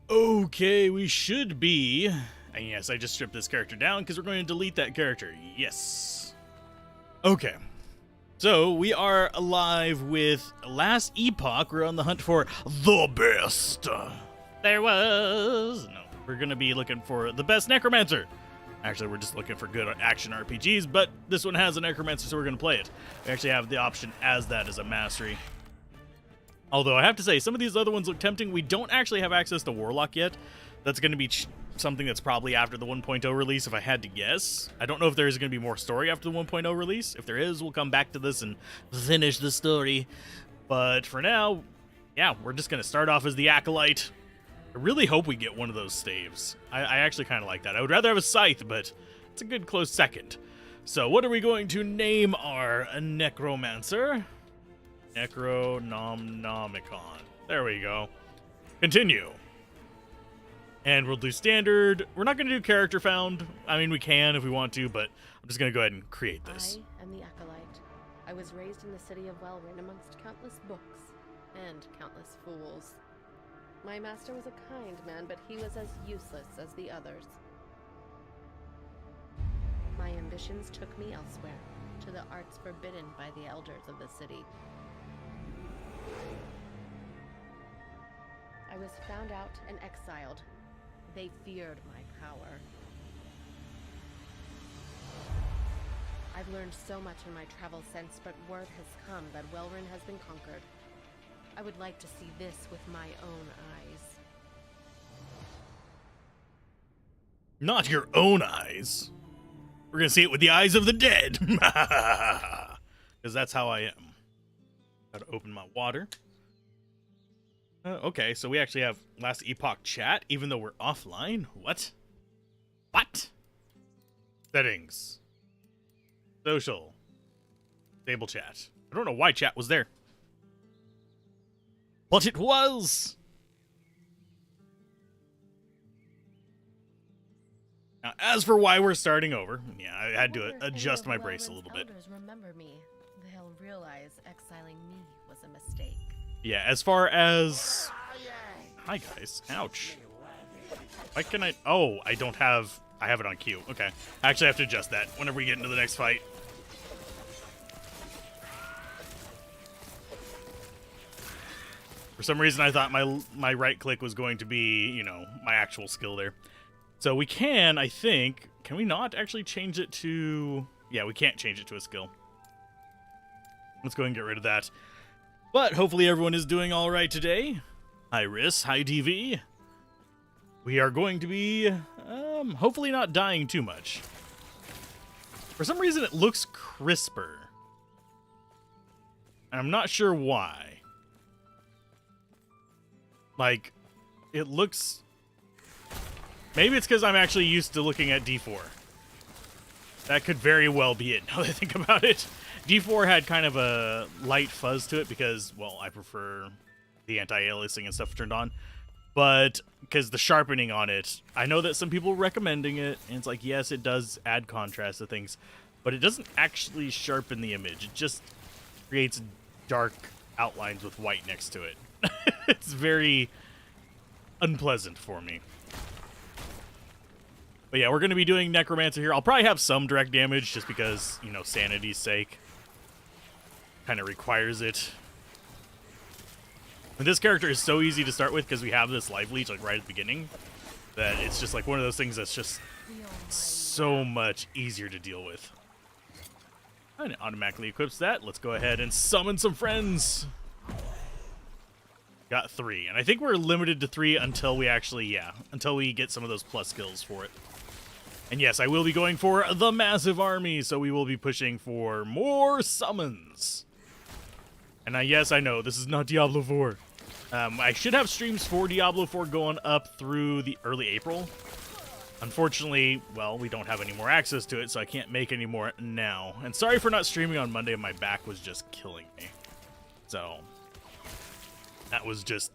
Okay, we should be. And yes, I just stripped this character down because we're going to delete that character. Yes. Okay. So we are alive with Last Epoch. We're on the hunt for the best. There was. No, we're going to be looking for the best Necromancer. Actually, we're just looking for good action RPGs, but this one has a Necromancer, so we're going to play it. We actually have the option as that as a mastery. Although I have to say, some of these other ones look tempting. We don't actually have access to Warlock yet. That's going to be something that's probably after the 1.0 release, if I had to guess. I don't know if there's going to be more story after the 1.0 release. If there is, we'll come back to this and finish the story. But for now, yeah, we're just going to start off as the Acolyte. I really hope we get one of those staves. I actually kind of like that. I would rather have a scythe, but it's a good close second. So what are we going to name our Necromancer? Necronomicon. There we go. Continue. And we'll do standard. We're not going to do character found. I mean, we can if we want to, but I'm just going to go ahead and create this. I am the Acolyte. I was raised in the city of Wellrin amongst countless books and countless fools. My master was a kind man, but he was as useless as the others. My ambitions took me elsewhere, to the arts forbidden by the elders of the city. I was found out and exiled. They feared my power. I've learned so much in my travels since, but word has come that Wellrin has been conquered. I would like to see this with my own eyes. Not your own eyes. We're going to see it with the eyes of the dead. Because that's how I am. Gotta open my water. Okay, so we actually have Last Epoch chat, even though we're offline. What? What? Settings. Social. Stable chat. I don't know why chat was there. But it was! Now, as for why we're starting over, yeah, I had to adjust my brace a little bit. Elders remember me. They'll realize exiling me was a mistake. Yeah, as far as... Hi, guys. Ouch. Why can I... Oh, I don't have... I have it on Q. Okay. I actually have to adjust that whenever we get into the next fight. For some reason, I thought my right click was going to be, you know, my actual skill there. So we can, I think... Can we not actually change it to... Yeah, we can't change it to a skill. Let's go ahead and get rid of that. But hopefully everyone is doing all right today. Hi, Riss. Hi, DV. We are going to be, hopefully not dying too much. For some reason, it looks crisper. And I'm not sure why. Like, it looks... Maybe it's because I'm actually used to looking at D4. That could very well be it, now that I think about it. D4 had kind of a light fuzz to it because, well, I prefer the anti-aliasing and stuff turned on. But because the sharpening on it, I know that some people are recommending it, and it's like, yes, it does add contrast to things, but it doesn't actually sharpen the image. It just creates dark outlines with white next to it. It's very unpleasant for me. But yeah, we're going to be doing Necromancer here. I'll probably have some direct damage just because, you know, sanity's sake. Kind of requires it. And this character is so easy to start with because we have this life leech like right at the beginning that it's just like one of those things that's just so much easier to deal with. And it automatically equips that. Let's go ahead and summon some friends. Got 3. And I think we're limited to 3 until we actually, yeah, until we get some of those plus skills for it. And yes, I will be going for the massive army, so we will be pushing for more summons. And yes, I know, this is not Diablo 4. I should have streams for Diablo 4 going up through the early April. Unfortunately, well, we don't have any more access to it, so I can't make any more now. And sorry for not streaming on Monday, my back was just killing me. So, that was just...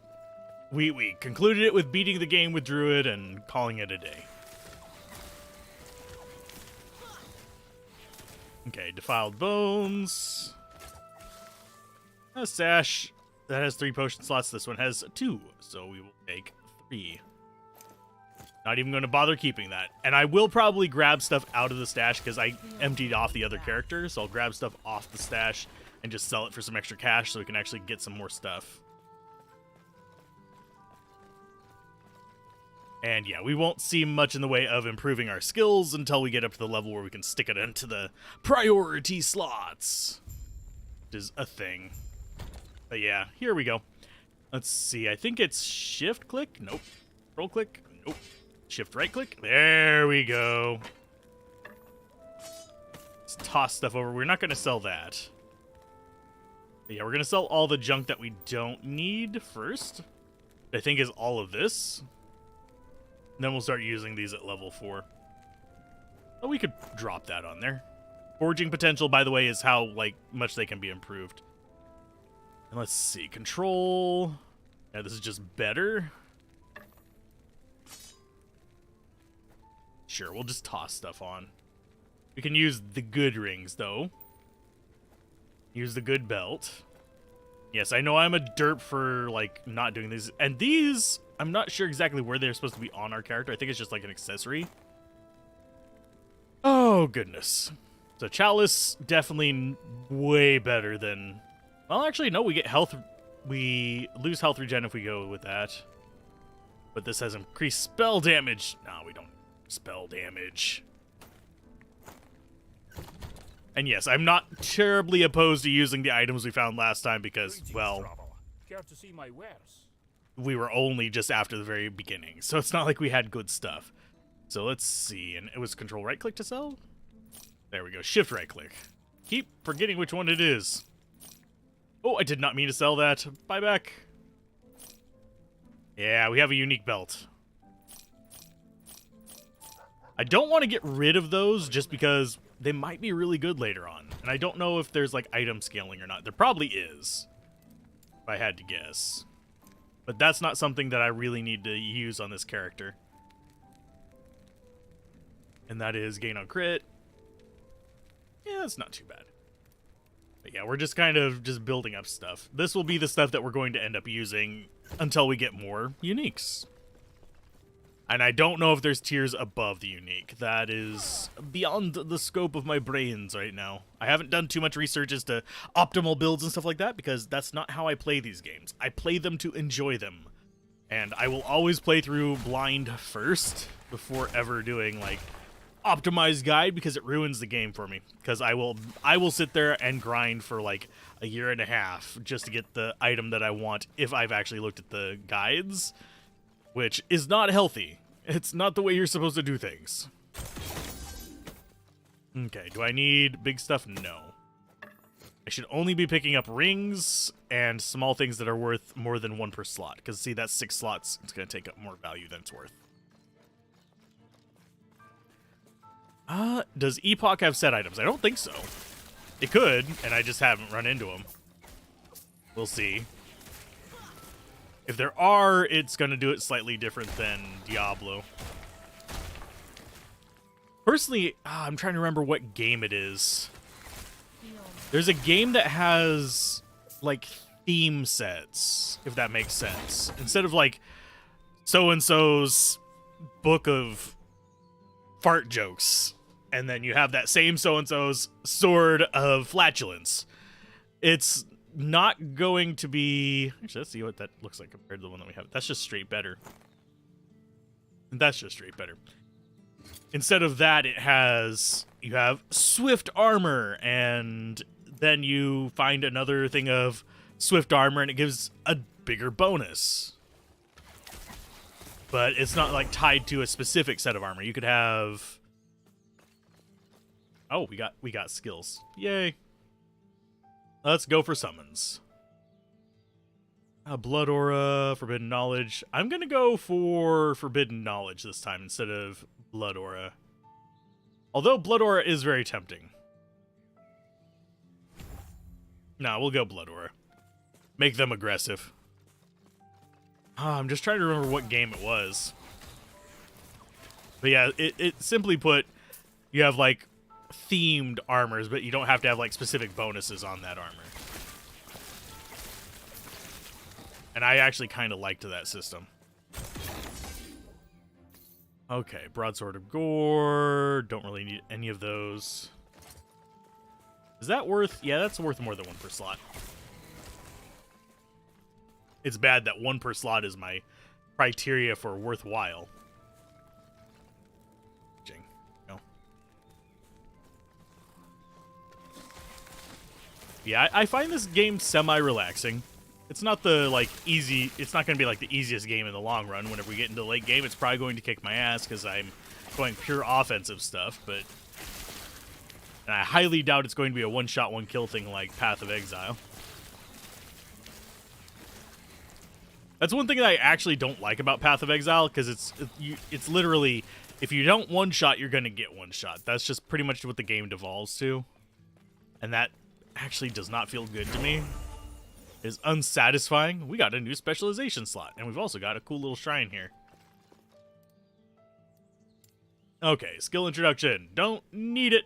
We concluded it with beating the game with Druid and calling it a day. Okay, Defiled Bones. A sash that has 3 potion slots. This one has 2, so we will take 3. Not even going to bother keeping that. And I will probably grab stuff out of the stash because I emptied off the other character. So I'll grab stuff off the stash and just sell it for some extra cash so we can actually get some more stuff. And yeah, we won't see much in the way of improving our skills until we get up to the level where we can stick it into the priority slots. Which is a thing. But yeah, here we go. Let's see. I think it's shift click. Nope. Control click. Nope. Shift right click. There we go. Let's toss stuff over. We're not going to sell that. But yeah, we're going to sell all the junk that we don't need first. I think is all of this. And then we'll start using these at level 4. Oh, we could drop that on there. Forging potential, by the way, is how much they can be improved. And let's see. Control. Yeah, this is just better. Sure, we'll just toss stuff on. We can use the good rings, though. Use the good belt. Yes, I know I'm a derp for, not doing these. And these, I'm not sure exactly where they're supposed to be on our character. I think it's just, an accessory. Oh, goodness. So, Chalice, definitely way better than... Well, actually, no, we get health... We lose health regen if we go with that. But this has increased spell damage. No, we don't. Spell damage. And yes, I'm not terribly opposed to using the items we found last time because, well, Care to see my wares? we were only just after the very beginning, so it's not like we had good stuff. So let's see, and it was control right click to sell? There we go, shift right click. Keep forgetting which one it is. Oh, I did not mean to sell that. Buy back. Yeah, we have a unique belt. I don't want to get rid of those just because they might be really good later on. And I don't know if there's item scaling or not. There probably is, if I had to guess. But that's not something that I really need to use on this character. And that is gain on crit. Yeah, that's not too bad. But yeah, we're just kind of just building up stuff. This will be the stuff that we're going to end up using until we get more uniques. And I don't know if there's tiers above the unique. That is beyond the scope of my brains right now. I haven't done too much research as to optimal builds and stuff like that because that's not how I play these games. I play them to enjoy them. And I will always play through blind first before ever doing optimized guide because it ruins the game for me. Because I will sit there and grind for a year and a half just to get the item that I want if I've actually looked at the guides. Which is not healthy. It's not the way you're supposed to do things. Okay, do I need big stuff? No. I should only be picking up rings and small things that are worth more than 1 per slot. Because, see, that's 6 slots. It's going to take up more value than it's worth. Does Epoch have set items? I don't think so. It could, and I just haven't run into them. We'll see. If there are, it's going to do it slightly different than Diablo. Personally, I'm trying to remember what game it is. There's a game that has, theme sets, if that makes sense. Instead of, so-and-so's book of fart jokes, and then you have that same so-and-so's sword of flatulence. It's not going to be... Actually, let's see what that looks like compared to the one that we have. That's just straight better. That's just straight better. Instead of that, you have swift armor, and then you find another thing of swift armor, and it gives a bigger bonus. But it's not, tied to a specific set of armor. You could have... Oh, we got skills. Yay. Let's go for summons. Blood Aura, Forbidden Knowledge. I'm going to go for Forbidden Knowledge this time instead of Blood Aura. Although Blood Aura is very tempting. Nah, we'll go Blood Aura. Make them aggressive. I'm just trying to remember what game it was. But yeah, it simply put, you have themed armors, but you don't have to have specific bonuses on that armor. And I actually kind of liked that system. Okay, Broadsword of Gore. Don't really need any of those. Is that worth? Yeah, that's worth more than 1 per slot. It's bad that 1 per slot is my criteria for worthwhile. No. Yeah, I find this game semi-relaxing. It's not the, like, easy... It's not going to be, like, the easiest game in the long run. Whenever we get into the late game, it's probably going to kick my ass because I'm going pure offensive stuff, but... And I highly doubt it's going to be a one-shot, one-kill thing like Path of Exile. That's one thing that I actually don't like about Path of Exile, because it's literally, if you don't one-shot, you're going to get one-shot. That's just pretty much what the game devolves to. And that actually does not feel good to me. It is unsatisfying. We got a new specialization slot, and we've also got a cool little shrine here. Okay, skill introduction. Don't need it.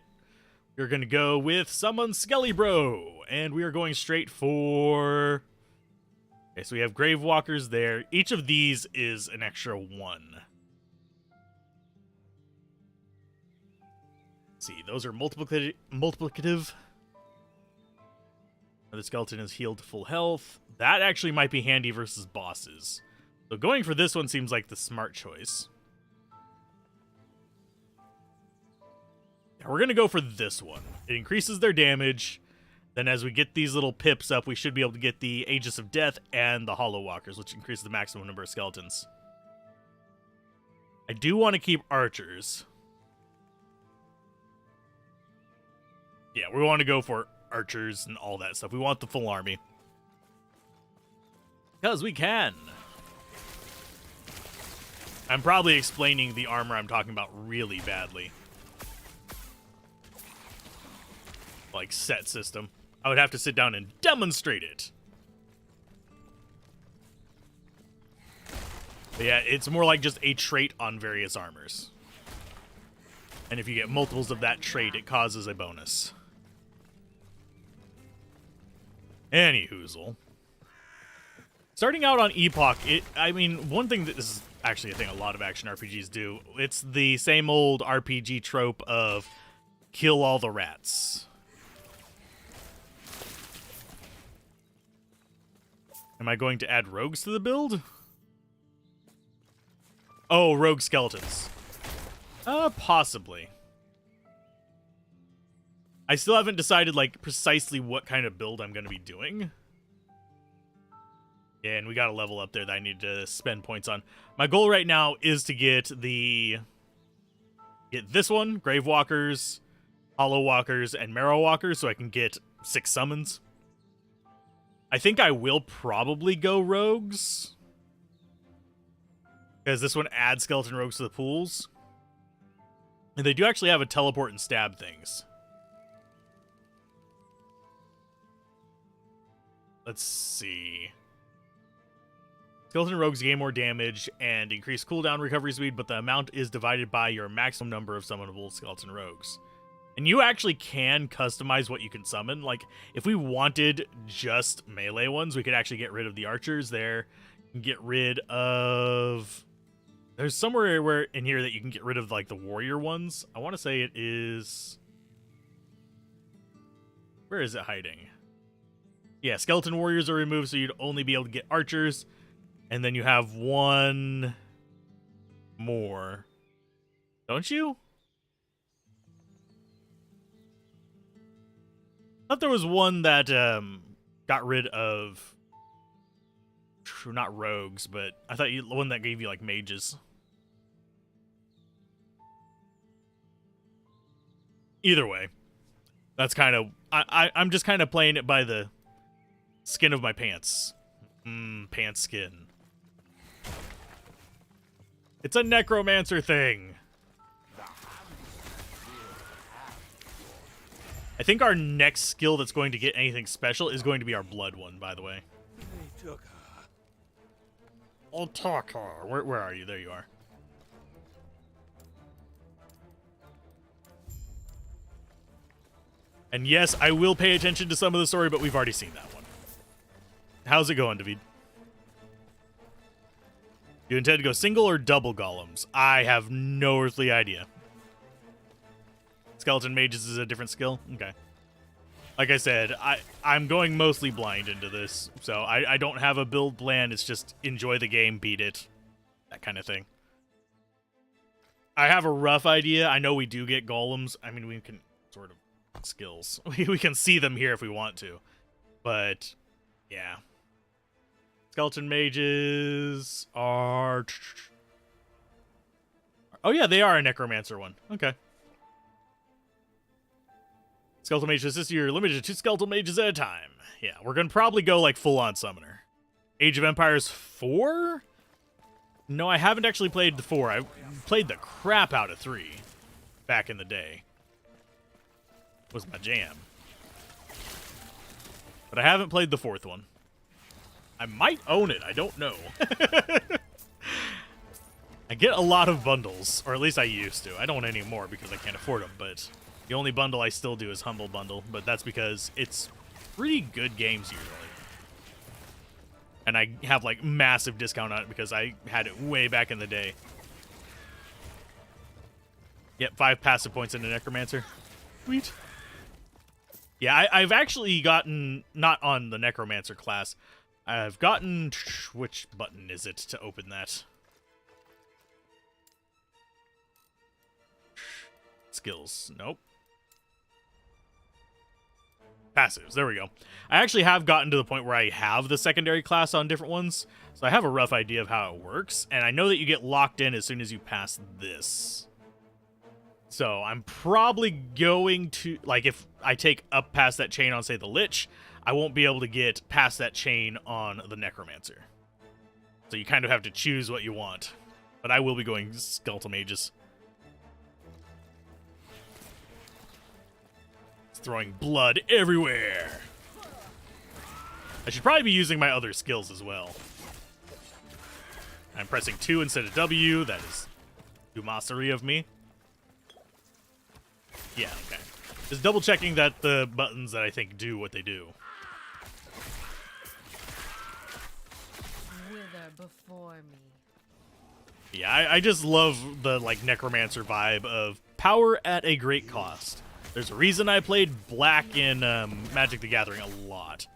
We're going to go with Summon Skelly Bro, and we are going straight for... Okay, so we have Grave Walkers there. Each of these is an extra 1. Let's see, those are multiplicative. The skeleton is healed to full health. That actually might be handy versus bosses. So going for this one seems like the smart choice. We're going to go for this one. It increases their damage. Then as we get these little pips up, we should be able to get the Aegis of Death and the Hollow Walkers, which increases the maximum number of skeletons. I do want to keep archers. Yeah, we want to go for archers and all that stuff. We want the full army. Because we can. I'm probably explaining the armor I'm talking about really badly. Like, set system. I would have to sit down and demonstrate it. But yeah, it's more like just a trait on various armors. And if you get multiples of that trait, it causes a bonus. Anyhoozle. Starting out on Epoch, I mean, one thing that this is actually a thing a lot of action RPGs do, it's the same old RPG trope of kill all the rats. Am I going to add rogues to the build? Oh, rogue skeletons. Possibly. I still haven't decided, like, precisely what kind of build I'm going to be doing. Yeah, and we got a level up there that I need to spend points on. My goal right now is to get this one, Grave Walkers, Hollow Walkers, and Marrow Walkers, so I can get 6 summons. I think I will probably go rogues, because this one adds skeleton rogues to the pools. And they do actually have a teleport and stab things. Let's see. Skeleton rogues gain more damage and increase cooldown recovery speed, but the amount is divided by your maximum number of summonable skeleton rogues. And you actually can customize what you can summon. Like, if we wanted just melee ones, we could actually get rid of the archers there. Get rid of... There's somewhere where in here that you can get rid of, like, the warrior ones. I want to say it is... Where is it hiding? Yeah, skeleton warriors are removed, so you'd only be able to get archers. And then you have one more. Don't you? I thought there was one that got rid of, not rogues, but I thought the one that gave you like mages. Either way, that's kind of I'm just kind of playing it by the skin of my pants. Pants skin. It's a necromancer thing. I think our next skill that's going to get anything special is going to be our blood one, by the way. I'll talk her. Where are you? There you are. And yes, I will pay attention to some of the story, but we've already seen that one. How's it going, David? You intend to go single or double golems? I have no earthly idea. Skeleton mages is a different skill? Okay. Like I said, I'm going mostly blind into this, so I don't have a build plan. It's just enjoy the game, beat it, that kind of thing. I have a rough idea. I know we do get golems. I mean, we can sort of skills. We can see them here if we want to. But, yeah. Skeleton mages are... Oh, yeah, they are a necromancer one. Okay. Skeletal mages this year limited to 2 skeletal mages at a time. Yeah, we're going to probably go, like, full-on summoner. Age of Empires 4? No, I haven't actually played the 4. I played the crap out of 3 back in the day. Was my jam. But I haven't played the 4th one. I might own it. I don't know. I get a lot of bundles, or at least I used to. I don't anymore because I can't afford them, but the only bundle I still do is Humble Bundle, but that's because it's pretty good games usually. And I have, like, massive discount on it because I had it way back in the day. Yep, 5 passive points into Necromancer. Sweet. Yeah, I've actually gotten, not on the Necromancer class, I've gotten, which button is it to open that? Skills, nope. Passives, there we go. I actually have gotten to the point where I have the secondary class on different ones, so I have a rough idea of how it works, and I know that you get locked in as soon as you pass this. So I'm probably going to, like, if I take up past that chain on, say, the Lich, I won't be able to get past that chain on the Necromancer. So you kind of have to choose what you want. But I will be going Skeletal Mages. It's throwing blood everywhere. I should probably be using my other skills as well. I'm pressing 2 instead of W. That is necromancery of me. Yeah, okay. Just double checking that the buttons that I think do what they do. Wither before me. Yeah, I just love the, like, Necromancer vibe of power at a great cost. There's a reason I played Black in Magic the Gathering a lot.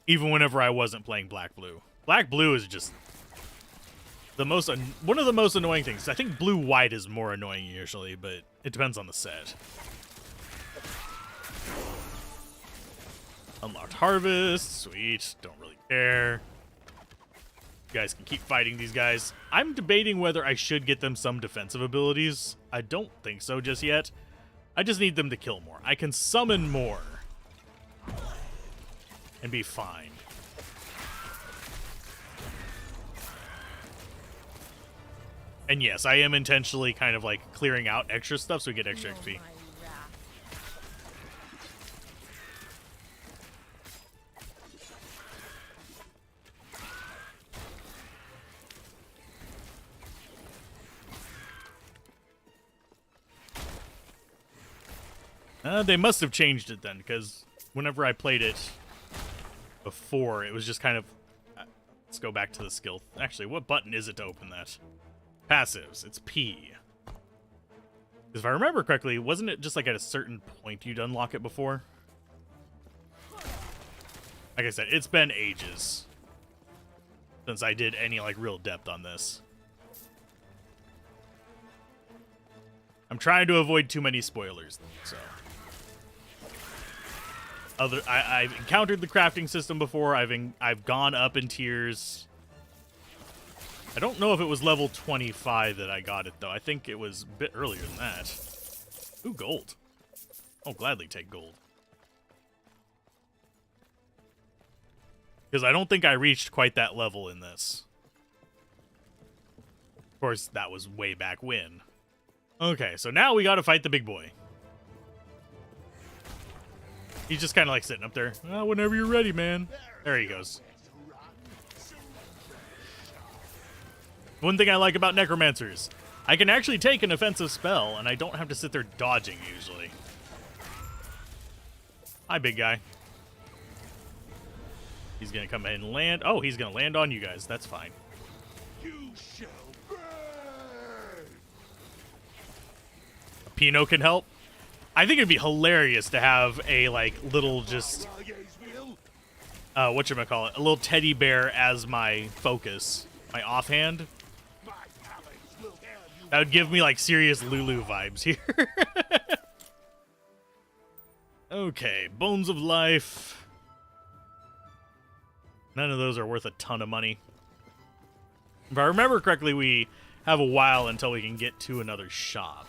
Even whenever I wasn't playing Black-Blue. Black-Blue is just the most one of the most annoying things. I think Blue-White is more annoying usually, but it depends on the set. Unlocked Harvest, sweet, don't really care. You guys can keep fighting these guys. I'm debating whether I should get them some defensive abilities. I don't think so just yet. I just need them to kill more. I can summon more and be fine. And yes, I am intentionally kind of like clearing out extra stuff so we get extra XP. They must have changed it then, because whenever I played it before, it was just kind of... let's go back to the skill. Actually, what button is it to open that? Passives. It's P. Because if I remember correctly, wasn't it just like at a certain point you'd unlock it before? Like I said, it's been ages since I did any like real depth on this. I'm trying to avoid too many spoilers, so... I've encountered the crafting system before. I've gone up in tiers. I don't know if it was level 25 that I got it, though. I think it was a bit earlier than that. Ooh, gold. I'll gladly take gold. Because I don't think I reached quite that level in this. Of course, that was way back when. Okay, so now we gotta fight the big boy. He's just kind of like sitting up there. Oh, whenever you're ready, man. There he goes. One thing I like about Necromancers, I can actually take an offensive spell, and I don't have to sit there dodging, usually. Hi, big guy. He's gonna come in and land. Oh, he's gonna land on you guys. That's fine. You shall burn. Pino can help. I think it'd be hilarious to have a like little just whatchamacallit, a little teddy bear as my focus, my offhand. That would give me like serious Lulu vibes here. Okay, Bones of Life. None of those are worth a ton of money. If I remember correctly, we have a while until we can get to another shop.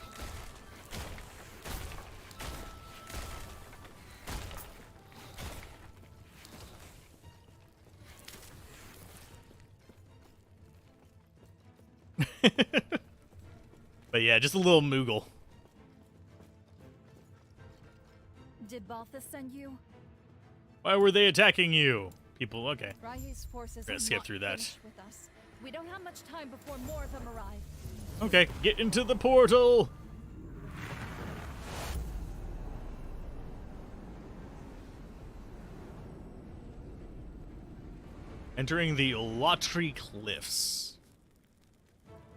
But yeah, just a little Moogle. Did Balthus send you? Why were they attacking you? People, okay. Rai's forces Gonna are skip not through that. finished with us. We don't have much time before more of them arrive. Okay, get into the portal! Entering the Lotry Cliffs.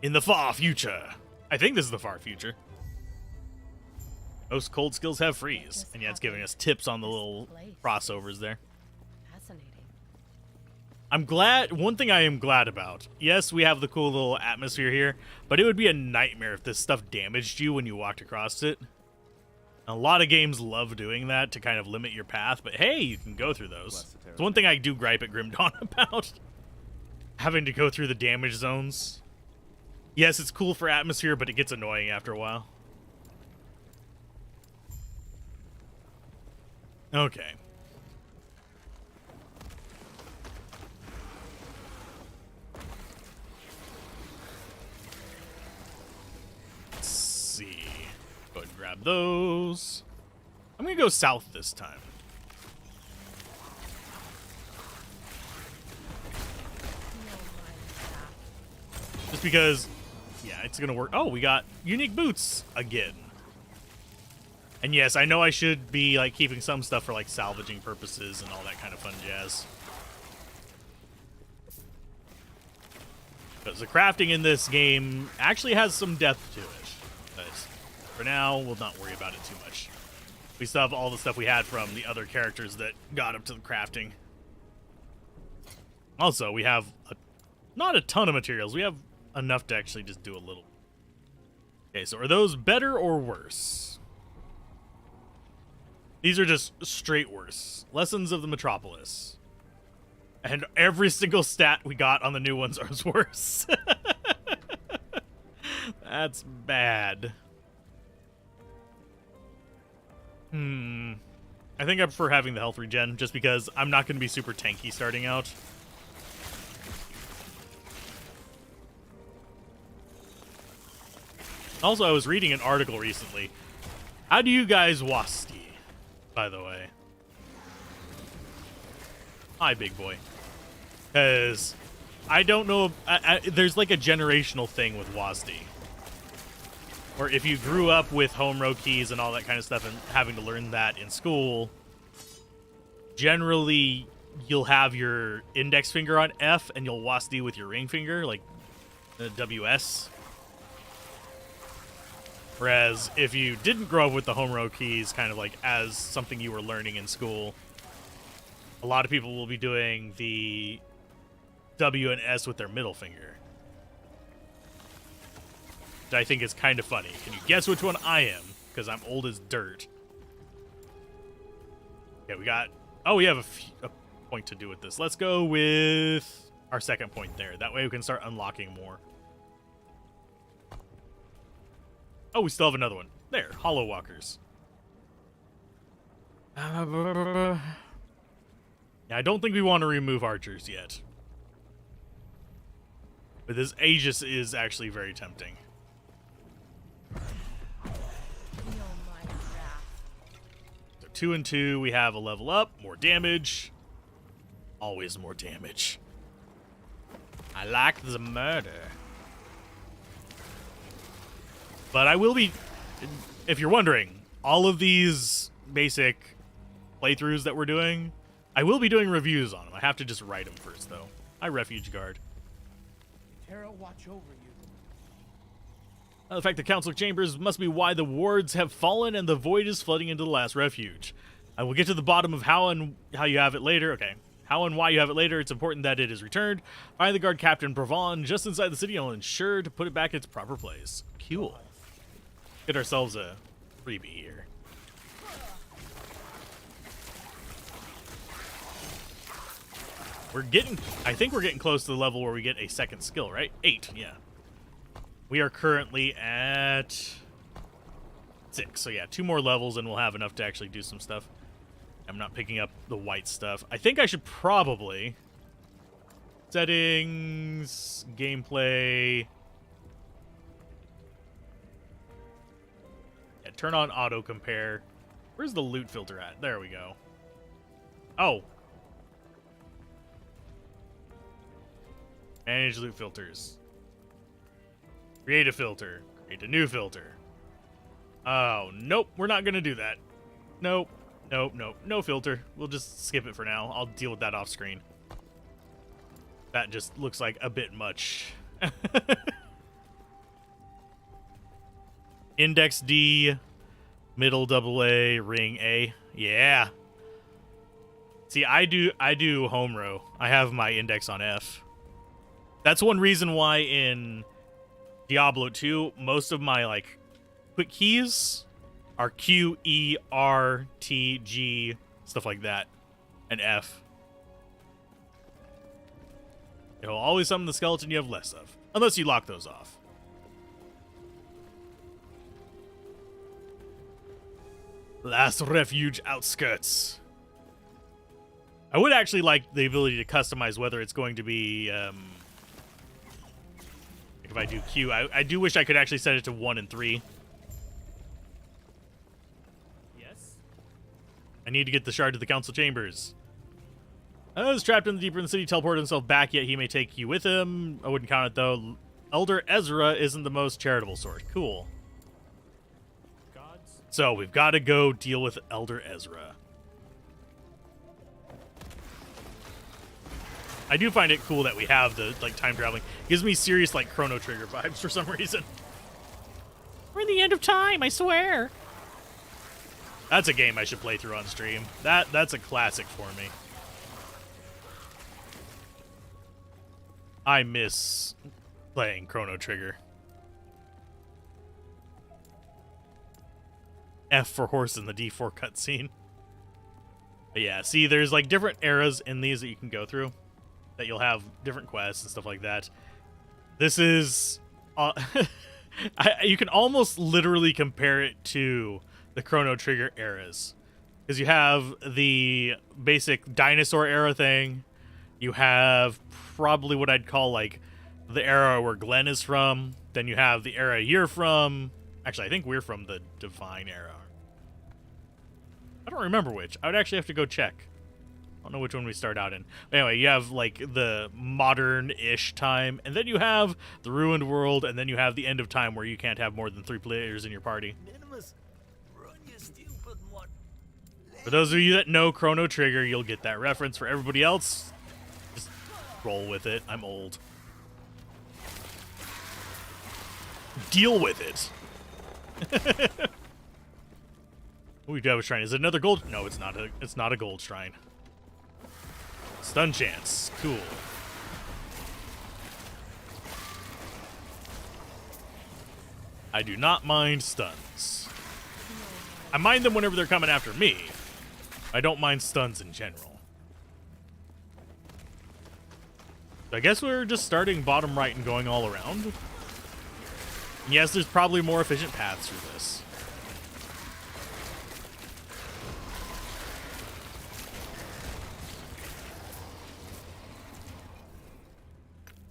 In the far future. I think this is the far future. Most cold skills have freeze. And yeah, it's giving us tips on the little crossovers there. Fascinating. I'm glad, one thing I am glad about, yes, we have the cool little atmosphere here, but it would be a nightmare if this stuff damaged you when you walked across it. A lot of games love doing that to kind of limit your path, but hey, you can go through those. It's one thing I do gripe at Grim Dawn about. Having to go through the damage zones. Yes, it's cool for atmosphere, but it gets annoying after a while. Okay. Let's see. Go ahead and grab those. I'm gonna go south this time. Just because, yeah, it's gonna work. Oh, we got unique boots again. And yes, I know I should be like keeping some stuff for like salvaging purposes and all that kind of fun jazz. Because the crafting in this game actually has some depth to it. But for now, we'll not worry about it too much. We still have all the stuff we had from the other characters that got up to the crafting. Also, we have not a ton of materials. We have enough to actually just do a little. Okay, so are those better or worse? These are just straight worse. Lessons of the Metropolis. And every single stat we got on the new ones is worse. That's bad. I think I prefer having the health regen, just because I'm not going to be super tanky starting out. Also, I was reading an article recently. How do you guys Wasti, by the way? Hi, big boy. Because I don't know. There's like a generational thing with WASD. Or if you grew up with home row keys and all that kind of stuff and having to learn that in school, generally you'll have your index finger on F and you'll WASD with your ring finger, like the WS. Whereas if you didn't grow up with the home row keys kind of like as something you were learning in school, a lot of people will be doing the W and S with their middle finger. Which I think is kind of funny. Can you guess which one I am? Because I'm old as dirt. Yeah, we got... Oh, we have a point to do with this. Let's go with our second point there. That way we can start unlocking more. Oh, we still have another one. There, Hollow Walkers. Yeah, I don't think we want to remove archers yet. But this Aegis is actually very tempting. So 2 and 2, we have a level up, more damage. Always more damage. I like the murder. But I will be, if you're wondering, all of these basic playthroughs that we're doing I will be doing reviews on them. I have to just write them first, though. Hi, Refuge Guard. Terra watch over you. The fact that council chambers must be why the wards have fallen and the void is flooding into the last refuge. I will get to the bottom of how you have it later. Okay. How and why you have it later. It's important that it is returned. Find the guard captain Bravon just inside the city and I'll ensure to put it back in its proper place. Cool. Get ourselves a freebie here. I think we're getting close to the level where we get a second skill, right? 8, yeah. We are currently at 6, so yeah, 2 more levels and we'll have enough to actually do some stuff. I'm not picking up the white stuff. I think I should probably... Settings, gameplay... Yeah, turn on auto compare. Where's the loot filter at? There we go. Oh. Manage loot filters. Create a filter. Create a new filter. Oh, nope. We're not going to do that. Nope. Nope, nope. No filter. We'll just skip it for now. I'll deal with that off screen. That just looks like a bit much. Index D. Middle AA. Ring A. Yeah. See, I do home row. I have my index on F. That's one reason why in Diablo 2, most of my, like, quick keys are Q, E, R, T, G, stuff like that, and F. It'll always summon the skeleton you have less of, unless you lock those off. Last Refuge Outskirts. I would actually like the ability to customize whether it's going to be... if I do Q, I do wish I could actually set it to 1 and 3. Yes. I need to get the shard to the council chambers. I was trapped in the deeper in the city, teleported himself back, yet he may take you with him. I wouldn't count it, though. Elder Ezra isn't the most charitable sort. Cool. Gods. So, we've got to go deal with Elder Ezra. I do find it cool that we have the, like, time traveling. Gives me serious, like, Chrono Trigger vibes for some reason. We're in the end of time, I swear. That's a game I should play through on stream. That's a classic for me. I miss playing Chrono Trigger. F for horse in the D4 cutscene. But yeah, see, there's, like, different eras in these that you can go through. That you'll have different quests and stuff like that. This is... you can almost literally compare it to the Chrono Trigger eras. Because you have the basic dinosaur era thing. You have probably what I'd call, like, the era where Glenn is from. Then you have the era you're from. Actually, I think we're from the Divine era. I don't remember which. I would actually have to go check. I don't know which one we start out in. Anyway, you have, like, the modern-ish time, and then you have the ruined world, and then you have the end of time where you can't have more than 3 players in your party. For those of you that know Chrono Trigger, you'll get that reference. For everybody else, just roll with it. I'm old. Deal with it. We do have a shrine. Is it another gold? No, it's not. It's not a gold shrine. Stun chance. Cool. I do not mind stuns. I mind them whenever they're coming after me. I don't mind stuns in general. I guess we're just starting bottom right and going all around. Yes, there's probably more efficient paths through this.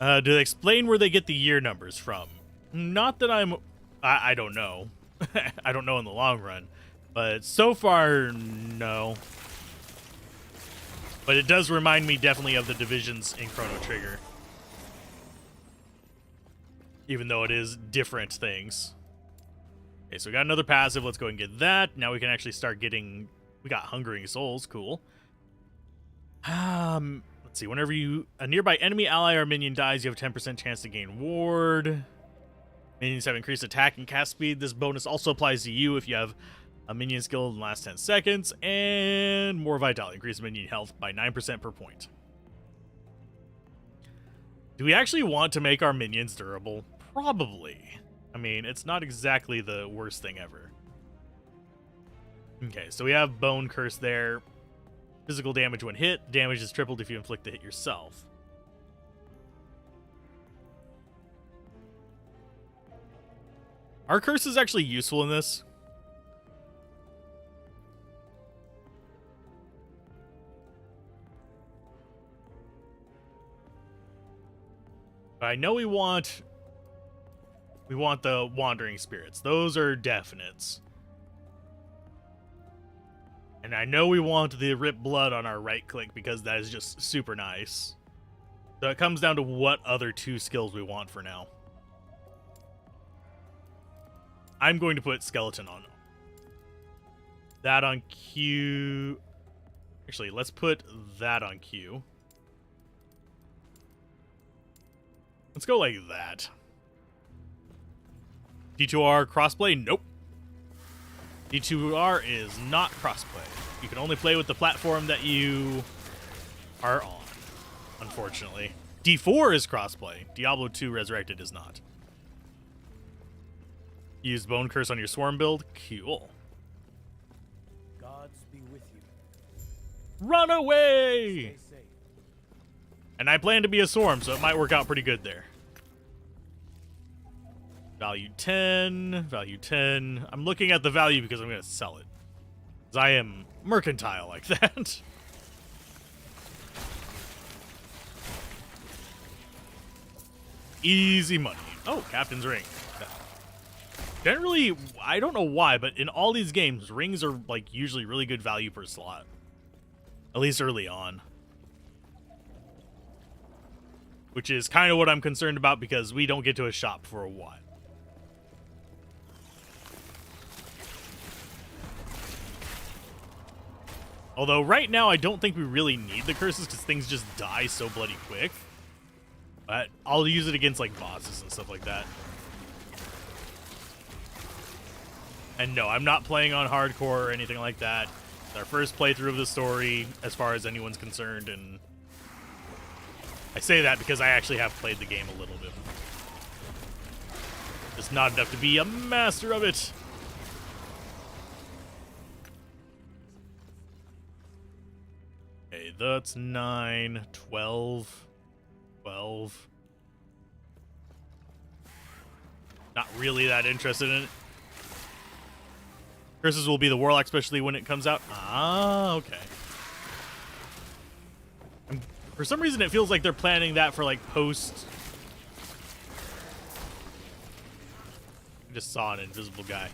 Do they explain where they get the year numbers from? Not that I don't know. I don't know in the long run. But so far, no. But it does remind me definitely of the divisions in Chrono Trigger. Even though it is different things. Okay, so we got another passive. Let's go and get that. Now we can actually start getting... We got Hungering Souls. Cool. Let's see. Whenever a nearby enemy, ally, or minion dies, you have a 10% chance to gain ward. Minions have increased attack and cast speed. This bonus also applies to you if you have a minion skill in the last 10 seconds. And more vitality. Increase minion health by 9% per point. Do we actually want to make our minions durable? Probably. I mean, it's not exactly the worst thing ever. Okay, so we have Bone Curse there. Physical damage when hit. Damage is tripled if you inflict the hit yourself. Are curses actually useful in this? I know we want the wandering spirits. Those are definites. And I know we want the rip blood on our right click because that is just super nice. So it comes down to what other two skills we want for now. I'm going to put skeleton on. That on Q. Actually, let's put that on Q. Let's go like that. D2R crossplay? Nope. D2R is not crossplay. You can only play with the platform that you are on, unfortunately. D4 is crossplay. Diablo 2 Resurrected is not. Use Bone Curse on your Swarm build? Cool. Gods be with you. Run away! Stay safe. And I plan to be a Swarm, so it might work out pretty good there. Value 10, value 10. I'm looking at the value because I'm going to sell it. Because I am mercantile like that. Easy money. Oh, Captain's Ring. Generally, I don't know why, but in all these games, rings are like usually really good value per slot. At least early on. Which is kind of what I'm concerned about because we don't get to a shop for a while. Although right now I don't think we really need the curses because things just die so bloody quick. But I'll use it against like bosses and stuff like that. And no, I'm not playing on hardcore or anything like that. It's our first playthrough of the story as far as anyone's concerned, and I say that because I actually have played the game a little bit. Just not enough to be a master of it. Okay, that's 9, 12, 12. Not really that interested in it. Curses will be the Warlock, especially when it comes out. Ah, okay. For some reason, it feels like they're planning that for, like, post... I just saw an invisible guy.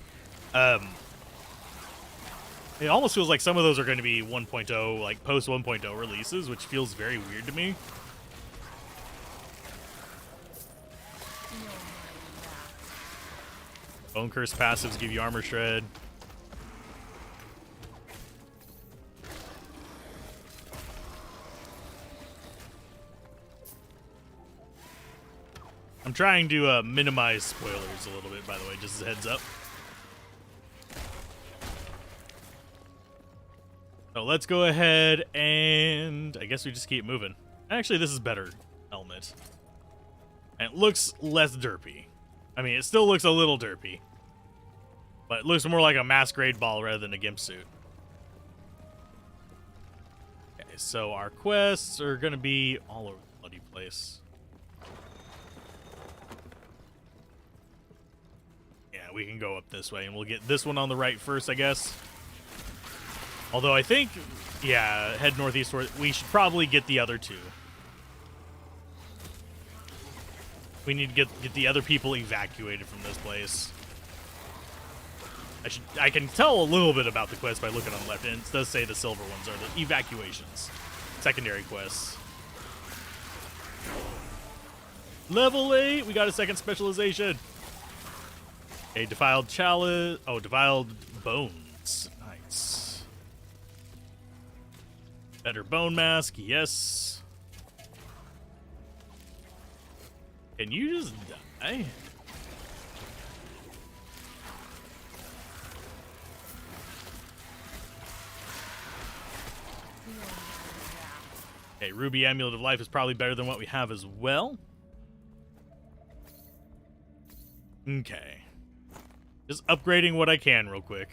It almost feels like some of those are going to be 1.0, like, post 1.0 releases, which feels very weird to me. Bone Curse passives give you armor shred. I'm trying to minimize spoilers a little bit, by the way, just as a heads up. So let's go ahead and I guess we just keep moving. Actually, this is better helmet. And it looks less derpy. I mean, it still looks a little derpy. But it looks more like a masquerade ball rather than a gimp suit. Okay, so our quests are going to be all over the bloody place. Yeah, we can go up this way, and we'll get this one on the right first, I guess. Although I think, yeah, head northeast, we should probably get the other two. We need to get the other people evacuated from this place. I can tell a little bit about the quest by looking on the left, and it does say the silver ones are the evacuations. Secondary quests. Level 8, we got a second specialization. A defiled chalice. Oh, defiled bones. Nice. Better bone mask, yes. Can you just die? Okay, Ruby Amulet of Life is probably better than what we have as well. Okay. Just upgrading what I can real quick.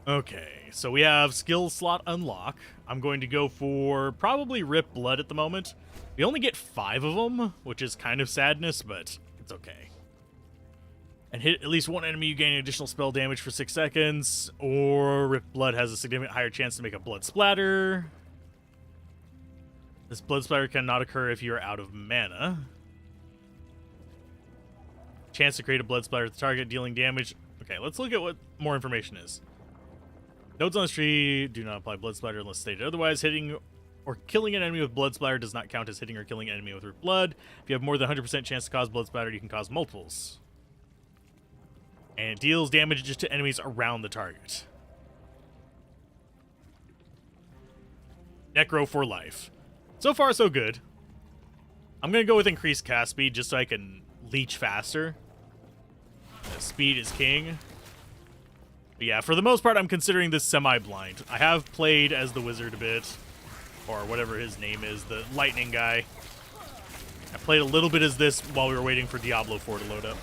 Okay, so we have skill slot unlock. I'm going to go for probably Rip Blood at the moment. We only get 5 of them, which is kind of sadness, but it's okay. And hit at least one enemy, you gain additional spell damage for 6 seconds, or Rip Blood has a significant higher chance to make a blood splatter. This blood splatter cannot occur if you are out of mana. Chance to create a blood splatter at the target, dealing damage. Okay, let's look at what more information is. Notes on this tree do not apply blood splatter unless stated otherwise. Hitting or killing an enemy with blood splatter does not count as hitting or killing an enemy with Rip Blood. If you have more than 100% chance to cause blood splatter, you can cause multiples. And it deals damage just to enemies around the target. Necro for life. So far, so good. I'm going to go with increased cast speed just so I can leech faster. Speed is king. But yeah, for the most part, I'm considering this semi-blind. I have played as the wizard a bit, or whatever his name is, the lightning guy. I played a little bit as this while we were waiting for Diablo 4 to load up.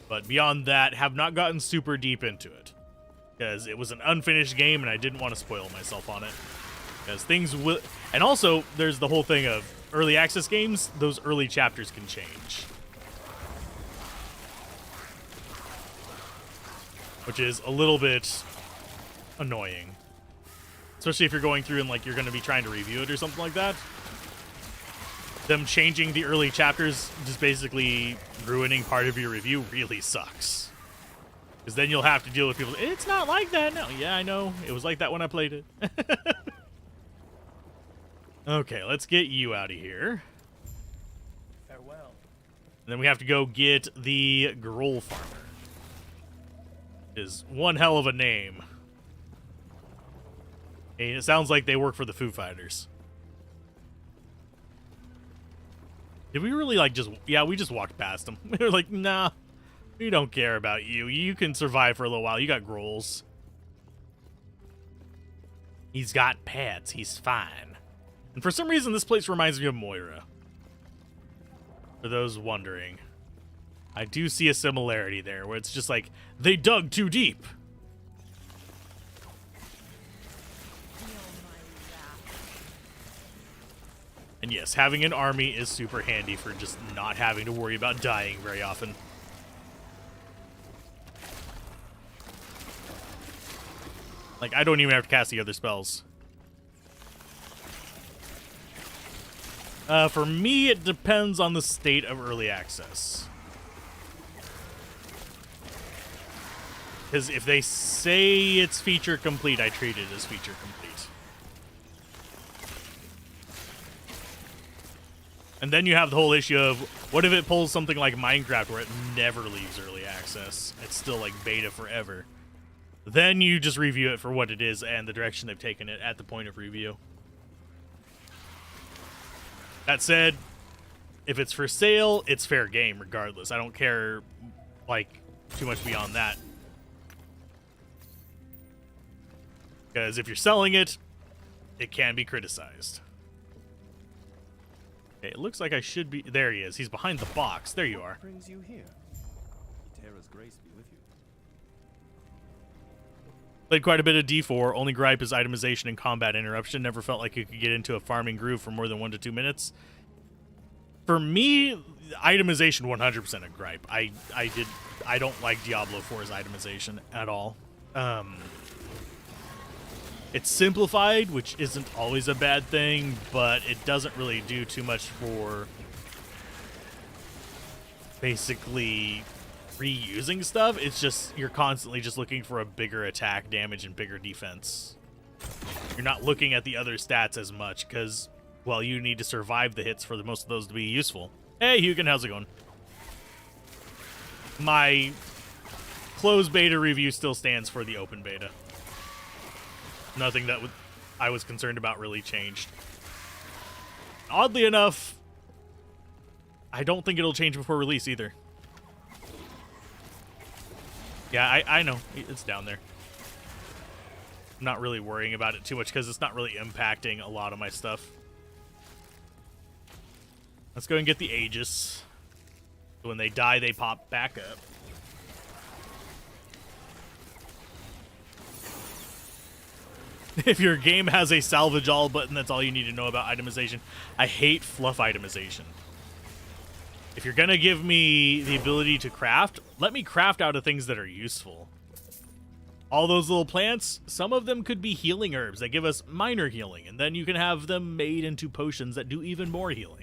But beyond that, have not gotten super deep into it. Because it was an unfinished game and I didn't want to spoil myself on it. Because things will... And also, there's the whole thing of early access games, those early chapters can change. Which is a little bit annoying. Especially if you're going through and like you're going to be trying to review it or something like that. Them changing the early chapters, just basically ruining part of your review, really sucks. Because then you'll have to deal with people, it's not like that. No, yeah, I know. It was like that when I played it. Okay, let's get you out of here. Farewell. And then we have to go get the Groll Farmer. Is one hell of a name. And it sounds like they work for the Foo Fighters. Did we really like just... Yeah, we just walked past them. We were like, nah, we don't care about you. You can survive for a little while. You got Grolls. He's got pets. He's fine. And for some reason, this place reminds me of Moira. For those wondering. I do see a similarity there, where it's just like, they dug too deep. And yes, having an army is super handy for just not having to worry about dying very often. Like, I don't even have to cast the other spells. For me, it depends on the state of early access. Because if they say it's feature complete, I treat it as feature complete. And then you have the whole issue of, what if it pulls something like Minecraft where it never leaves early access? It's still like beta forever. Then you just review it for what it is and the direction they've taken it at the point of review. That said, if it's for sale, it's fair game regardless. I don't care, like, too much beyond that. Because if you're selling it, it can be criticized. Okay, it looks like I should be... There he is. He's behind the box. There you are. Brings you here. Terra's grace be with you. Played quite a bit of D4. Only gripe is itemization and combat interruption. Never felt like you could get into a farming groove for more than 1 to 2 minutes. For me, itemization 100% a gripe. I don't like Diablo 4's itemization at all. It's simplified, which isn't always a bad thing, but it doesn't really do too much for basically reusing stuff. It's just, you're constantly just looking for a bigger attack damage and bigger defense. You're not looking at the other stats as much because, well, you need to survive the hits for most of those to be useful. Hey, Hugin, how's it going? My closed beta review still stands for the open beta. Nothing that I was concerned about really changed. Oddly enough, I don't think it'll change before release either. Yeah, I know. It's down there. I'm not really worrying about it too much because it's not really impacting a lot of my stuff. Let's go and get the Aegis. So when they die, they pop back up. If your game has a salvage all button, that's all you need to know about itemization. I hate fluff itemization. If you're gonna give me the ability to craft, let me craft out of things that are useful. All those little plants, some of them could be healing herbs that give us minor healing, and then you can have them made into potions that do even more healing.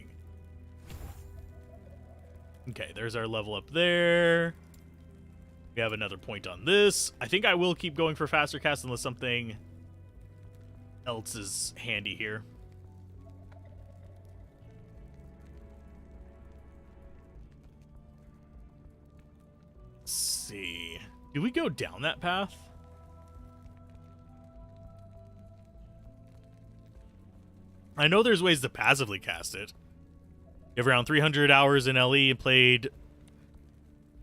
Okay, there's our level up there. We have another point on this. I think I will keep going for faster cast unless something else is handy here. Let's see. Do we go down that path? I know there's ways to passively cast it. You have around 300 hours in LE and played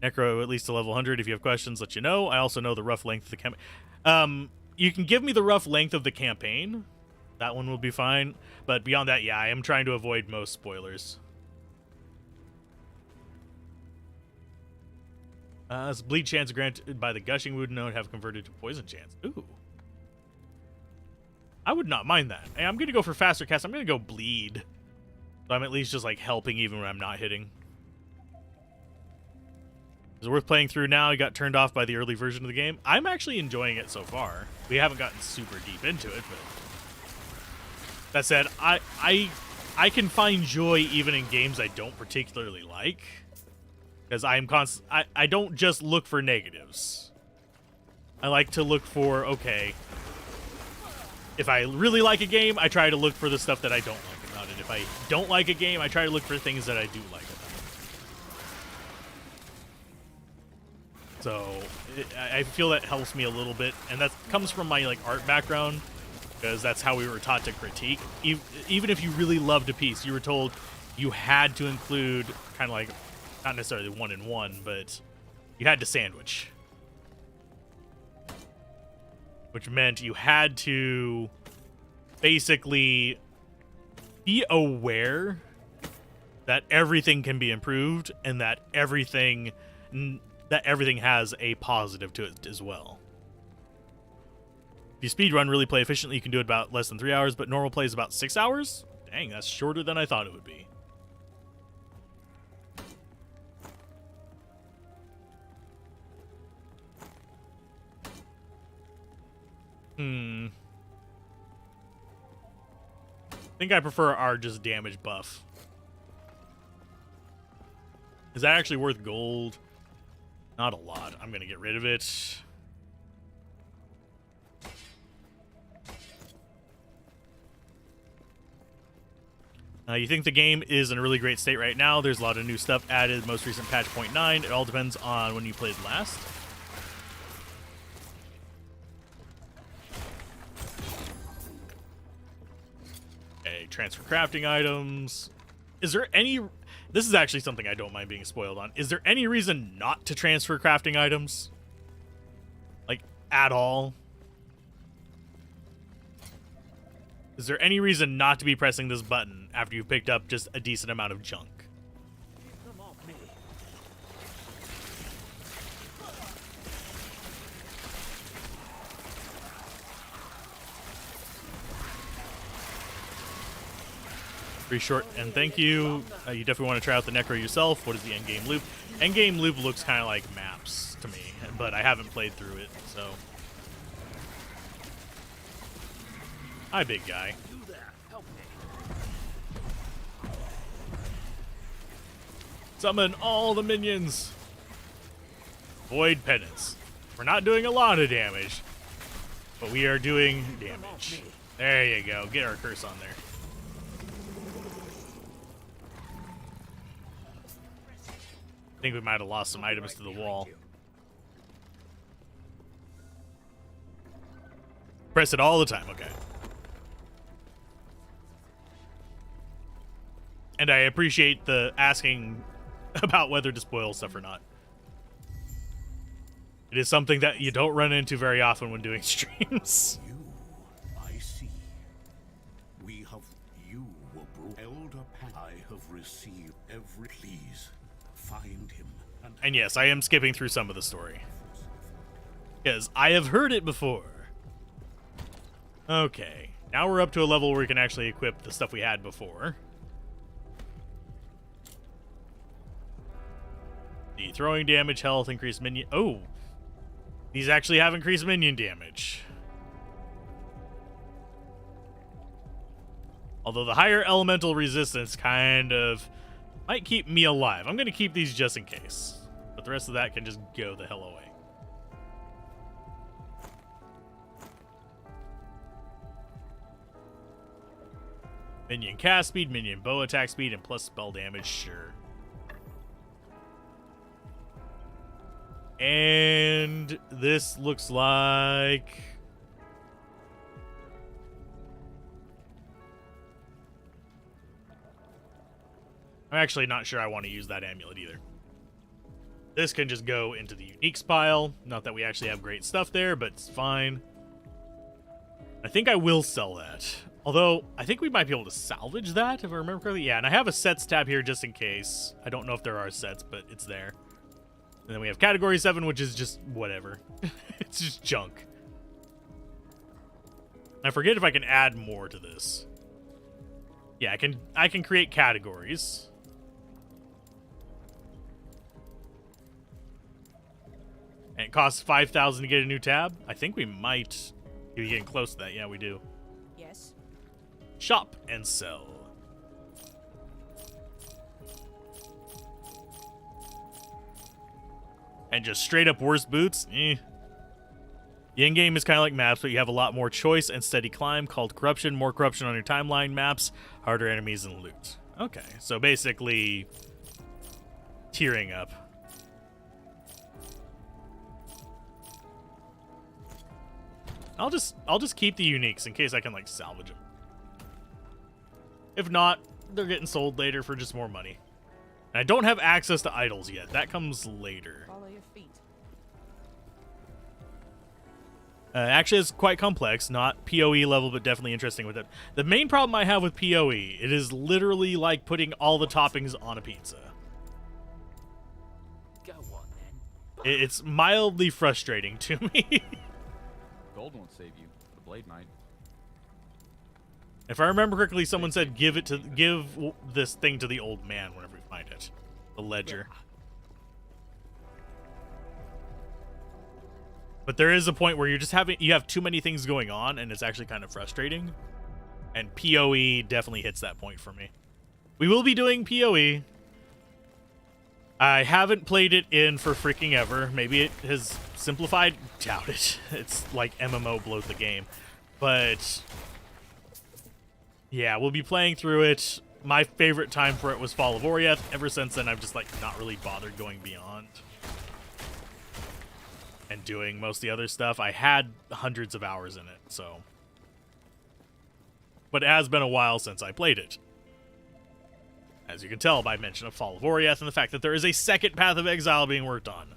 Necro at least to level 100. If you have questions, let you know. I also know the rough length of the campaign. You can give me the rough length of the campaign. That one will be fine. But beyond that, yeah, I am trying to avoid most spoilers. This bleed chance granted by the gushing wound node have converted to poison chance. Ooh. I would not mind that. Hey, I'm going to go for faster cast. I'm going to go bleed. So I'm at least just like helping even when I'm not hitting. Is it worth playing through now? You got turned off by the early version of the game. I'm actually enjoying it so far. We haven't gotten super deep into it, but that said, I can find joy even in games I don't particularly like, because I don't just look for negatives. I like to look for, okay, if I really like a game, I try to look for the stuff that I don't like about it. If I don't like a game, I try to look for things that I do like about it. So I feel that helps me a little bit, and that comes from my like art background, because that's how we were taught to critique. Even if you really loved a piece, you were told you had to include kind of like, not necessarily one in one, but you had to sandwich. Which meant you had to basically be aware that everything can be improved and that everything has a positive to it as well. If you speedrun, really play efficiently, you can do it about less than 3 hours, but normal play is about 6 hours? Dang, that's shorter than I thought it would be. I think I prefer our just damage buff. Is that actually worth gold? Not a lot. I'm going to get rid of it. You think the game is in a really great state right now. There's a lot of new stuff added. Most recent patch 0.9. It all depends on when you played last. Okay, transfer crafting items. Is there any... This is actually something I don't mind being spoiled on. Is there any reason not to transfer crafting items? Like, at all? Is there any reason not to be pressing this button after you've picked up just a decent amount of junk? Come off me. Pretty short, and thank you. You definitely want to try out the Necro yourself. What is the endgame loop? Endgame loop looks kind of like maps to me, but I haven't played through it, so. Hi, big guy. You there, help me. Summon all the minions. Void penance. We're not doing a lot of damage, but we are doing damage. There you go. Get our curse on there. I think we might have lost some items to the wall. Press it all the time, okay. And I appreciate the asking about whether to spoil stuff or not. It is something that you don't run into very often when doing streams. You, I see. We have you were Elder I have received every. Please find him. And yes, I am skipping through some of the story, because I have heard it before. Okay, now we're up to a level where we can actually equip the stuff we had before. The throwing damage, health, increased minion. Oh, these actually have increased minion damage. Although the higher elemental resistance kind of might keep me alive. I'm going to keep these just in case. But the rest of that can just go the hell away. Minion cast speed, minion bow attack speed, and plus spell damage, sure. And this looks like... I'm actually not sure I want to use that amulet either. This can just go into the uniques pile. Not that we actually have great stuff there, but it's fine. I think I will sell that. Although, I think we might be able to salvage that, if I remember correctly. Yeah, and I have a sets tab here just in case. I don't know if there are sets, but it's there. And then we have category 7, which is just whatever. It's just junk. I forget if I can add more to this. Yeah, I can create categories. And it costs 5,000 to get a new tab. I think we might be getting close to that. Yeah, we do. Yes. Shop and sell. And just straight up worst boots? Eh. The in-game is kind of like maps, but you have a lot more choice and steady climb called corruption. More corruption on your timeline maps, harder enemies and loot. Okay, so basically tiering up. I'll just keep the uniques in case I can like salvage them. If not, they're getting sold later for just more money. And I don't have access to idols yet. That comes later. Follow your feet. Actually, it's quite complex. Not PoE level, but definitely interesting with it. The main problem I have with PoE, it is literally like putting all the toppings on a pizza. Go on then. It's mildly frustrating to me. Gold won't save you. The blade might. If I remember correctly, someone said give this thing to the old man whenever we find it. The ledger. But there is a point where you have too many things going on and it's actually kind of frustrating. And PoE definitely hits that point for me. We will be doing PoE. I haven't played it in for freaking ever. Maybe it has simplified. Doubt it. It's like MMO bloat the game. But yeah, we'll be playing through it. My favorite time for it was Fall of Oriath. Ever since then, I've just like not really bothered going beyond and doing most of the other stuff. I had hundreds of hours in it, so. But it has been a while since I played it. As you can tell by mention of Fall of Oriath and the fact that there is a second Path of Exile being worked on.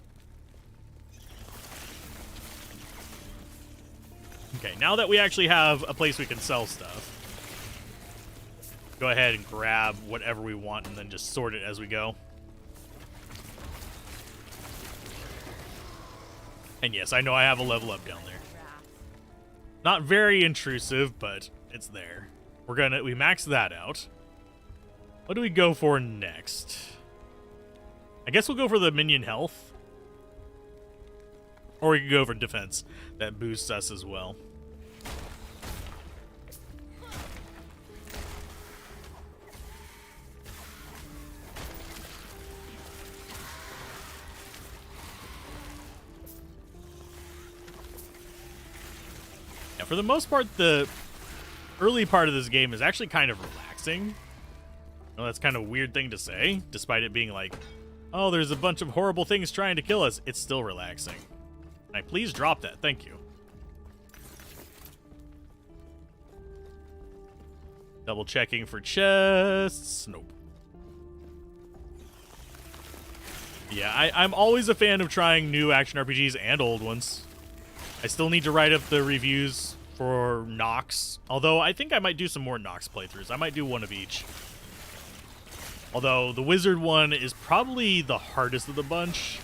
Okay, now that we actually have a place we can sell stuff, go ahead and grab whatever we want and then just sort it as we go. And yes, I know I have a level up down there. Not very intrusive, but it's there. We max that out. What do we go for next? I guess we'll go for the minion health. Or we could go for defense. That boosts us as well. Yeah, for the most part, the early part of this game is actually kind of relaxing. Well, that's kind of a weird thing to say, despite it being like Oh, there's a bunch of horrible things trying to kill us. It's still relaxing. Can I please drop that? Thank you. Double checking for chests. Nope. Yeah, I'm always a fan of trying new action RPGs and old ones. I still need to write up the reviews for Nox. Although, I think I might do some more Nox playthroughs. I might do one of each. Although, the Wizard one is probably the hardest of the bunch.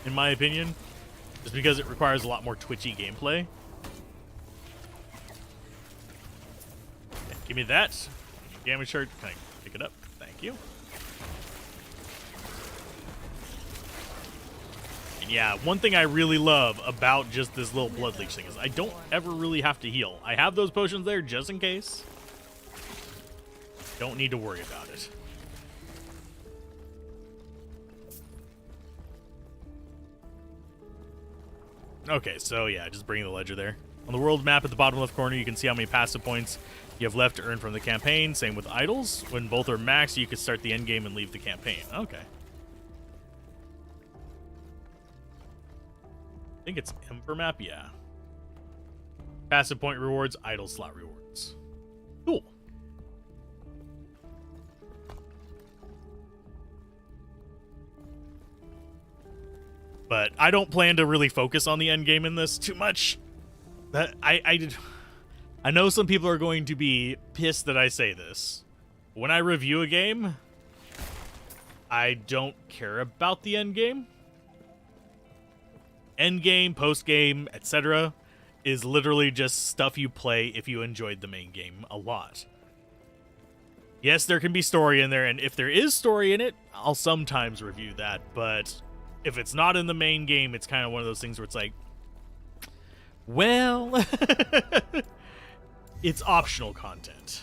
In my opinion. Just because it requires a lot more twitchy gameplay. Okay, give me that. Damage chart. Can I pick it up? Thank you. And yeah, one thing I really love about just this little blood leech thing is I don't ever really have to heal. I have those potions there just in case. Don't need to worry about it. Okay, so yeah, just bring the ledger there. On the world map at the bottom left corner, you can see how many passive points you have left to earn from the campaign. Same with idols. When both are maxed, you can start the end game and leave the campaign. Okay. I think it's Emperor map, yeah. Passive point rewards, idle slot rewards. Cool. But I don't plan to really focus on the end game in this too much. That I know some people are going to be pissed that I say this. When I review a game, I don't care about the end game. End game, post game, etc. is literally just stuff you play if you enjoyed the main game a lot. Yes, there can be story in there, and if there is story in it, I'll sometimes review that, but if it's not in the main game, it's kind of one of those things where it's like, well, it's optional content.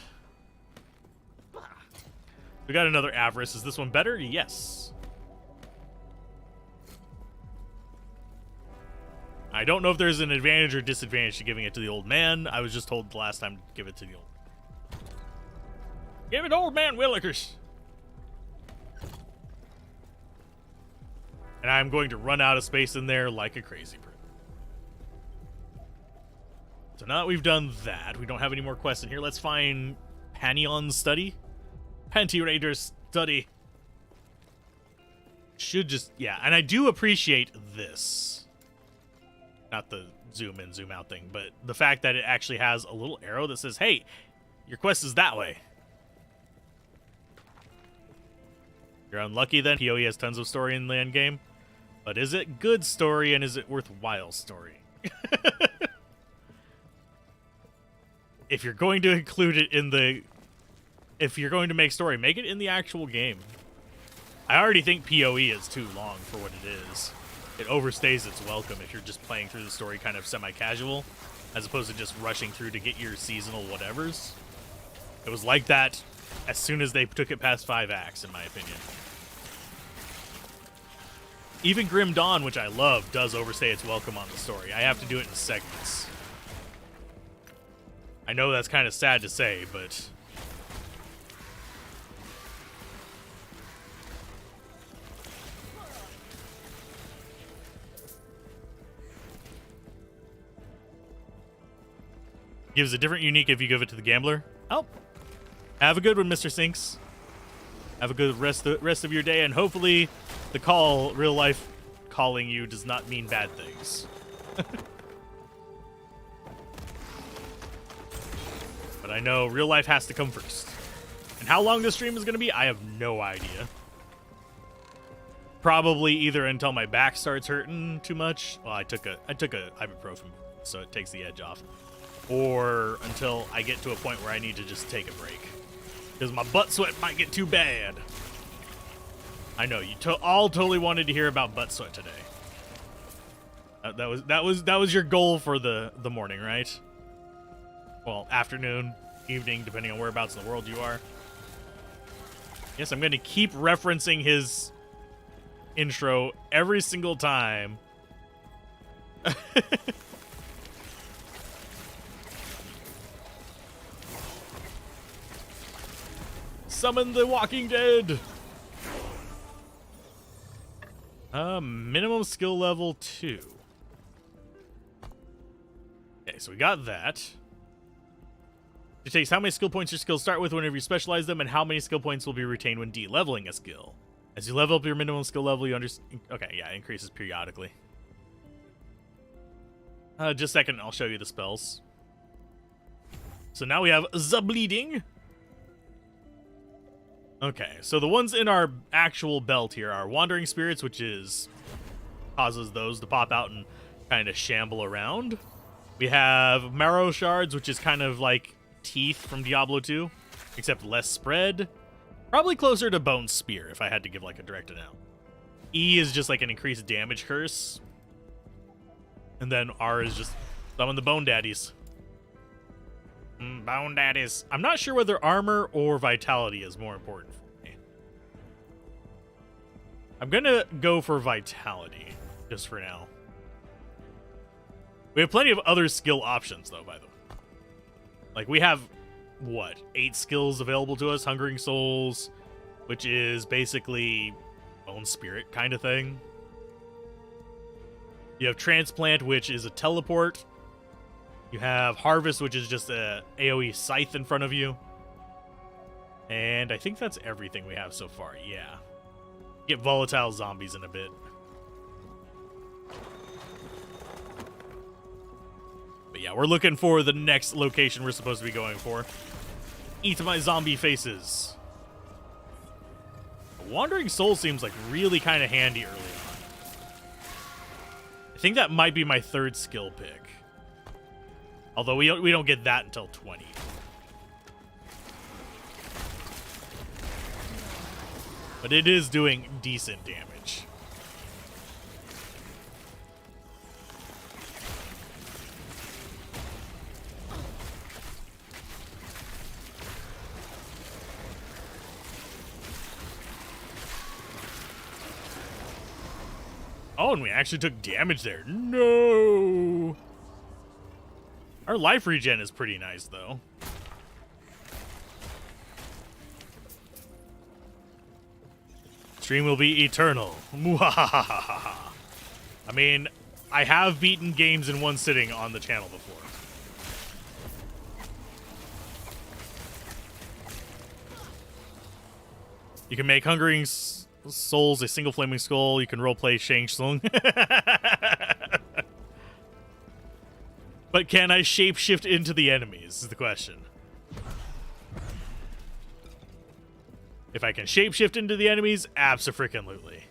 We got another Avarice. Is this one better? Yes. I don't know if there's an advantage or disadvantage to giving it to the old man. I was just told the last time to give it to the old. Give it to old man Willikers. And I'm going to run out of space in there like a crazy person. So now that we've done that, we don't have any more quests in here. Let's find Pantheon's study. Panty-Raider's study. Should just, yeah. And I do appreciate this. Not the zoom in, zoom out thing, but the fact that it actually has a little arrow that says, hey, your quest is that way. You're unlucky then. PoE has tons of story in the end game. But is it good story and is it worthwhile story? If you're going to include it in the... If you're going to make story, make it in the actual game. I already think PoE is too long for what it is. It overstays its welcome if you're just playing through the story kind of semi-casual, as opposed to just rushing through to get your seasonal whatevers. It was like that as soon as they took it past 5 acts, in my opinion. Even Grim Dawn, which I love, does overstay its welcome on the story. I have to do it in segments. I know that's kind of sad to say, but... gives a different unique if you give it to the gambler. Oh. Have a good one, Mr. Sinks. Have a good rest of your day, and hopefully the call, real life calling you, does not mean bad things. But I know real life has to come first. And how long this stream is going to be, I have no idea. Probably either until my back starts hurting too much. Well, I took a ibuprofen, so it takes the edge off. Or until I get to a point where I need to just take a break. Because my butt sweat might get too bad. I know, you all totally wanted to hear about butt sweat today. That was your goal for the morning, right? Well, afternoon, evening, depending on whereabouts in the world you are. Yes, I'm going to keep referencing his intro every single time. Summon the Walking Dead. Minimum skill level 2. Okay, so we got that. It takes how many skill points your skills start with whenever you specialize them, and how many skill points will be retained when de-leveling a skill. As you level up your minimum skill level, you okay, yeah, it increases periodically. Just a second, I'll show you the spells. So now we have the bleeding. Okay, so the ones in our actual belt here are Wandering Spirits, which causes those to pop out and kind of shamble around. We have Marrow Shards, which is kind of like Teeth from Diablo 2, except less spread. Probably closer to Bone Spear, if I had to give like a direct amount. E is just like an increased damage curse. And then R is just summon the Bone Daddies. Bone Daddies. I'm not sure whether armor or vitality is more important for me. I'm gonna go for vitality, just for now. We have plenty of other skill options, though, by the way. Like, we have, what, 8 skills available to us? Hungering Souls, which is basically Bone Spirit kind of thing. You have Transplant, which is a teleport. You have Harvest, which is just a AoE scythe in front of you. And I think that's everything we have so far, yeah. Get Volatile Zombies in a bit. But yeah, we're looking for the next location we're supposed to be going for. Eat my zombie faces. Wandering Soul seems like really kind of handy early on. I think that might be my 3rd skill pick. Although we don't get that until 20. But it is doing decent damage. Oh, and we actually took damage there. No! Our life regen is pretty nice, though. Stream will be eternal. Mwahahaha. I mean, I have beaten games in one sitting on the channel before. You can make Hungering Souls a single flaming skull. You can roleplay Shang Tsung. But can I shapeshift into the enemies, is the question. If I can shapeshift into the enemies, abso-freaking-lutely.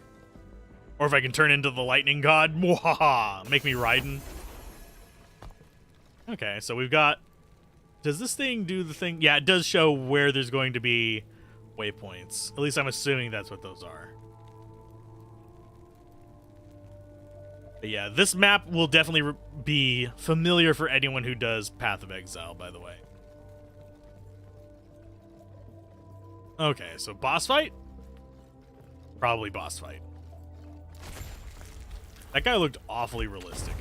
Or if I can turn into the lightning god, mwahaha, make me Raiden. Okay, so we've got... Does this thing do the thing? Yeah, it does show where there's going to be waypoints. At least I'm assuming that's what those are. But yeah, this map will definitely be familiar for anyone who does Path of Exile, by the way. Okay, so boss fight? Probably boss fight. That guy looked awfully realistic.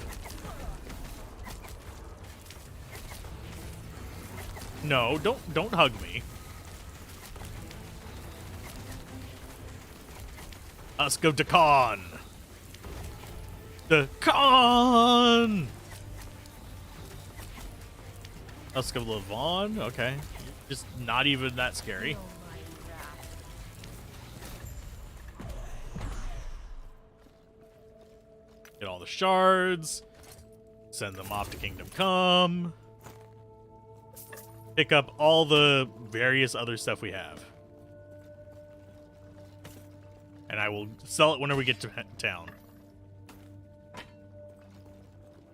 No, don't hug me. Let's go to Khan. The Khan! Let's go Levon. Okay. Just not even that scary. Get all the shards. Send them off to Kingdom Come. Pick up all the various other stuff we have. And I will sell it whenever we get to town.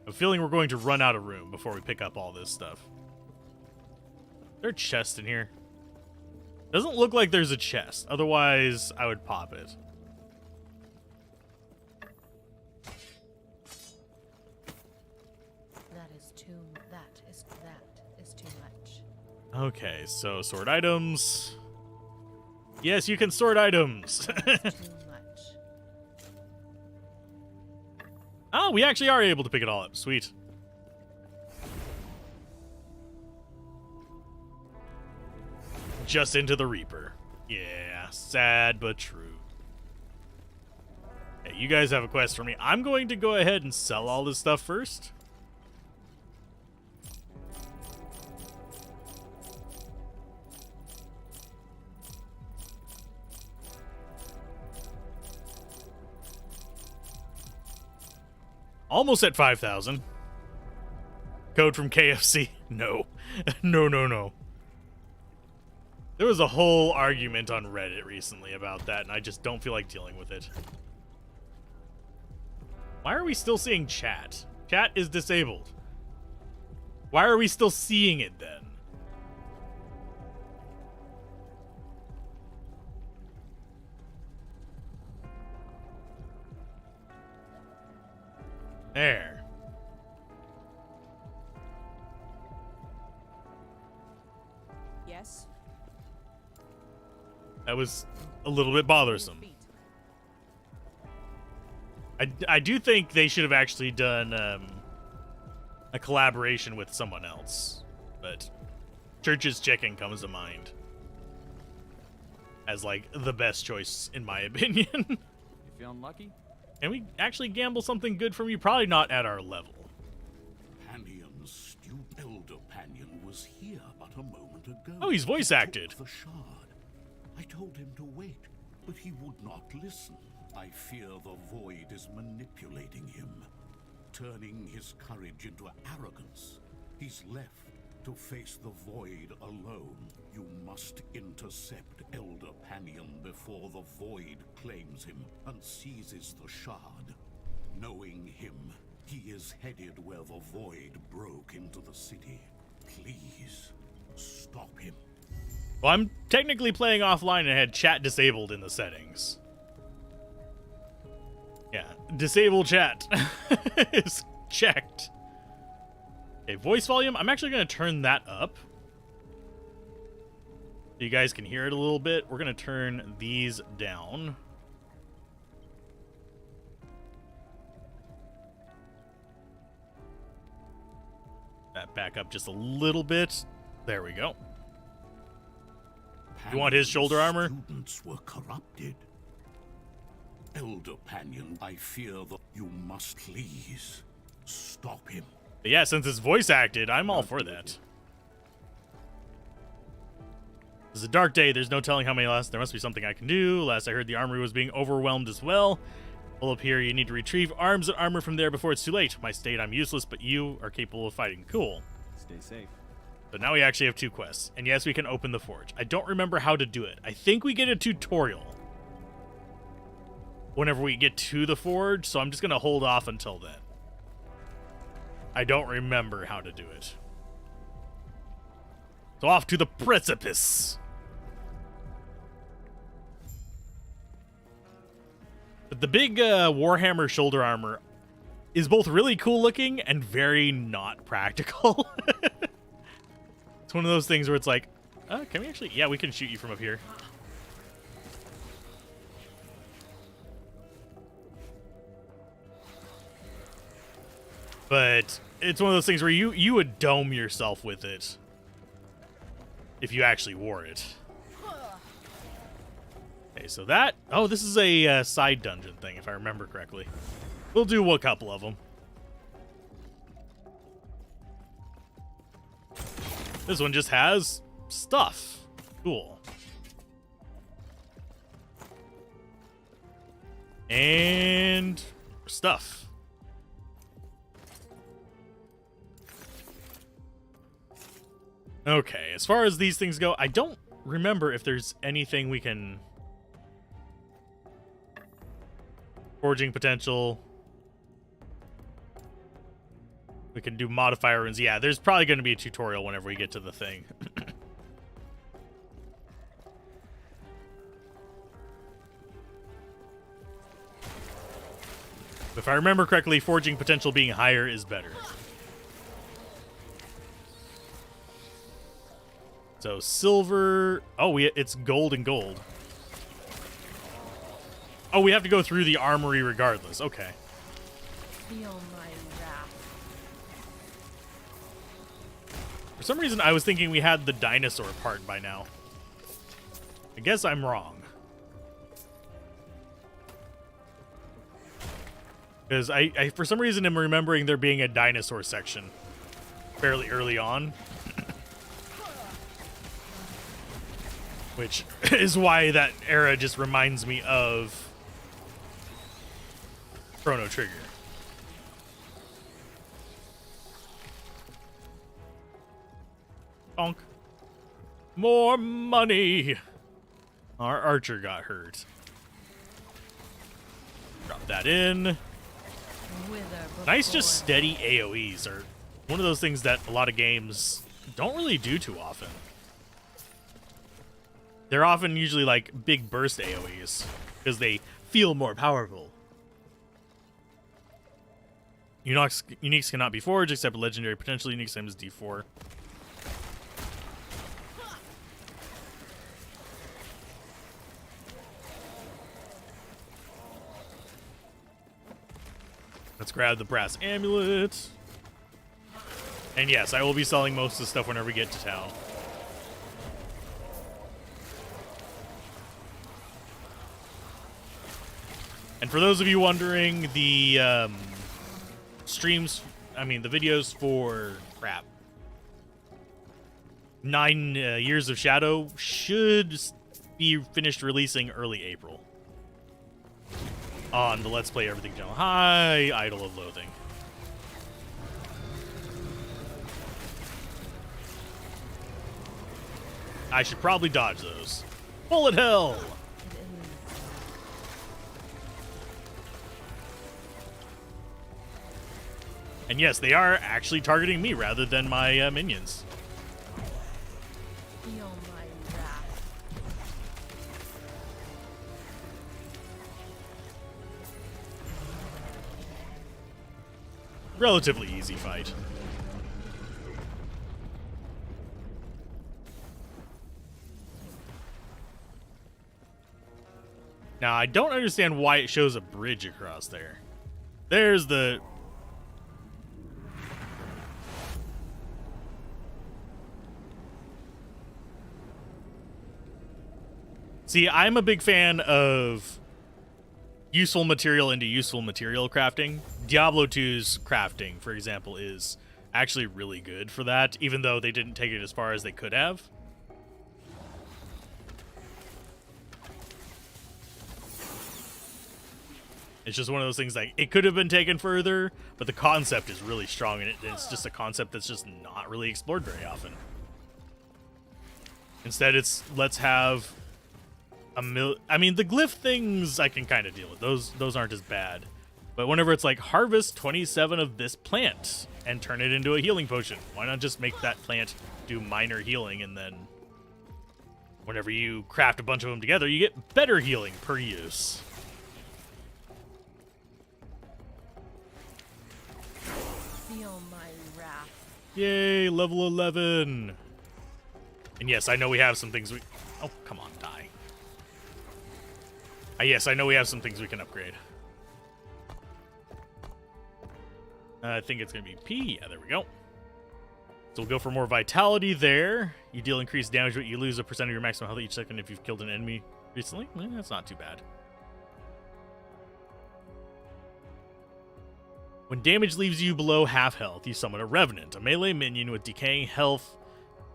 I'm feeling we're going to run out of room before we pick up all this stuff. Is there a chest in here? Doesn't look like there's a chest. Otherwise, I would pop it. That is too much. Okay, so sword items. Yes, you can sword items. Too much. Oh, we actually are able to pick it all up. Sweet. Just into the Reaper. Yeah, sad but true. Hey, you guys have a quest for me. I'm going to go ahead and sell all this stuff first. Almost at 5,000. Code from KFC. No. No. There was a whole argument on Reddit recently about that, and I just don't feel like dealing with it. Why are we still seeing chat? Chat is disabled. Why are we still seeing it then? There. Yes. That was a little bit bothersome. I do think they should have actually done a collaboration with someone else, but Church's Chicken comes to mind as like the best choice in my opinion. You feeling lucky? Can we actually gamble something good from you? Probably not at our level. Panion's stupid elder Panion was here but a moment ago. Oh, he's voice He took acted. The shard. I told him to wait, but he would not listen. I fear the void is manipulating him, turning his courage into arrogance. He's left to face the void alone. You must intercept Elder Panion before the void claims him and seizes the shard. Knowing him, he is headed where the void broke into the city. Please, stop him. Well, I'm technically playing offline and had chat disabled in the settings. Yeah, disable chat is checked. Okay, voice volume, I'm actually going to turn that up so you guys can hear it a little bit. We're going to turn these down. That back up just a little bit. There we go. You want his shoulder armor? Students were corrupted. Elder Panion, I fear that you must please stop him. But yeah, since it's voice acted, I'm all for that. This is a dark day. There's no telling how many last. There must be something I can do. Last I heard, the armory was being overwhelmed as well. Pull up here. You need to retrieve arms and armor from there before it's too late. My state, I'm useless, but you are capable of fighting. Cool. Stay safe. But now we actually have 2 quests. And yes, we can open the forge. I don't remember how to do it. I think we get a tutorial whenever we get to the forge, so I'm just going to hold off until then. I don't remember how to do it. So off to the precipice. But the big Warhammer shoulder armor is both really cool looking and very not practical. It's one of those things where it's like, can we actually? Yeah, we can shoot you from up here. But it's one of those things where you would dome yourself with it if you actually wore it. Okay, so that... Oh, this is a side dungeon thing, if I remember correctly. We'll do a couple of them. This one just has stuff. Cool. And stuff. Okay, as far as these things go, I don't remember if there's anything we can... Forging potential. We can do modifier runes. Yeah, there's probably going to be a tutorial whenever we get to the thing. If I remember correctly, forging potential being higher is better. So silver... Oh, it's gold and gold. Oh, we have to go through the armory regardless. Okay. Feel my wrath. For some reason, I was thinking we had the dinosaur part by now. I guess I'm wrong. Because I for some reason am remembering there being a dinosaur section fairly early on. Which is why that era just reminds me of Chrono Trigger. Bonk. More money! Our archer got hurt. Drop that in. Nice, just steady AoEs are one of those things that a lot of games don't really do too often. They're often usually like big burst AoEs because they feel more powerful. Uniques cannot be forged except legendary potential unique, same as D4. Let's grab the brass amulet. And yes, I will be selling most of the stuff whenever we get to town. And for those of you wondering, the the videos for, crap, 9 Years of Shadow should be finished releasing early April. On the Let's Play Everything Channel. Hi, Idol of Loathing. I should probably dodge those. Bullet hell! And yes, they are actually targeting me rather than my minions. Feel my wrath. Relatively easy fight. Now, I don't understand why it shows a bridge across there. There's the... See, I'm a big fan of useful material into useful material crafting. Diablo 2's crafting, for example, is actually really good for that, even though they didn't take it as far as they could have. It's just one of those things like, it could have been taken further, but the concept is really strong in it. It's just a concept that's just not really explored very often. Instead, it's, let's have I mean, the glyph things I can kind of deal with. Those aren't as bad. But whenever it's like, harvest 27 of this plant and turn it into a healing potion. Why not just make that plant do minor healing, and then whenever you craft a bunch of them together, you get better healing per use. Feel my wrath. Yay, level 11. And yes, I know we have some things we... Oh, come on, die. Yes, I know we have some things we can upgrade. I think it's going to be P. Yeah, there we go. So we'll go for more vitality there. You deal increased damage, but you lose a percent of your maximum health each second if you've killed an enemy recently. That's not too bad. When damage leaves you below half health, you summon a Revenant, a melee minion with decaying health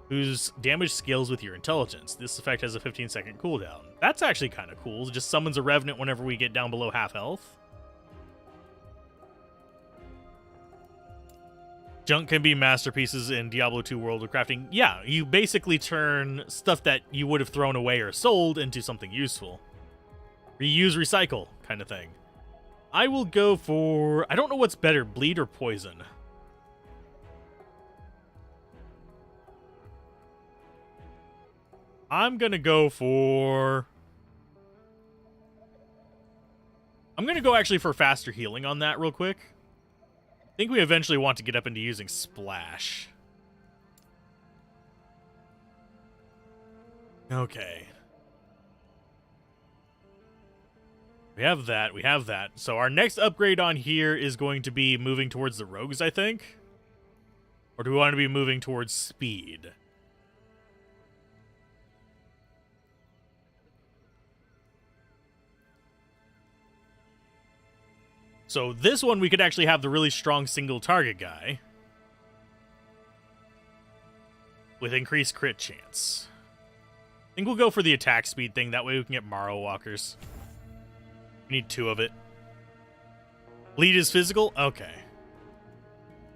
whose damage scales with your intelligence. This effect has a 15-second cooldown. That's actually kind of cool. It just summons a Revenant whenever we get down below half health. Junk can be masterpieces in Diablo 2 World of Crafting. Yeah, you basically turn stuff that you would have thrown away or sold into something useful. Reuse, recycle kind of thing. I will go for... I don't know what's better, bleed or poison. I'm going to go for... I'm going to go actually for faster healing on that real quick. I think we eventually want to get up into using Splash. Okay. We have that. We have that. So our next upgrade on here is going to be moving towards the rogues, I think. Or do we want to be moving towards speed? So this one, we could actually have the really strong single target guy with increased crit chance. I think we'll go for the attack speed thing. That way we can get Morrow Walkers. We need 2 of it. Lead is physical? Okay.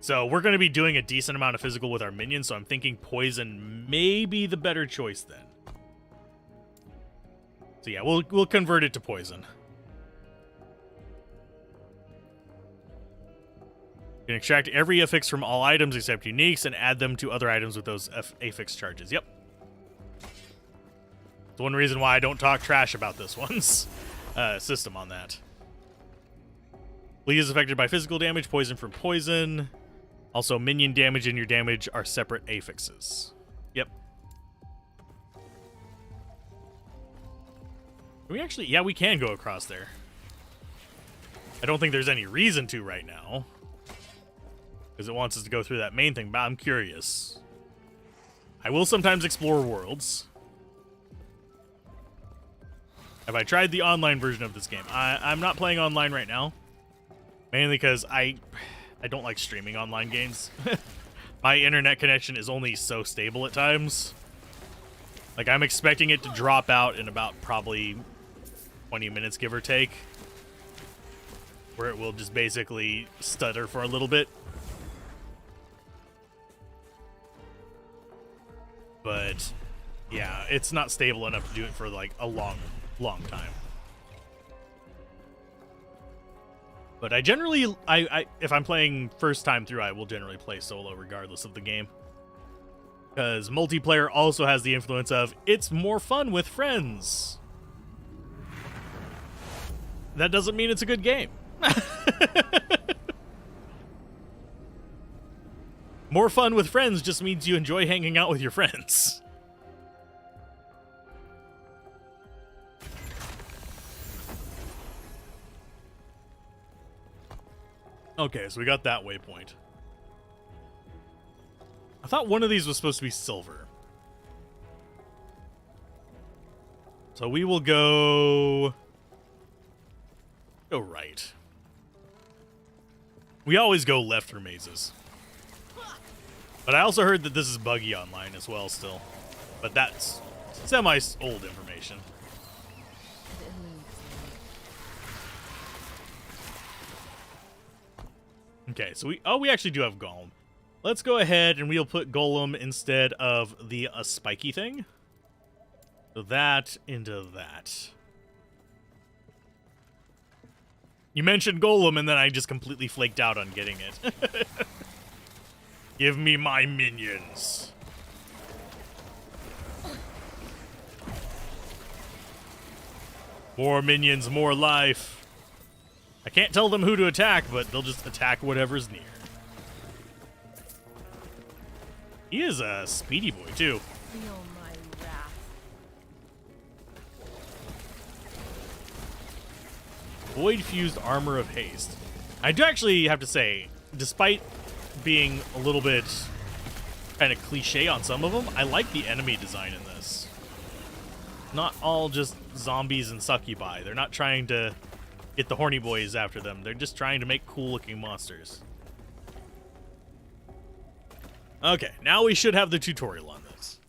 So we're going to be doing a decent amount of physical with our minions, so I'm thinking poison may be the better choice then. So yeah, we'll convert it to poison. You can extract every affix from all items except uniques and add them to other items with those affix charges. Yep. It's one reason why I don't talk trash about this one's system on that. Bleed is affected by physical damage, poison from poison. Also, minion damage and your damage are separate affixes. Yep. Can we actually... Yeah, we can go across there. I don't think there's any reason to right now, because it wants us to go through that main thing, but I'm curious. I will sometimes explore worlds. Have I tried the online version of this game? I'm not playing online right now. Mainly because I don't like streaming online games. My internet connection is only so stable at times. Like, I'm expecting it to drop out in about probably 20 minutes, give or take. Where it will just basically stutter for a little bit. But, yeah, it's not stable enough to do it for, like, a long time. But I generally, if I'm playing first time through, I will generally play solo regardless of the game. Because multiplayer also has the influence of, it's more fun with friends. That doesn't mean it's a good game. More fun with friends just means you enjoy hanging out with your friends. Okay, so we got that waypoint. I thought one of these was supposed to be silver. So we will go right. We always go left for mazes. But I also heard that this is buggy online as well still. But that's semi-old information. Okay, so we actually do have Golem. Let's go ahead and we'll put Golem instead of the spiky thing. So that into that. You mentioned Golem and then I just completely flaked out on getting it. Give me my minions. More minions, more life. I can't tell them who to attack, but they'll just attack whatever's near. He is a speedy boy, too. Feel my wrath. Void-fused armor of haste. I do actually have to say, despite being a little bit kind of cliche on some of them, I like the enemy design in this. Not all just zombies and succubi. They're not trying to get the horny boys after them. They're just trying to make cool-looking monsters. Okay, now we should have the tutorial on this.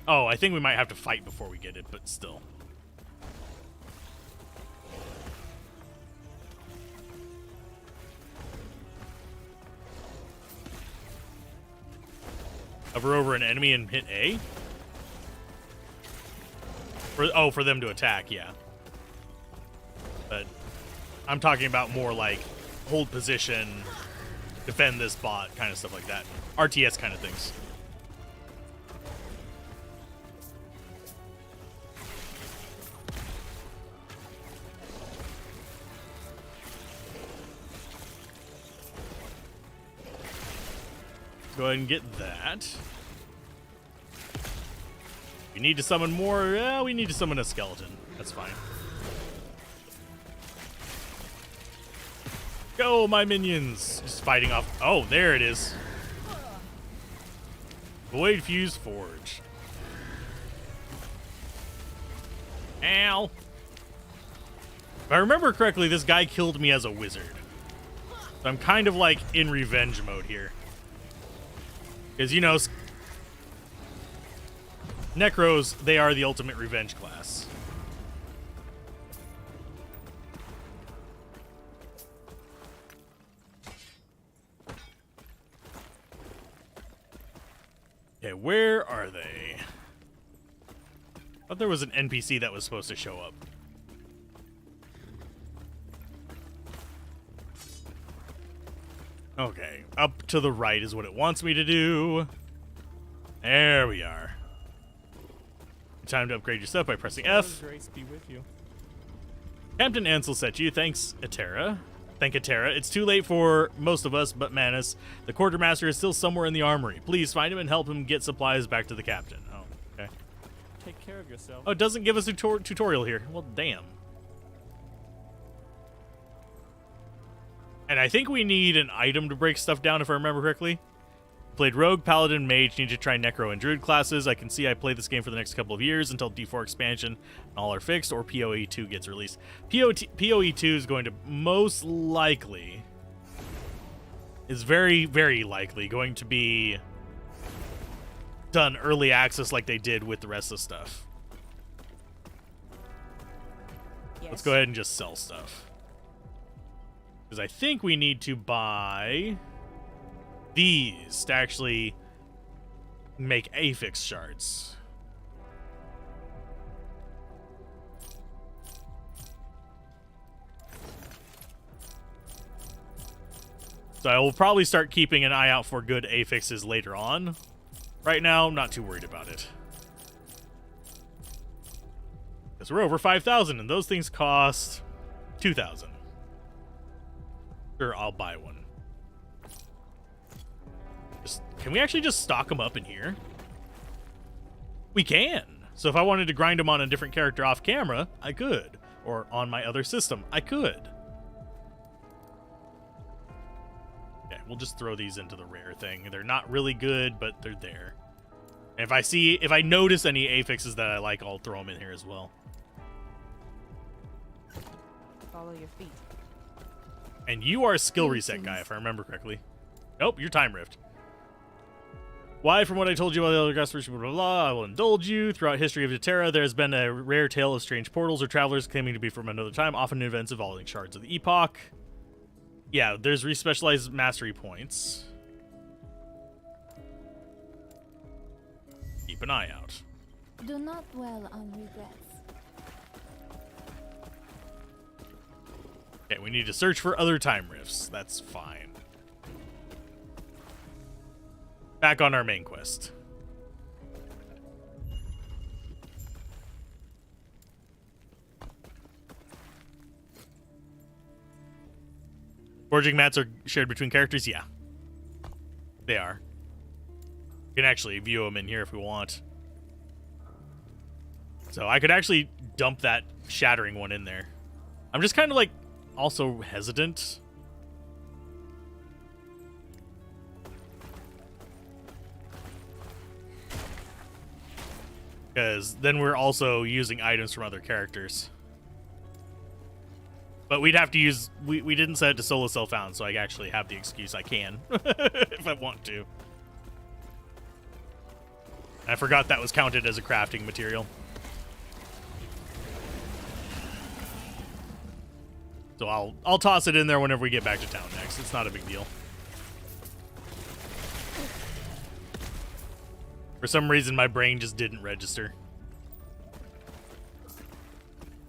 Oh, I think we might have to fight before we get it, but still. Hover over an enemy and hit A? For them to attack, yeah. But I'm talking about more like hold position, defend this bot, kind of stuff like that. RTS kind of things. Go ahead and get that. We need to summon more. Yeah, we need to summon a skeleton. That's fine. Go, my minions! Just fighting off. Oh, there it is. Void Fuse Forge. Ow. If I remember correctly, this guy killed me as a wizard. So I'm kind of like in revenge mode here. Because, you know, Necros, they are the ultimate revenge class. Okay, where are they? I thought there was an NPC that was supposed to show up. Okay, up to the right is what it wants me to do. There we are. Time to upgrade your stuff by pressing F. Grace be with you. Captain Ansel sent you. Thanks, Atera. Thank Atera. It's too late for most of us, but Manus, the quartermaster, is still somewhere in the armory. Please find him and help him get supplies back to the captain. Oh, okay. Take care of yourself. Oh, it doesn't give us a tutorial here. Well, damn. And I think we need an item to break stuff down, if I remember correctly. Played Rogue, Paladin, Mage. Need to try Necro and Druid classes. I can see I play this game for the next couple of years until D4 expansion and all are fixed, or PoE 2 gets released. PoE 2 is going to most likely, is very, very likely going to be done early access like they did with the rest of the stuff. Yes. Let's go ahead and just sell stuff. Because I think we need to buy these to actually make affix shards. So I will probably start keeping an eye out for good affixes later on. Right now, I'm not too worried about it. Because we're over 5,000 and those things cost 2,000. Sure, I'll buy one. Can we actually just stock them up in here? We can. So if I wanted to grind them on a different character off camera, I could. Or on my other system, I could. Okay, we'll just throw these into the rare thing. They're not really good, but they're there. And if I notice any affixes that I like, I'll throw them in here as well. Follow your feet. And you are a skill reset guy, if I remember correctly. Nope, you're time rift. Why, from what I told you about the other gospels, blah, blah, blah, I will indulge you. Throughout history of Terra, there has been a rare tale of strange portals or travelers claiming to be from another time, often in events involving shards of the epoch. Yeah, there's respecialized mastery points. Keep an eye out. Do not dwell on regrets. Okay, we need to search for other time rifts. That's fine. Back on our main quest. Forging mats are shared between characters? Yeah. They are. We can actually view them in here if we want. So I could actually dump that shattering one in there. I'm just kind of like also hesitant. Because then we're also using items from other characters. But we'd have to use... We didn't set it to solo self-found, so I actually have the excuse I can. If I want to. I forgot that was counted as a crafting material. So I'll toss it in there whenever we get back to town next. It's not a big deal. For some reason, my brain just didn't register.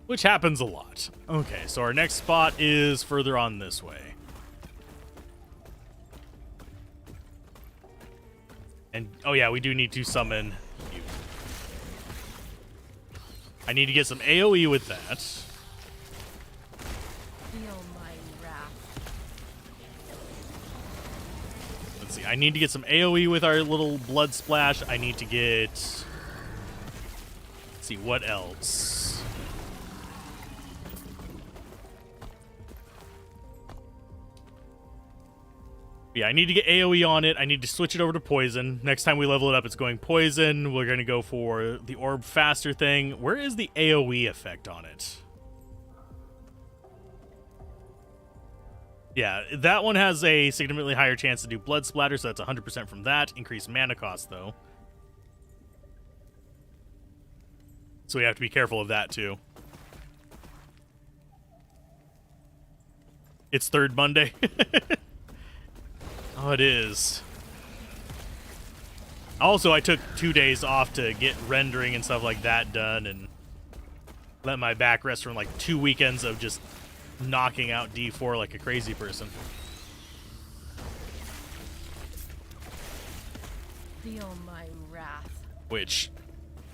Which happens a lot. Okay, so our next spot is further on this way. And, oh yeah, we do need to summon you. I need to get some AoE with that. Feel my wrath. Let's see, I need to get some AoE with our little blood splash. I need to get... Let's see, what else? Yeah, I need to get AoE on it. I need to switch it over to poison. Next time we level it up, it's going poison. We're going to go for the orb faster thing. Where is the AoE effect on it? Yeah, that one has a significantly higher chance to do blood splatter, so that's 100% from that. Increased mana cost, though. So we have to be careful of that, too. It's third Monday. Oh, it is. Also, I took 2 days off to get rendering and stuff like that done and let my back rest from like 2 weekends of just knocking out D4 like a crazy person. Feel my wrath. Which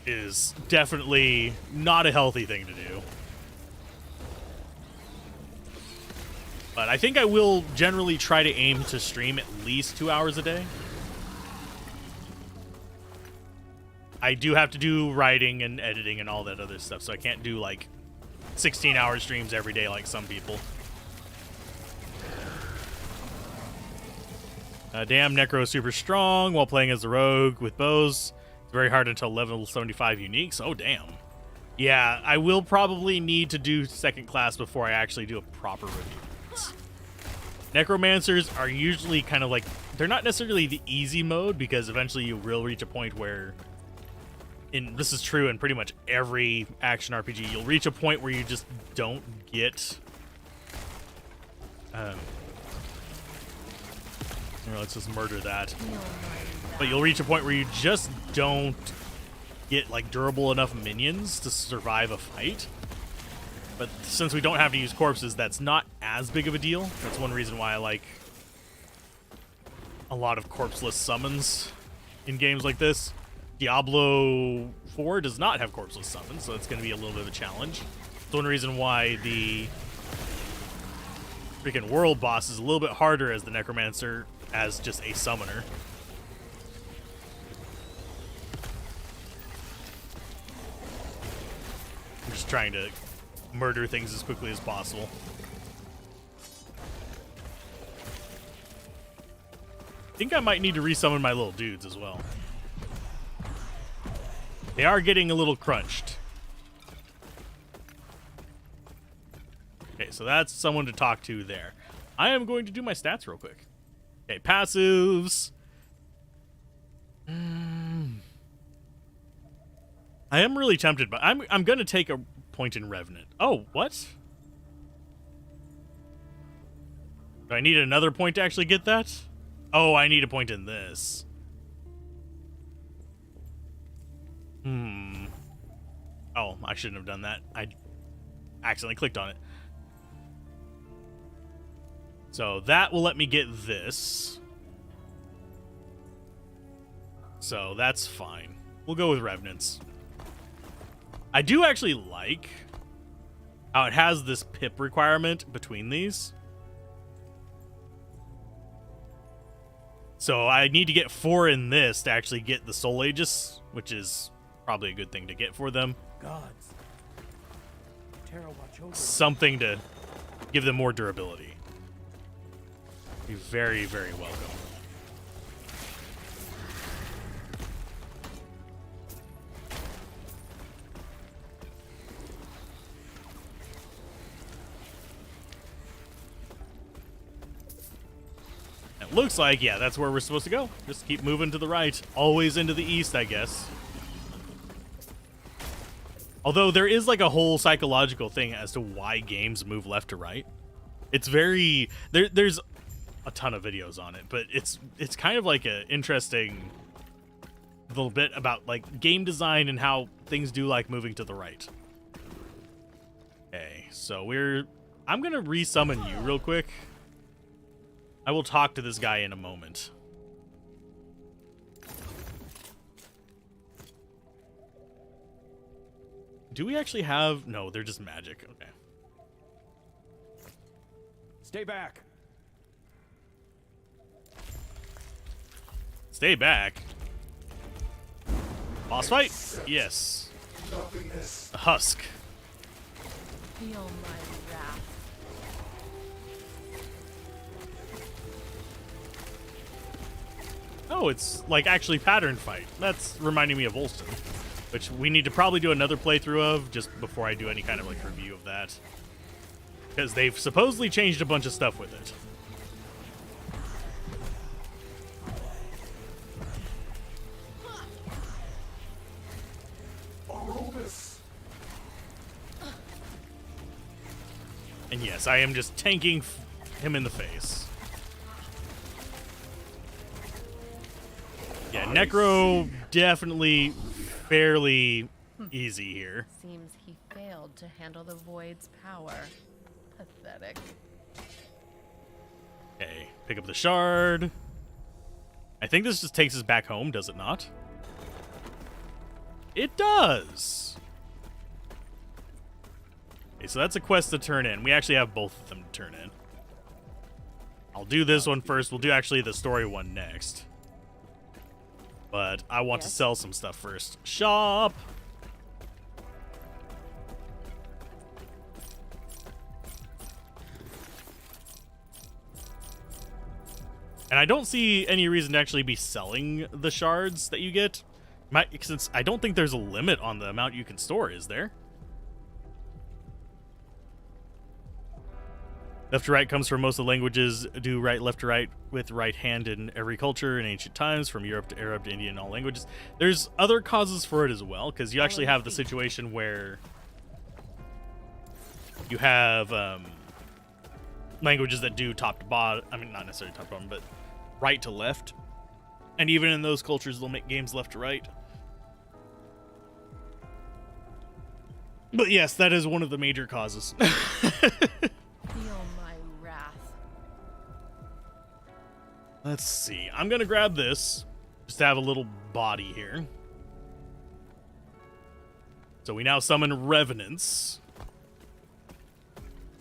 is definitely not a healthy thing to do. But I think I will generally try to aim to stream at least 2 hours a day. I do have to do writing and editing and all that other stuff, so I can't do like 16-hour streams every day like some people. Damn, Necro is super strong while playing as a rogue with bows. It's very hard until level 75 uniques. Oh, damn. Yeah, I will probably need to do second class before I actually do a proper review. Necromancers are usually kind of like, they're not necessarily the easy mode because eventually you will reach a point where, and this is true in pretty much every action RPG, you'll reach a point where you just don't get, here, let's just murder that. But you'll reach a point where you just don't get like durable enough minions to survive a fight. But since we don't have to use corpses, that's not as big of a deal. That's one reason why I like a lot of corpseless summons in games like this. Diablo 4 does not have corpseless summons, so it's going to be a little bit of a challenge. It's one reason why the freaking world boss is a little bit harder as the Necromancer as just a summoner. I'm just trying to murder things as quickly as possible. I think I might need to resummon my little dudes as well. They are getting a little crunched. Okay, so that's someone to talk to there. I am going to do my stats real quick. Okay, passives. I am really tempted, but I'm going to take a point in Revenant. Oh, what? Do I need another point to actually get that? Oh, I need a point in this. Oh, I shouldn't have done that. I accidentally clicked on it. So that will let me get this. So that's fine. We'll go with Revenants. I do actually like how it has this pip requirement between these. So I need to get 4 in this to actually get the Soul Aegis, which is probably a good thing to get for them. Gods. Terra watch over. Something to give them more durability. Be very, very welcome. It looks like, yeah, that's where we're supposed to go. Just keep moving to the right. Always into the east, I guess. Although there is like a whole psychological thing as to why games move left to right. It's very... There's a ton of videos on it, but it's kind of like an interesting little bit about like game design and how things do like moving to the right. Okay, so I'm going to resummon you real quick. I will talk to this guy in a moment. Do we actually have... No, they're just magic. Okay. Stay back. Stay back. Boss fight? Yes. A husk. Feel my wrath. Oh, it's like actually pattern fight. That's reminding me of Olsen, which we need to probably do another playthrough of just before I do any kind of like review of that. Because they've supposedly changed a bunch of stuff with it. And yes, I am just tanking him in the face. Yeah, Necro definitely fairly easy here. Seems he failed to handle the Void's power. Pathetic. Okay, pick up the shard. I think this just takes us back home, does it not? It does! Okay, so that's a quest to turn in. We actually have both of them to turn in. I'll do this one first. We'll do actually the story one next. But I want to sell some stuff first. Shop! And I don't see any reason to actually be selling the shards that you get. Since I don't think there's a limit on the amount you can store, is there? Left to right comes from most of the languages. Do right, left to right with right hand in every culture in ancient times, from Europe to Arab to Indian, all languages. There's other causes for it as well, because you actually have the situation where you have languages that do top to bottom. I mean, not necessarily top to bottom, but right to left. And even in those cultures, they'll make games left to right. But yes, that is one of the major causes. Feel my wrath. Let's see. I'm going to grab this just to have a little body here. So we now summon Revenants.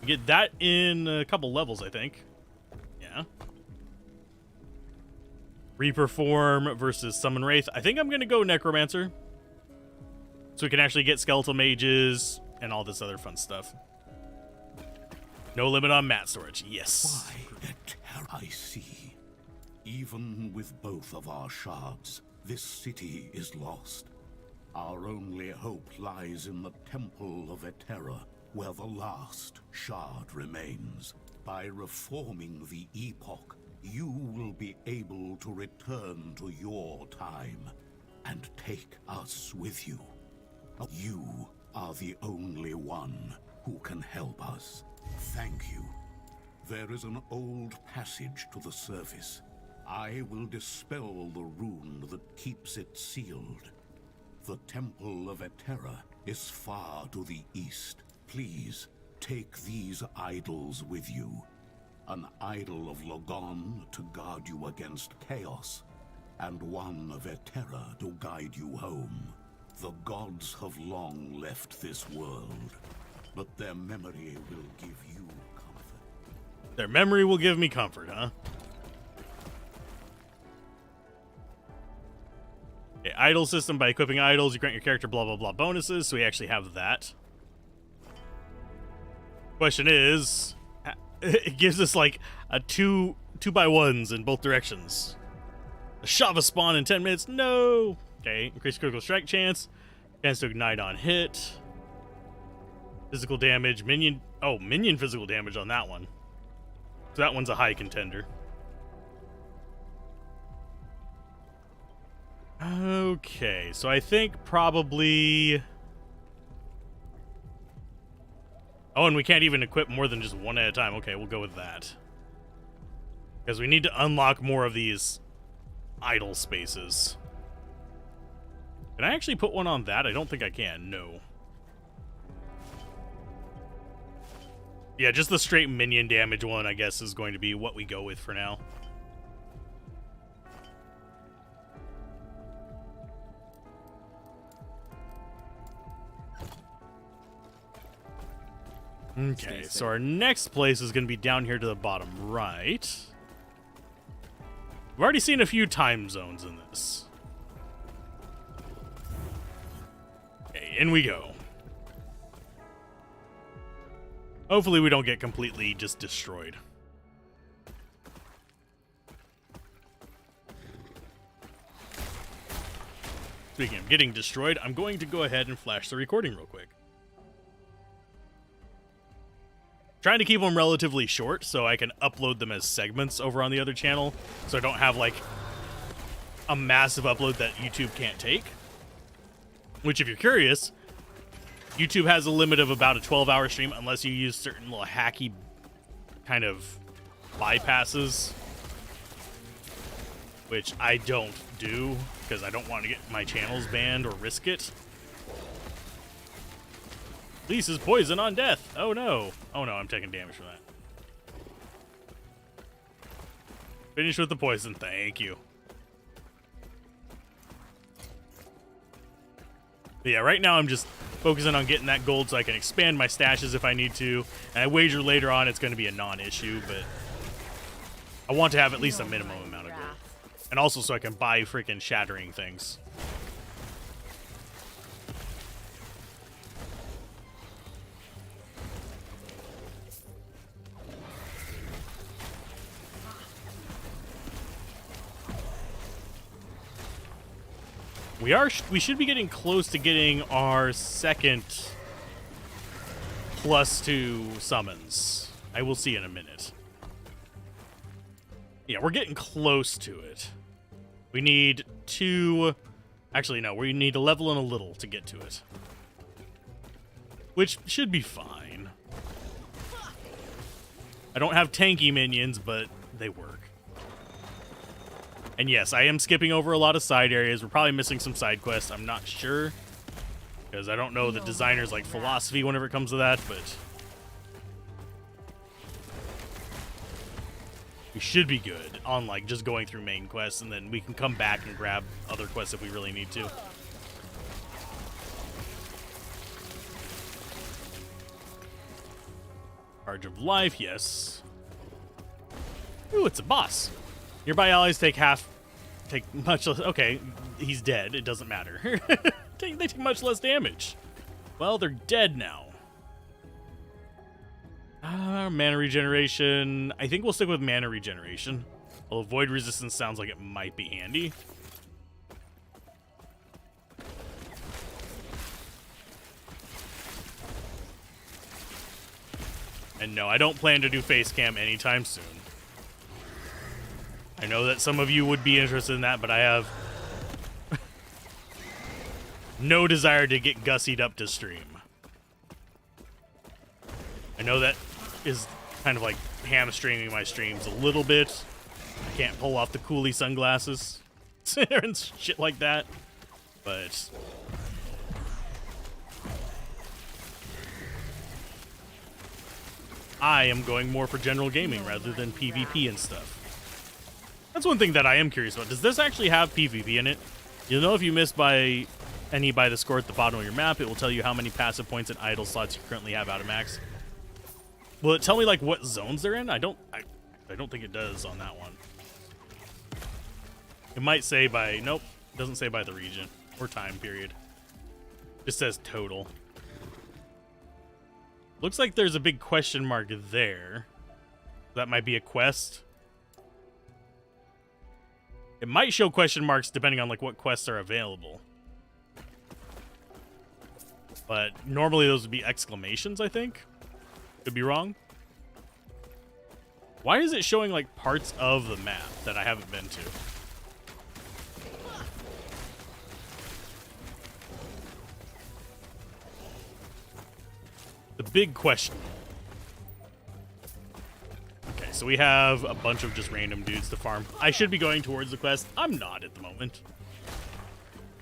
We get that in a couple levels, I think. Yeah. Reaper form versus Summon Wraith. I think I'm going to go Necromancer. So we can actually get Skeletal Mages and all this other fun stuff. No limit on mat storage. Yes. Why, a terror I see. Even with both of our shards, this city is lost. Our only hope lies in the Temple of Eterra, where the last shard remains. By reforming the Epoch, you will be able to return to your time and take us with you. You are the only one who can help us. Thank you. There is an old passage to the surface. I will dispel the rune that keeps it sealed. The Temple of Eterra is far to the east. Please, take these idols with you. An idol of Logon to guard you against chaos, and one of Eterra to guide you home. The gods have long left this world, but their memory will give you comfort. Their memory will give me comfort, huh? Okay, idol system. By equipping idols, you grant your character blah blah blah bonuses, so we actually have that. Question is, it gives us like a 2x1s in both directions. A Shava spawn in 10 minutes. No. Okay, increased critical strike chance. Chance to ignite on hit. Physical damage. Minion physical damage on that one. So that one's a high contender. Okay, so I think probably... Oh, and we can't even equip more than just one at a time. Okay, we'll go with that. Because we need to unlock more of these idle spaces. Can I actually put one on that? I don't think I can. No. Yeah, just the straight minion damage one, I guess, is going to be what we go with for now. Okay, so our next place is going to be down here to the bottom right. We've already seen a few time zones in this. Okay, in we go. Hopefully we don't get completely just destroyed. speaking of getting destroyed, I'm going to go ahead and flash the recording real quick. Trying to keep them relatively short so I can upload them as segments over on the other channel, so I don't have like a massive upload that YouTube can't take. Which, if you're curious, YouTube has a limit of about a 12-hour stream unless you use certain little hacky kind of bypasses, which I don't do because I don't want to get my channels banned or risk it. Lisa's poison on death. Oh no. Oh no, I'm taking damage from that. Finish with the poison. Thank you. But yeah, right now I'm just focusing on getting that gold so I can expand my stashes if I need to. And I wager later on it's going to be a non-issue, but I want to have at least a minimum amount of gold. And also so I can buy freaking shattering things. We should be getting close to getting our second +2 summons. I will see in a minute. Yeah, we're getting close to it. We need 2... Actually, no, we need a level and a little to get to it. Which should be fine. I don't have tanky minions, but they work. And yes, I am skipping over a lot of side areas. We're probably missing some side quests. I'm not sure. Because I don't know the designer's like philosophy whenever it comes to that, but we should be good on like just going through main quests, and then we can come back and grab other quests if we really need to. Charge of life, yes. Ooh, it's a boss. Nearby allies take much less. Okay, he's dead. It doesn't matter. They take much less damage. Well, they're dead now. Mana regeneration. I think we'll stick with mana regeneration. Although void resistance sounds like it might be handy. And no, I don't plan to do face cam anytime soon. I know that some of you would be interested in that, but I have no desire to get gussied up to stream. I know that is kind of like hamstringing my streams a little bit. I can't pull off the coolie sunglasses and shit like that, but I am going more for general gaming rather than PvP and stuff. That's one thing that I am curious about. Does this actually have PvP in it? You'll know if you miss by the score at the bottom of your map. It will tell you how many passive points and idle slots you currently have out of max. Will it tell me like what zones they're in? I don't think it does on that one. It might say by... Nope. It doesn't say by the region or time period. It just says total. Looks like there's a big question mark there. That might be a quest. It might show question marks depending on like what quests are available. But normally those would be exclamations, I think. Could be wrong. Why is it showing like parts of the map that I haven't been to? The big question. Okay, so we have a bunch of just random dudes to farm. I should be going towards the quest. I'm not at the moment.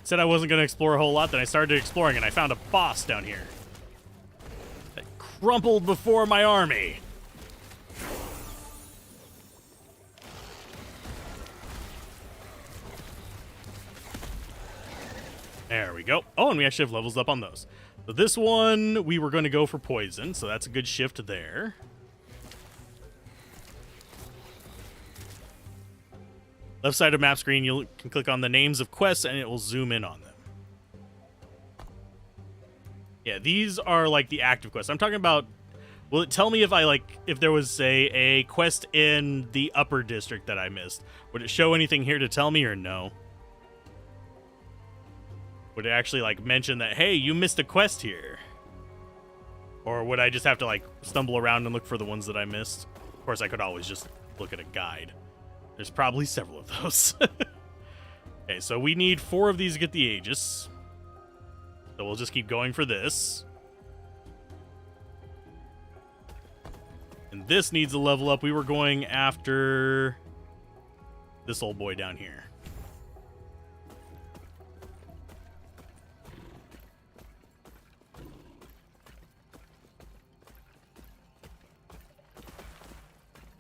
Said I wasn't going to explore a whole lot, then I started exploring and I found a boss down here that crumpled before my army. There we go. Oh, and we actually have levels up on those. So this one, we were going to go for poison, so that's a good shift there. Left side of map screen, you can click on the names of quests and it will zoom in on them. Yeah, these are like the active quests. I'm talking about, will it tell me if there was, say, a quest in the upper district that I missed? Would it show anything here to tell me or no? Would it actually, like, mention that, hey, you missed a quest here? Or would I just have to, like, stumble around and look for the ones that I missed? Of course, I could always just look at a guide. There's probably several of those. Okay, so we need 4 of these to get the Aegis. So we'll just keep going for this. And this needs a level up. We were going after this old boy down here.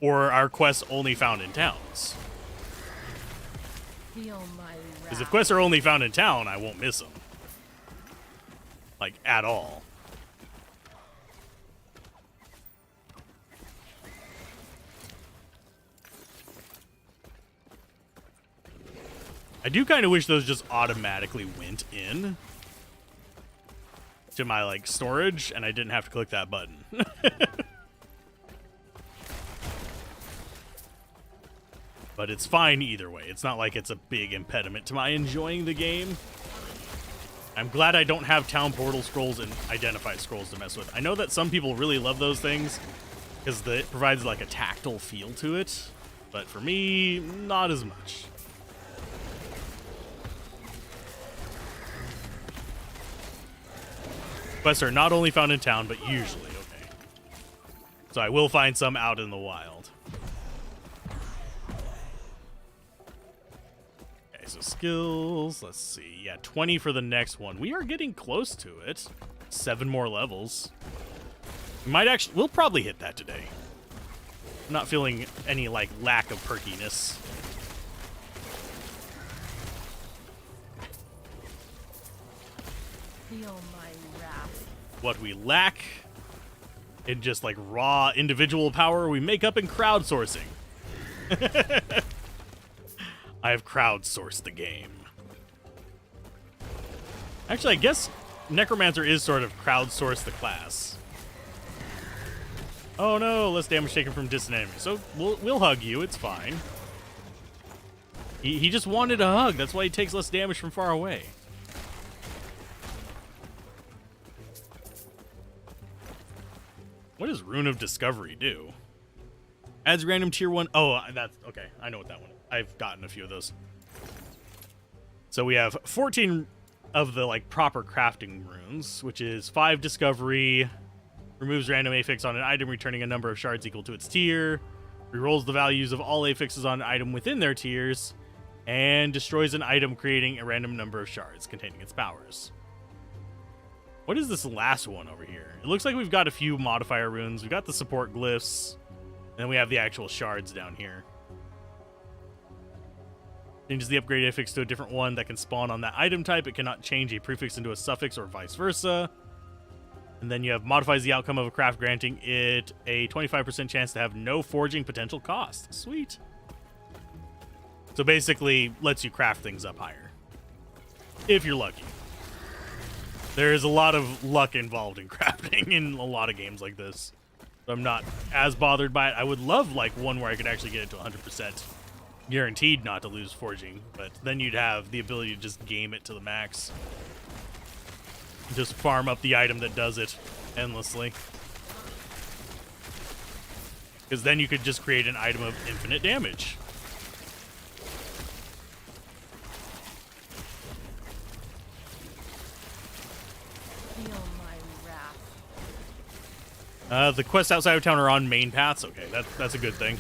Or are quests only found in towns? Feel my Because wrath. if quests are only found in town, I won't miss them. Like, at all. I do kind of wish those just automatically went in to my, like, storage, and I didn't have to click that button. But it's fine either way. It's not like it's a big impediment to my enjoying the game. I'm glad I don't have town portal scrolls and identify scrolls to mess with. I know that some people really love those things because it provides like a tactile feel to it. But for me, not as much. Quests are not only found in town, but usually, okay. So I will find some out in the wild. Okay, so skills, let's see. Yeah, 20 for the next one. We are getting close to it. 7 more levels. We'll probably hit that today. I'm not feeling any, like, lack of perkiness. Feel my wrath. What we lack in just, like, raw individual power, we make up in crowdsourcing. I have crowdsourced the game. Actually, I guess Necromancer is sort of crowdsourced the class. Oh no, less damage taken from distant enemies. So we'll hug you, it's fine. He just wanted a hug, that's why he takes less damage from far away. What does Rune of Discovery do? Adds random tier 1. Oh, that's okay. I know what that one is. I've gotten a few of those. So we have 14 of the like proper crafting runes, which is 5 discovery, removes random affix on an item, returning a number of shards equal to its tier, rerolls the values of all affixes on an item within their tiers, and destroys an item, creating a random number of shards containing its powers. What is this last one over here? It looks like we've got a few modifier runes. We've got the support glyphs, and then we have the actual shards down here. Changes the upgrade affix to a different one that can spawn on that item type. It cannot change a prefix into a suffix or vice versa. And then you have modifies the outcome of a craft, granting it a 25% chance to have no forging potential cost. Sweet. So basically, lets you craft things up higher. If you're lucky. There's a lot of luck involved in crafting in a lot of games like this. So I'm not as bothered by it. I would love like one where I could actually get it to 100%. Guaranteed not to lose forging, but then you'd have the ability to just game it to the max. Just farm up the item that does it endlessly. Because then you could just create an item of infinite damage. Feel my wrath. The quests outside of town are on main paths. Okay, that's a good thing.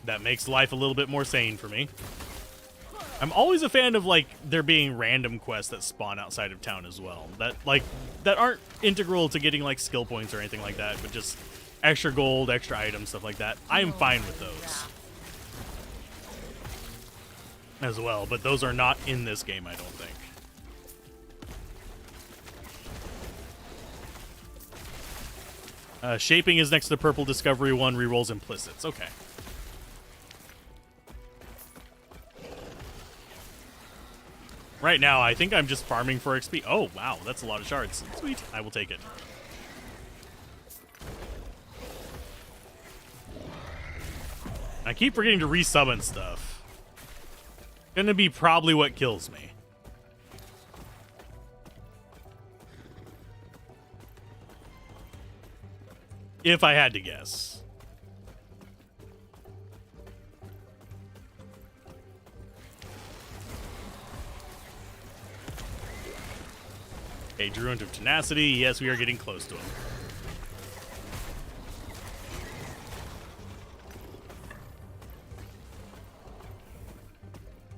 That makes life a little bit more sane for me. I'm always a fan of like there being random quests that spawn outside of town as well. That aren't integral to getting like skill points or anything like that, but just extra gold, extra items, stuff like that. I am fine with those as well, but those are not in this game, I don't think. Shaping is next to the purple discovery one, rerolls implicits. Okay. Right now, I think I'm just farming for XP. Oh, wow, that's a lot of shards. Sweet, I will take it. I keep forgetting to resummon stuff. Gonna be probably what kills me. If I had to guess. Okay, Druid of Tenacity. Yes, we are getting close to him.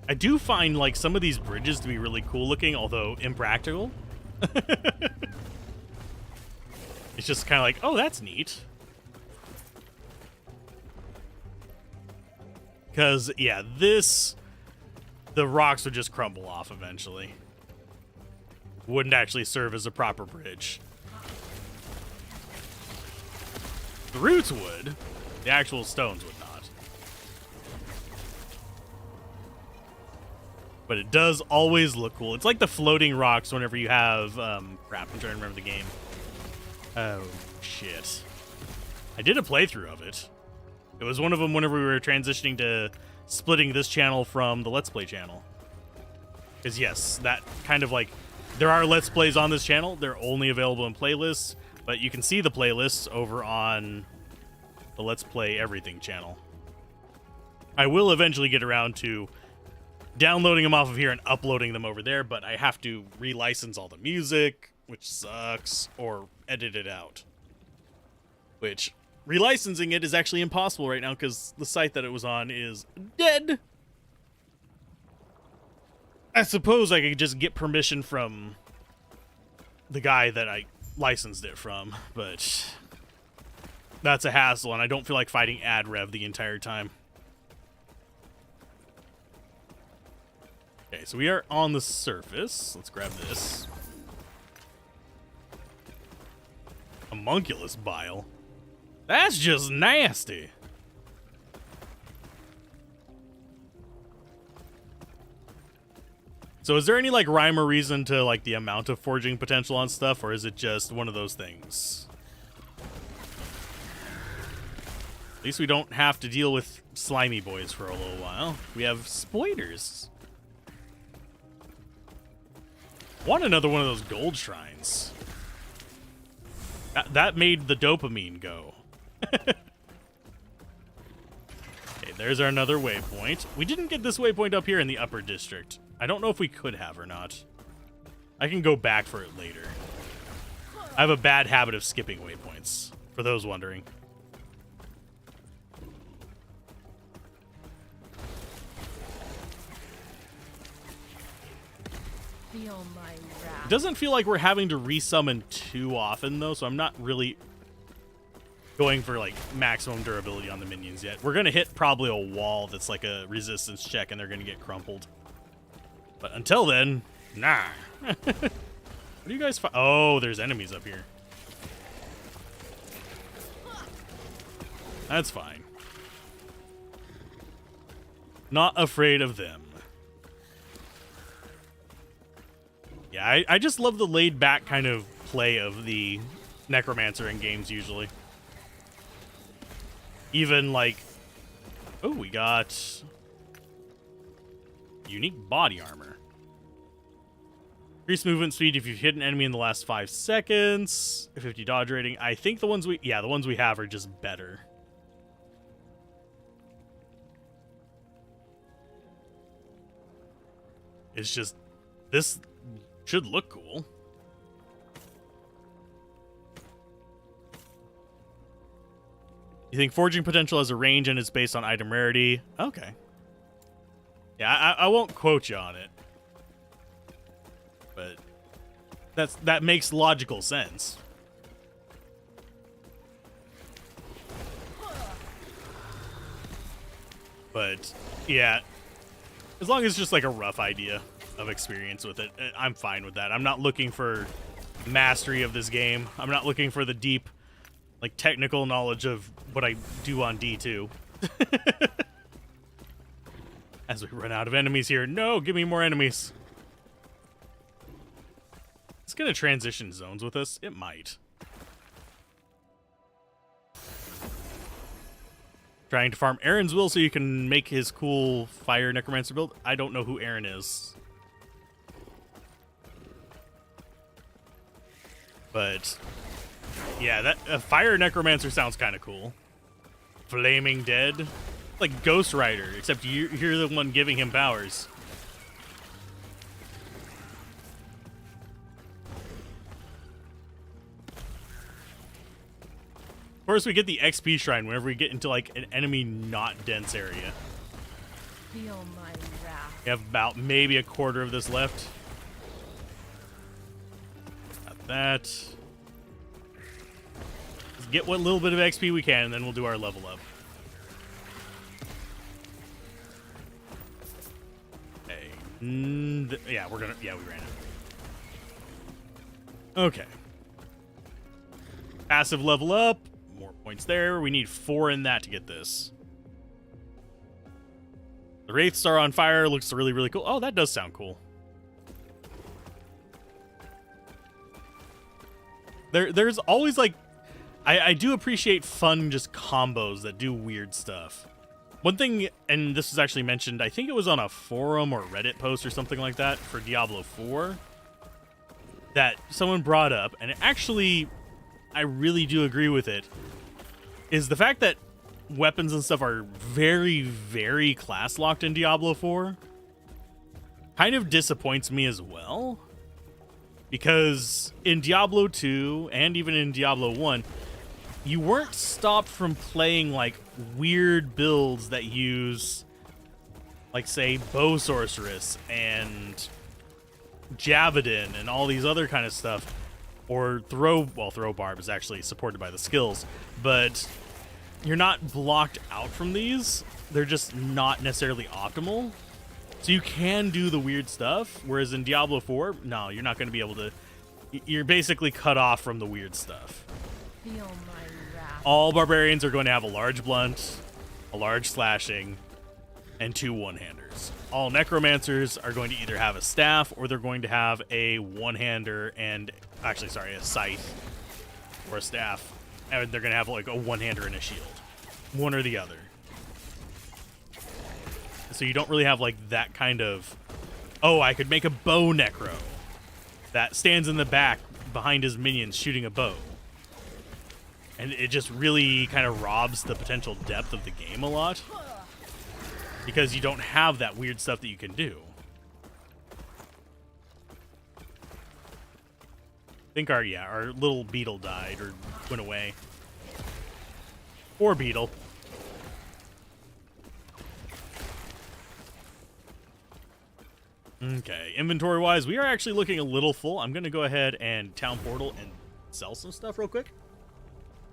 I do find, like, some of these bridges to be really cool looking, although impractical. It's just kind of like, oh, that's neat. Because, yeah, the rocks would just crumble off eventually. Wouldn't actually serve as a proper bridge. The roots would. The actual stones would not. But it does always look cool. It's like the floating rocks whenever you have, crap, I'm trying to remember the game. Oh, shit. I did a playthrough of it. It was one of them whenever we were transitioning to splitting this channel from the Let's Play channel. Because, yes, that kind of like... There are Let's Plays on this channel. They're only available in playlists. But you can see the playlists over on the Let's Play Everything channel. I will eventually get around to downloading them off of here and uploading them over there. But I have to relicense all the music, which sucks, or edit it out. Which... Relicensing it is actually impossible right now because the site that it was on is dead. I suppose I could just get permission from the guy that I licensed it from, but that's a hassle, and I don't feel like fighting ad rev the entire time. Okay, so we are on the surface. Let's grab this. Homunculus bile. That's just nasty. So is there any like rhyme or reason to like the amount of forging potential on stuff, or is it just one of those things? At least we don't have to deal with slimy boys for a little while. We have spoilers. Want another one of those gold shrines. That made the dopamine go. Okay, there's our another waypoint. We didn't get this waypoint up here in the upper district. I don't know if we could have or not. I can go back for it later. I have a bad habit of skipping waypoints, for those wondering. Feel my wrath. It doesn't feel like we're having to resummon too often, though, so I'm not really going for like maximum durability on the minions yet. We're gonna hit probably a wall that's like a resistance check and they're gonna get crumpled. But until then, nah. What do you guys oh, there's enemies up here. That's fine. Not afraid of them. Yeah, I just love the laid back kind of play of the Necromancer in games usually. Even like, oh, we got unique body armor. Increased movement speed if you've hit an enemy in the last 5 seconds. 50 dodge rating. I think the ones we have are just better. It's just, this should look cool. You think forging potential has a range and it's based on item rarity? Okay. Yeah, I won't quote you on it. But that makes logical sense. But yeah, as long as it's just like a rough idea of experience with it, I'm fine with that. I'm not looking for mastery of this game. I'm not looking for the deep like technical knowledge of what I do on D2. As we run out of enemies here. No, give me more enemies. It's gonna transition zones with us. It might. Trying to farm Aaron's will so you can make his cool fire necromancer build. I don't know who Aaron is. But yeah, that fire necromancer sounds kind of cool. Flaming dead, like Ghost Rider, except you're the one giving him powers. Of course, we get the XP shrine whenever we get into like an enemy not dense area. Feel my wrath. We have about maybe a quarter of this left. Got that. Let's get what little bit of XP we can, and then we'll do our level up. Okay. Yeah, we ran it. Okay. Passive level up. More points there. We need 4 in that to get this. The Wraith Star on fire looks really, really cool. Oh, that does sound cool. There's always like... I do appreciate fun just combos that do weird stuff. One thing, and this was actually mentioned, I think it was on a forum or Reddit post or something like that for Diablo 4, that someone brought up, and actually, I really do agree with it, is the fact that weapons and stuff are very, very class locked in Diablo 4 kind of disappoints me as well. Because in Diablo 2 and even in Diablo 1, you weren't stopped from playing like weird builds that use, like, say, Bow Sorceress and Javelin and all these other kind of stuff. Or Throw Barb is actually supported by the skills, but you're not blocked out from these. They're just not necessarily optimal. So you can do the weird stuff, whereas in Diablo 4, no, you're not going to be able to. You're basically cut off from the weird stuff. Feel my wrath. All barbarians are going to have a large blunt, a large slashing, and 2 one-handers. All necromancers are going to either have a staff or they're going to have a one-hander and, actually, sorry, a scythe or a staff. And they're going to have like a one-hander and a shield. One or the other. So you don't really have like that kind of, oh, I could make a bow necro that stands in the back behind his minions shooting a bow. And it just really kind of robs the potential depth of the game a lot. Because you don't have that weird stuff that you can do. I think our little beetle died or went away. Or beetle. Okay, inventory-wise, we are actually looking a little full. I'm going to go ahead and town portal and sell some stuff real quick.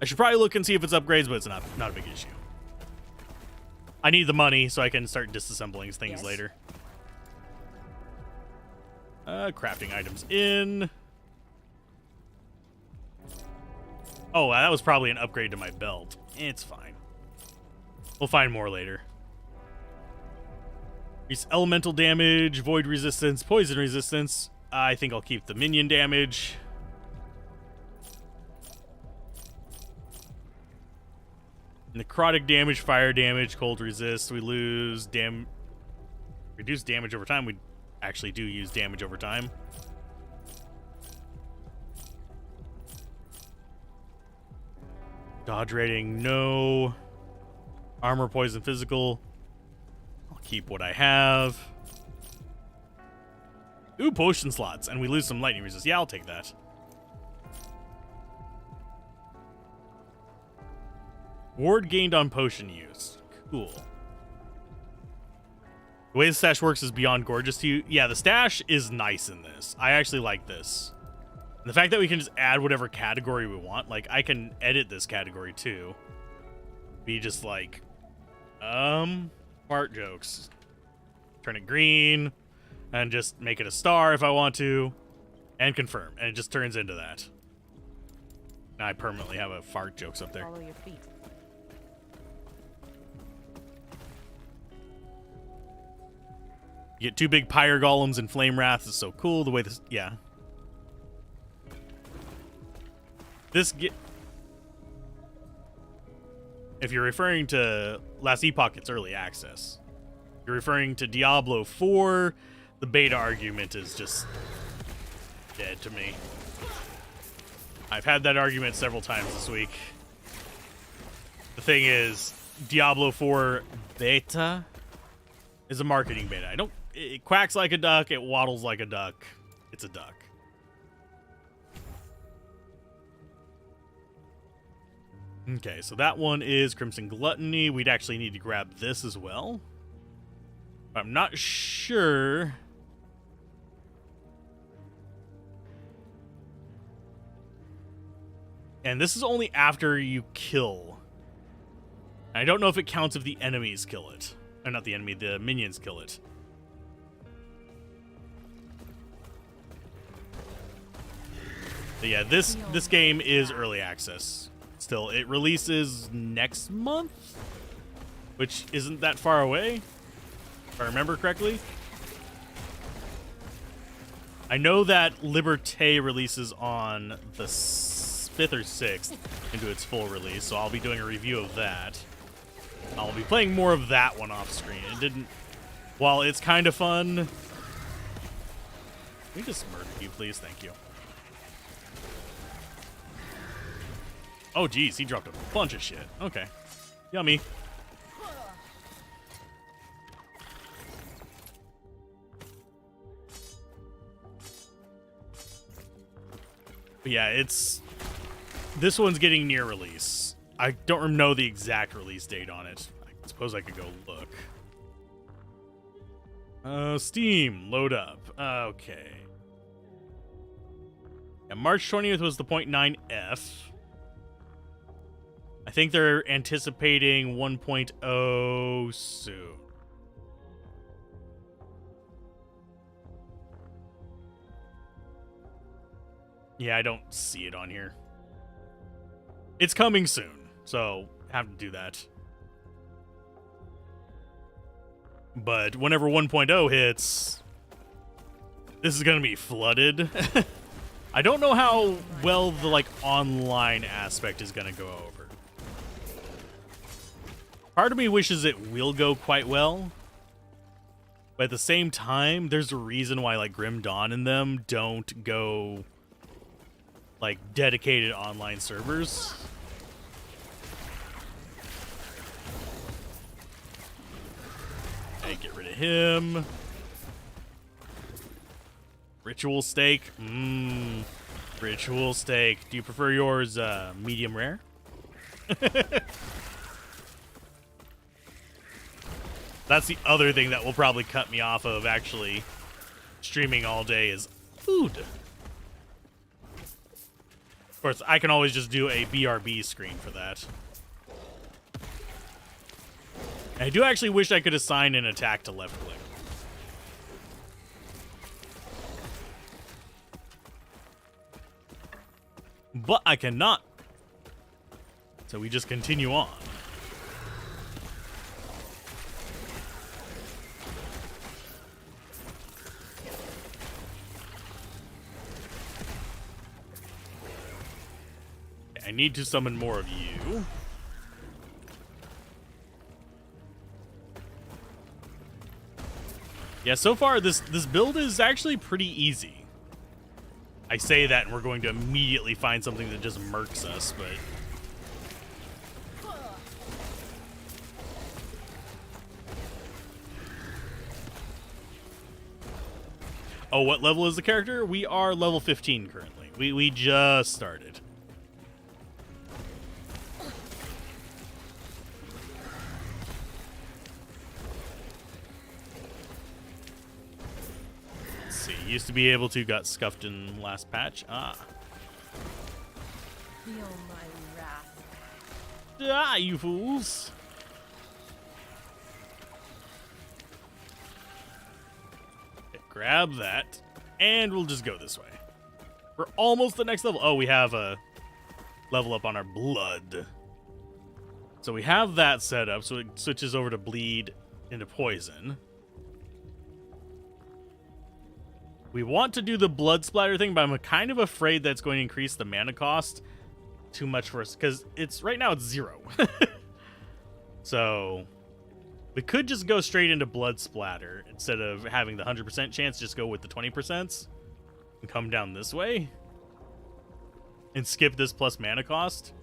I should probably look and see if it's upgrades, but it's not a big issue. I need the money so I can start disassembling things later. Crafting items in. Oh, that was probably an upgrade to my belt. It's fine. We'll find more later. Increase elemental damage, void resistance, poison resistance. I think I'll keep the minion damage. Necrotic damage, fire damage, cold resist. We lose reduce damage over time. We actually do use damage over time. Dodge rating, no. Armor, poison, physical. I'll keep what I have. Ooh, potion slots. And we lose some lightning resist. Yeah, I'll take that. Ward gained on potion use. Cool. The way the stash works is beyond gorgeous to you. Yeah, the stash is nice in this. I actually like this. And the fact that we can just add whatever category we want. Like, I can edit this category too. Be just like, fart jokes. Turn it green. And just make it a star if I want to. And confirm. And it just turns into that. Now I permanently have a fart jokes up there. Follow your feet. You get 2 big pyre golems and flame wraths is so cool. The way this, yeah. It If you're referring to Last Epoch, it's early access. If you're referring to Diablo 4, the beta argument is just dead to me. I've had that argument several times this week. The thing is, Diablo 4 beta is a marketing beta. It quacks like a duck, it waddles like a duck. It's a duck. Okay, so that one is Crimson Gluttony. We'd actually need to grab this as well. I'm not sure. And this is only after you kill. I don't know if it counts if the enemies kill it. Or not the enemy, the minions kill it. But yeah, this game is early access. Still, it releases next month, which isn't that far away, if I remember correctly. I know that Liberté releases on the 5th or 6th into its full release, so I'll be doing a review of that. I'll be playing more of that one off screen. While it's kind of fun. Can we just murder you, please? Thank you. Oh, geez, he dropped a bunch of shit. Okay. Yummy. But yeah, this one's getting near release. I don't know the exact release date on it. I suppose I could go look. Steam, load up. Okay. Yeah, March 20th was the 0.9F. I think they're anticipating 1.0 soon. Yeah, I don't see it on here. It's coming soon, so have to do that. But whenever 1.0 hits, this is going to be flooded. I don't know how well the online aspect is going to go over. Part of me wishes it will go quite well. But at the same time, there's a reason why Grim Dawn and them don't go dedicated online servers. Okay, get rid of him. Ritual steak. Ritual steak. Do you prefer yours medium rare? That's the other thing that will probably cut me off of actually streaming all day is food. Of course, I can always just do a BRB screen for that. And I do actually wish I could assign an attack to left click. But I cannot. So we just continue on. I need to summon more of you. Yeah, so far this build is actually pretty easy. I say that and we're going to immediately find something that just murks us, but... Oh, what level is the character? We are level 15 currently. We just started. Used to be able to, got scuffed in last patch. Feel my wrath. You fools. Okay, grab that, and we'll just go this way. We're almost the next level. Oh, we have a level up on our blood. So we have that set up, so it switches over to bleed into poison. We want to do the blood splatter thing, but I'm kind of afraid that's going to increase the mana cost too much for us, because right now it's 0. So we could just go straight into blood splatter instead of having the 100% chance. Just go with the 20% and come down this way and skip this plus mana cost.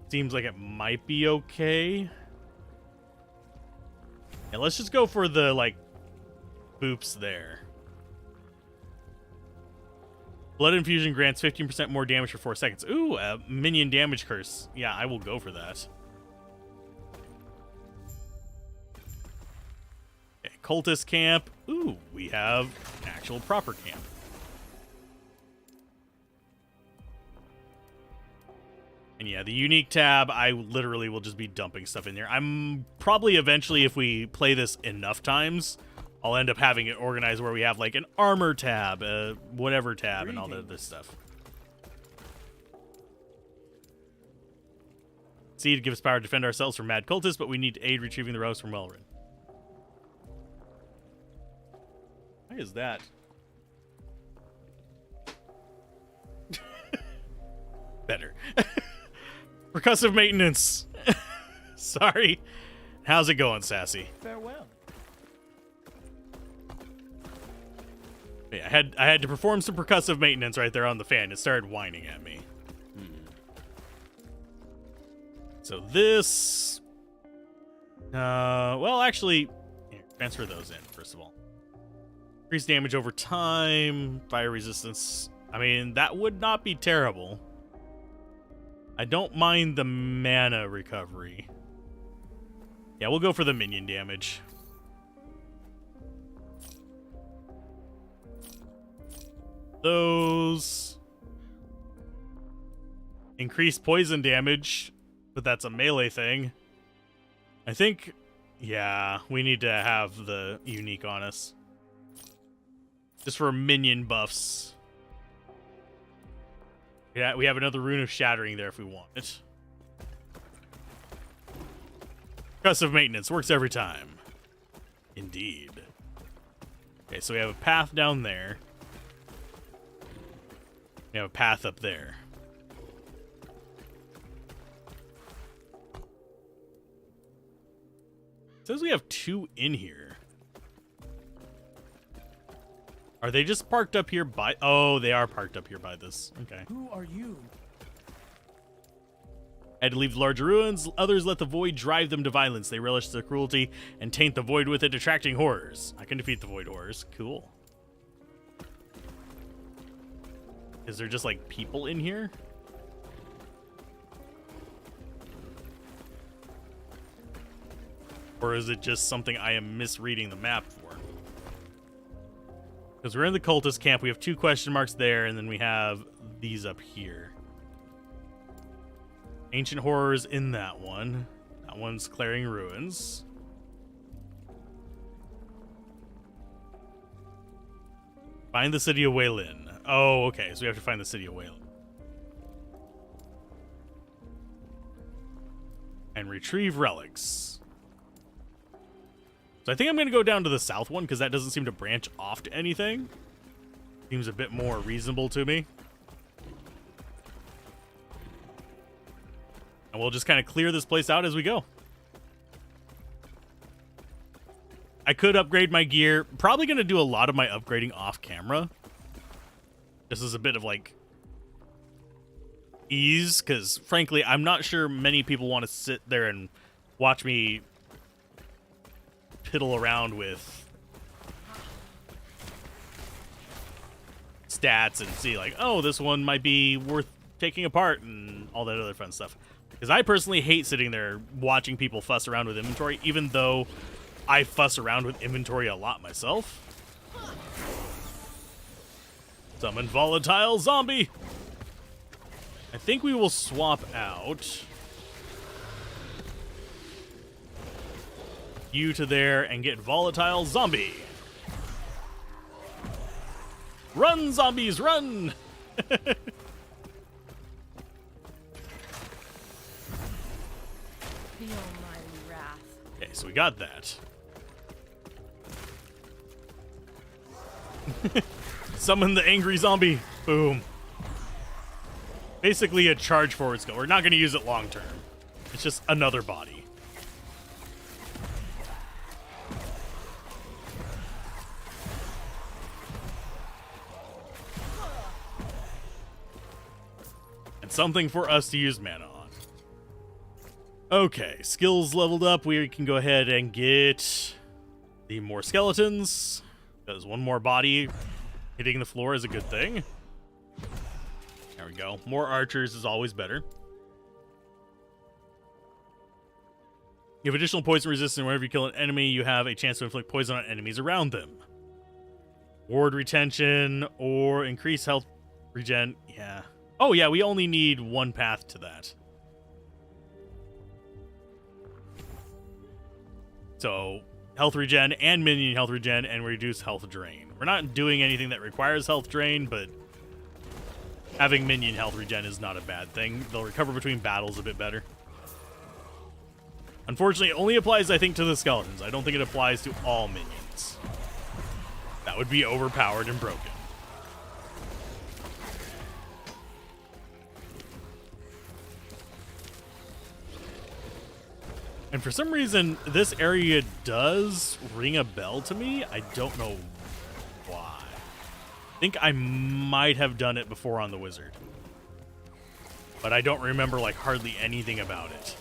Seems like it might be okay. Yeah, let's just go for the, like, boops there. Blood infusion grants 15% more damage for 4 seconds. Ooh, a minion damage curse. Yeah, I will go for that. Okay, cultist camp. Ooh, we have an actual proper camp. And yeah, the unique tab, I literally will just be dumping stuff in there. I'm probably eventually, if we play this enough times, I'll end up having it organized where we have like an armor tab, whatever tab, and all that other stuff. Seed gives power to defend ourselves from mad cultists, but we need to aid retrieving the rose from Welrin. Why is that? Better. Percussive maintenance. Sorry. How's it going, Sassy? Farewell. Yeah, I had to perform some percussive maintenance right there on the fan. It started whining at me. So this... well, actually... Here, transfer those in, first of all. Increase damage over time. Fire resistance. I mean, that would not be terrible. I don't mind the mana recovery. Yeah, we'll go for the minion damage. Those increase poison damage, but that's a melee thing. I think, yeah, we need to have the unique on us. Just for minion buffs. Yeah, we have another rune of shattering there if we want it. Percussive maintenance works every time. Indeed. Okay, so we have a path down there. We have a path up there. It says we have 2 in here. Are they just parked up here by... Oh, they are parked up here by this. Okay. Who are you? Had to leave the larger ruins. Others let the void drive them to violence. They relish their cruelty and taint the void with it, attracting horrors. I can defeat the void horrors. Cool. Is there just, like, people in here? Or is it just something I am misreading the map for? Because we're in the cultist camp. We have 2 question marks there, and then we have these up here. Ancient horrors in that one. That one's clearing ruins. Find the city of Weylin. Oh, okay. So we have to find the city of Weylin. And retrieve relics. So I think I'm going to go down to the south one because that doesn't seem to branch off to anything. Seems a bit more reasonable to me. And we'll just kind of clear this place out as we go. I could upgrade my gear. Probably going to do a lot of my upgrading off camera. This is a bit of like ease because frankly, I'm not sure many people want to sit there and watch me piddle around with stats and see like, oh, this one might be worth taking apart and all that other fun stuff. Because I personally hate sitting there watching people fuss around with inventory, even though I fuss around with inventory a lot myself. Summon volatile zombie. I think we will swap out you to there and get volatile zombie. Run, zombies, run! Feel my wrath. Okay, so we got that. Summon the angry zombie. Boom. Basically a charge forward skill. We're not going to use it long term. It's just another body. And something for us to use mana on. Okay, skills leveled up. We can go ahead and get the more skeletons, because one more body hitting the floor is a good thing. There we go. More archers is always better. You have additional poison resistance. Whenever you kill an enemy, you have a chance to inflict poison on enemies around them. Ward retention or increase health regen. Yeah. Oh, yeah, we only need one path to that. So, health regen and minion health regen and reduce health drain. We're not doing anything that requires health drain, but having minion health regen is not a bad thing. They'll recover between battles a bit better. Unfortunately, it only applies, I think, to the skeletons. I don't think it applies to all minions. That would be overpowered and broken. And for some reason, this area does ring a bell to me. I don't know why. I think I might have done it before on the wizard. But I don't remember, like, hardly anything about it.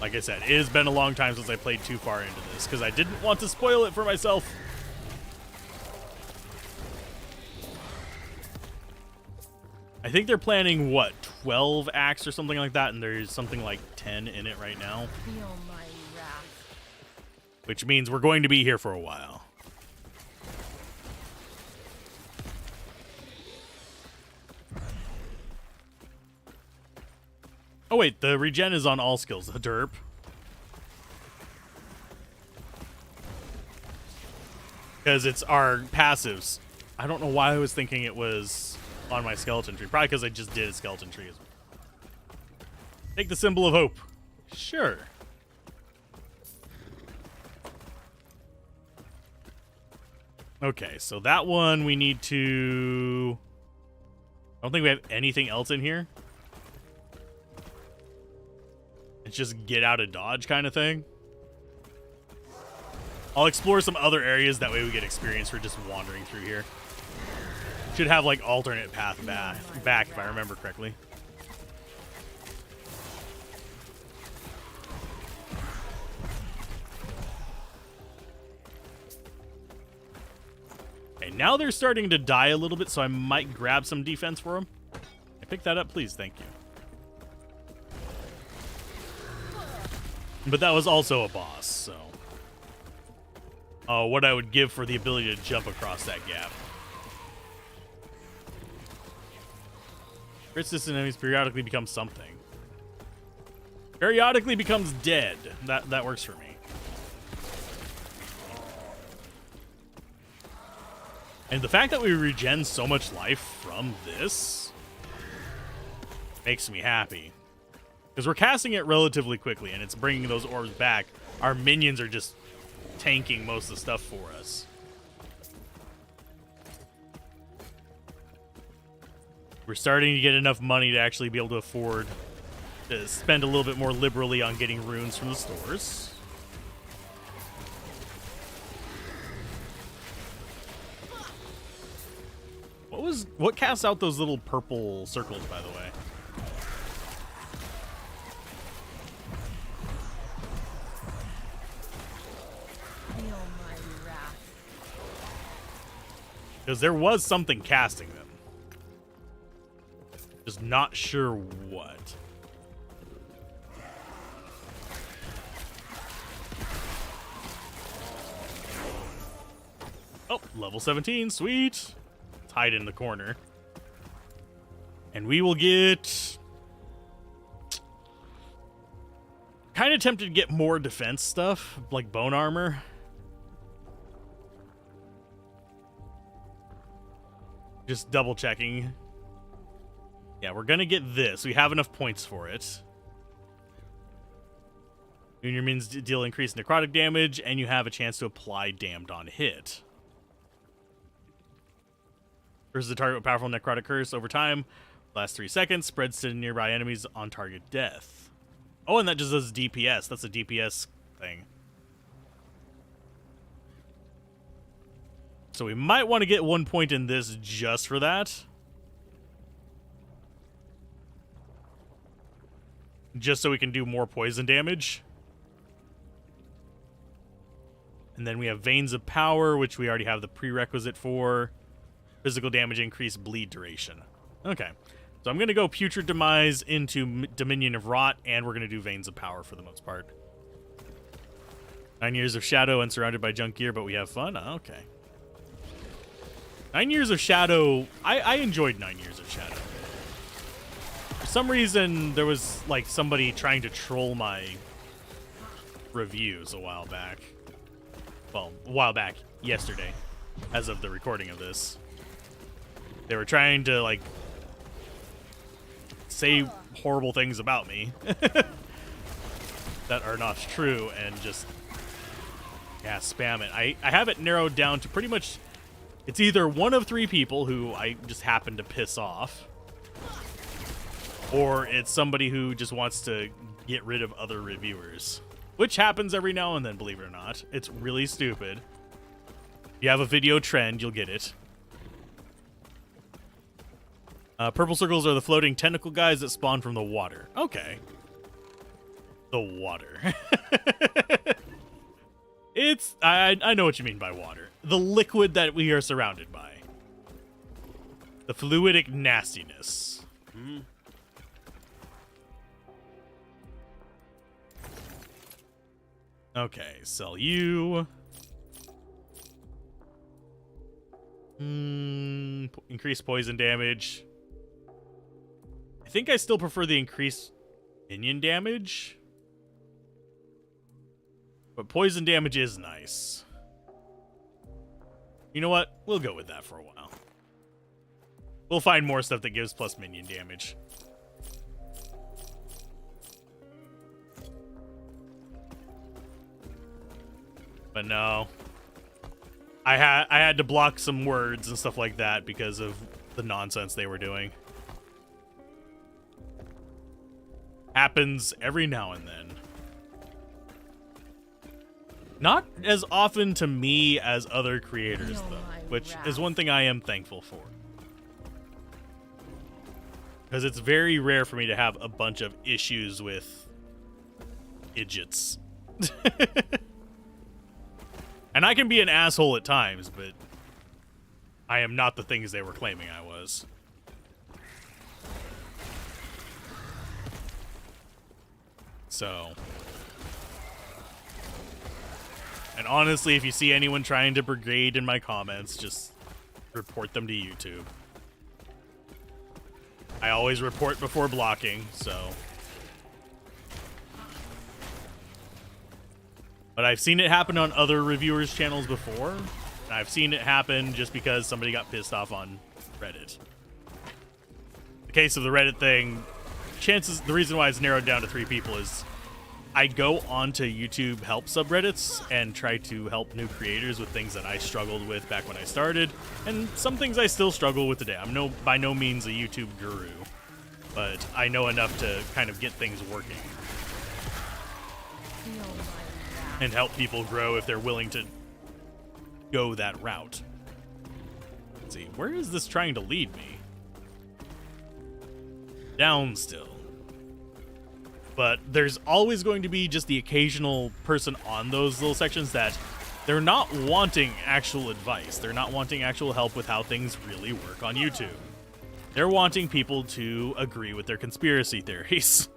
Like I said, it has been a long time since I played too far into this, because I didn't want to spoil it for myself. I think they're planning, what, 12 acts or something like that, and there's something like 10 in it right now. Feel my wrath. Which means we're going to be here for a while. Oh wait, the regen is on all skills. The derp. Because it's our passives. I don't know why I was thinking it was on my skeleton tree. Probably because I just did a skeleton tree. Take the symbol of hope. Sure. Okay, so that one we need to... I don't think we have anything else in here. It's just get out of dodge kind of thing. I'll explore some other areas, that way we get experience for just wandering through here. Should have like alternate path back if I remember correctly. Okay, now they're starting to die a little bit, so I might grab some defense for them. I pick that up, please, thank you. But that was also a boss, so... Oh, what I would give for the ability to jump across that gap. Resistant enemies periodically become something. Periodically becomes dead. That works for me. And the fact that we regen so much life from this makes me happy. Because we're casting it relatively quickly, and it's bringing those orbs back. Our minions are just tanking most of the stuff for us. We're starting to get enough money to actually be able to afford to spend a little bit more liberally on getting runes from the stores. What casts out those little purple circles, by the way? Because there was something casting them. Just not sure what. Oh, level 17, sweet. Let's hide in the corner. And we will get... Kind of tempted to get more defense stuff, like bone armor. Just double checking. Yeah, we're gonna get this. We have enough points for it. Your minions deal increased necrotic damage, and you have a chance to apply damned on hit. Versus the target with powerful necrotic curse. Over time, Last 3 seconds, spreads to nearby enemies on target death. Oh, and that just does DPS. That's a DPS thing. So we might want to get 1 point in this just for that. Just so we can do more poison damage. And then we have Veins of Power, which we already have the prerequisite for. Physical damage increase, bleed duration. Okay. So I'm going to go Putrid Demise into Dominion of Rot, and we're going to do Veins of Power for the most part. 9 Years of Shadow and surrounded by junk gear, but we have fun? Okay. 9 Years of Shadow, I enjoyed 9 Years of Shadow. For some reason, there was like somebody trying to troll my reviews a while back. Well, a while back, yesterday, as of the recording of this. They were trying to like say horrible things about me that are not true and just, yeah, spam it. I have it narrowed down to pretty much, it's either one of 3 people who I just happen to piss off, or it's somebody who just wants to get rid of other reviewers, which happens every now and then, believe it or not. It's really stupid. If you have a video trend, you'll get it. Purple circles are the floating tentacle guys that spawn from the water. Okay. The water. It's, I know what you mean by water. The liquid that we are surrounded by. The fluidic nastiness. Okay, sell you. Increase poison damage. I think I still prefer the increased minion damage. But poison damage is nice. You know what? We'll go with that for a while. We'll find more stuff that gives plus minion damage. But no. I had to block some words and stuff like that because of the nonsense they were doing. Happens every now and then. Not as often to me as other creators, though, which is one thing I am thankful for. Because it's very rare for me to have a bunch of issues with idiots. And I can be an asshole at times, but I am not the things they were claiming I was. So. And honestly, if you see anyone trying to brigade in my comments, just report them to YouTube. I always report before blocking, so. But I've seen it happen on other reviewers' channels before. And I've seen it happen just because somebody got pissed off on Reddit. The case of the Reddit thing, the reason why it's narrowed down to 3 people is I go onto YouTube help subreddits and try to help new creators with things that I struggled with back when I started, and some things I still struggle with today. I'm by no means a YouTube guru, but I know enough to kind of get things working and help people grow if they're willing to go that route. Let's see, where is this trying to lead me? Down still. But there's always going to be just the occasional person on those little sections that they're not wanting actual advice. They're not wanting actual help with how things really work on YouTube. They're wanting people to agree with their conspiracy theories.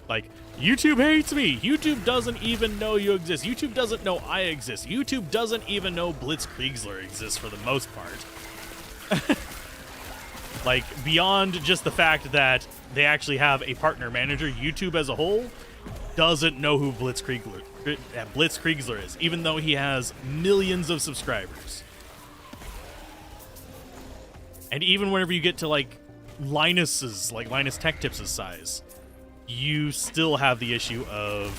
Like, YouTube hates me. YouTube doesn't even know you exist. YouTube doesn't know I exist. YouTube doesn't even know Blitzkriegler exists for the most part. Like, beyond just the fact that they actually have a partner manager, YouTube as a whole doesn't know who Blitzkriegler is, even though he has millions of subscribers. And even whenever you get to, like, Linus Tech Tips' size, you still have the issue of...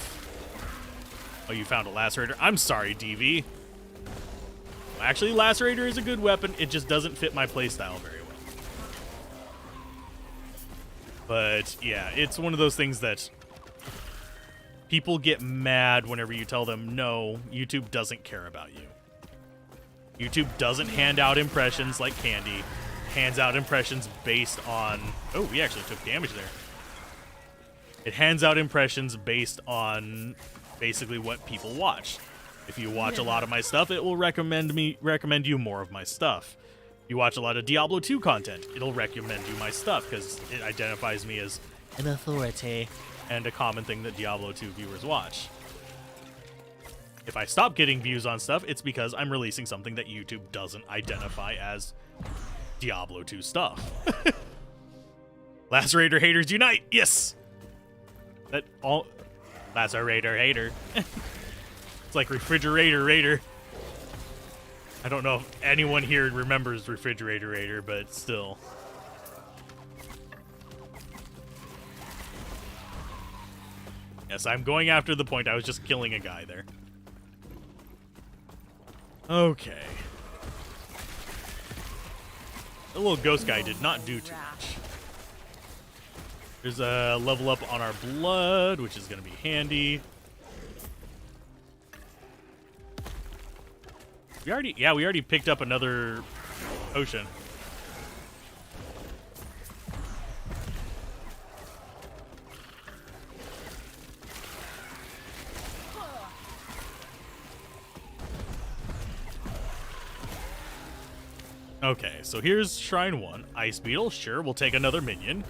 Oh, you found a Lacerator. I'm sorry, DV. Actually, Lacerator is a good weapon. It just doesn't fit my playstyle very well. But yeah, it's one of those things that people get mad whenever you tell them, no, YouTube doesn't care about you. YouTube doesn't hand out impressions like candy. It hands out impressions based on... Oh, we actually took damage there. It hands out impressions based on basically what people watch. If you watch a lot of my stuff, it will recommend you more of my stuff. If you watch a lot of Diablo 2 content, it'll recommend you my stuff because it identifies me as an authority and a common thing that Diablo 2 viewers watch. If I stop getting views on stuff, it's because I'm releasing something that YouTube doesn't identify as Diablo 2 stuff. Lacerator haters unite! Yes! That all... Lacerator hater. It's like Refrigerator Raider. I don't know if anyone here remembers Refrigerator Raider, but still. Yes, I'm going after the point. I was just killing a guy there. Okay. The little ghost guy did not do too much. There's a level up on our blood, which is going to be handy. We already picked up another potion. Okay, so here's Shrine 1. Ice Beetle, sure, we'll take another minion.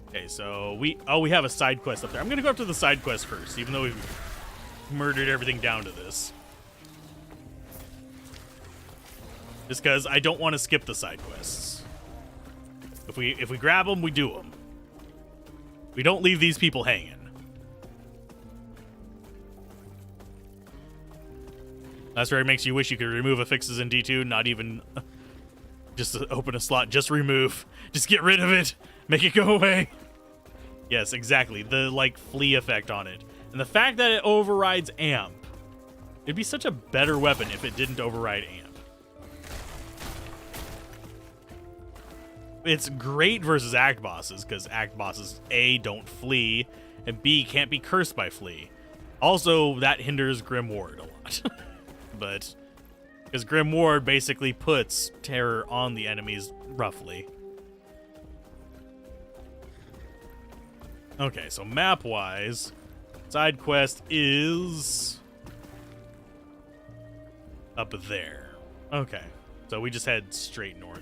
Okay, so we have a side quest up there. I'm gonna go up to the side quest first, even though we've murdered everything down to this. Just because I don't want to skip the side quests. If we grab them, we do them. We don't leave these people hanging. That's where it makes you wish you could remove affixes in D2, not even just to open a slot. Just remove. Just get rid of it. Make it go away. Yes, exactly. The, like, flea effect on it. And the fact that it overrides amp. It'd be such a better weapon if it didn't override amp. It's great versus act bosses, because act bosses, A, don't flee, and B, can't be cursed by flee. Also, that hinders Grim Ward a lot. But, because Grim Ward basically puts terror on the enemies, roughly. Okay, so map-wise, side quest is up there. Okay, so we just head straight north.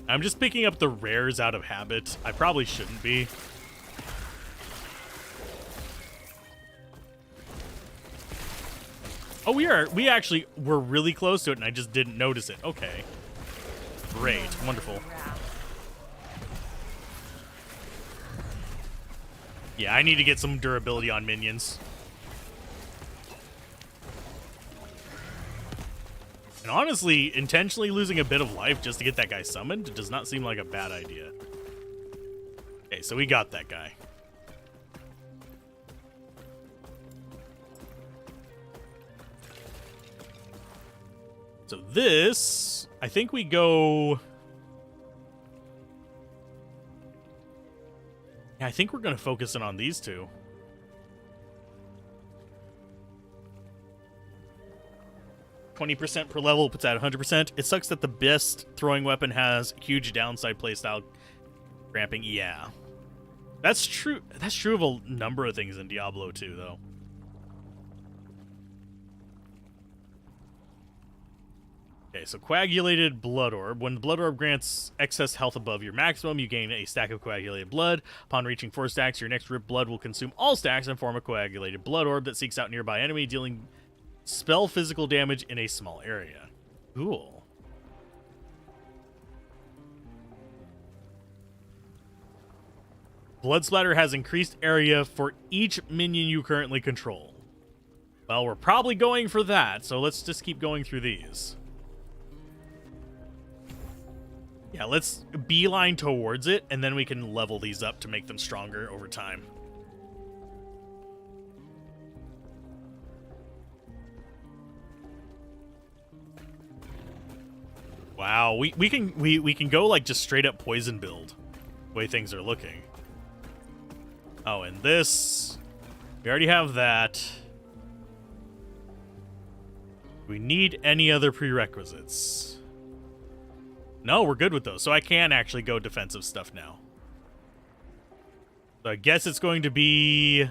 I'm just picking up the rares out of habit. I probably shouldn't be. Oh, we actually were really close to it and I just didn't notice it. Okay. Great. Wonderful. Yeah, I need to get some durability on minions. And honestly, intentionally losing a bit of life just to get that guy summoned does not seem like a bad idea. Okay, so we got that guy. So this, I think we go... Yeah, I think we're going to focus in on these two. 20% per level puts at 100%. It sucks that the best throwing weapon has huge downside playstyle cramping. Yeah. That's true. That's true of a number of things in Diablo 2, though. Okay, so Coagulated Blood Orb. When the Blood Orb grants excess health above your maximum, you gain a stack of coagulated blood. Upon reaching 4 stacks, your next ripped blood will consume all stacks and form a coagulated blood orb that seeks out nearby enemy, dealing spell physical damage in a small area. Cool. Blood Splatter has increased area for each minion you currently control. Well, we're probably going for that, so let's just keep going through these. Yeah, let's beeline towards it, and then we can level these up to make them stronger over time. Wow, we can go like just straight up poison build, the way things are looking. Oh, and this, we already have that. We need any other prerequisites? No, we're good with those. So I can actually go defensive stuff now. So I guess it's going to be...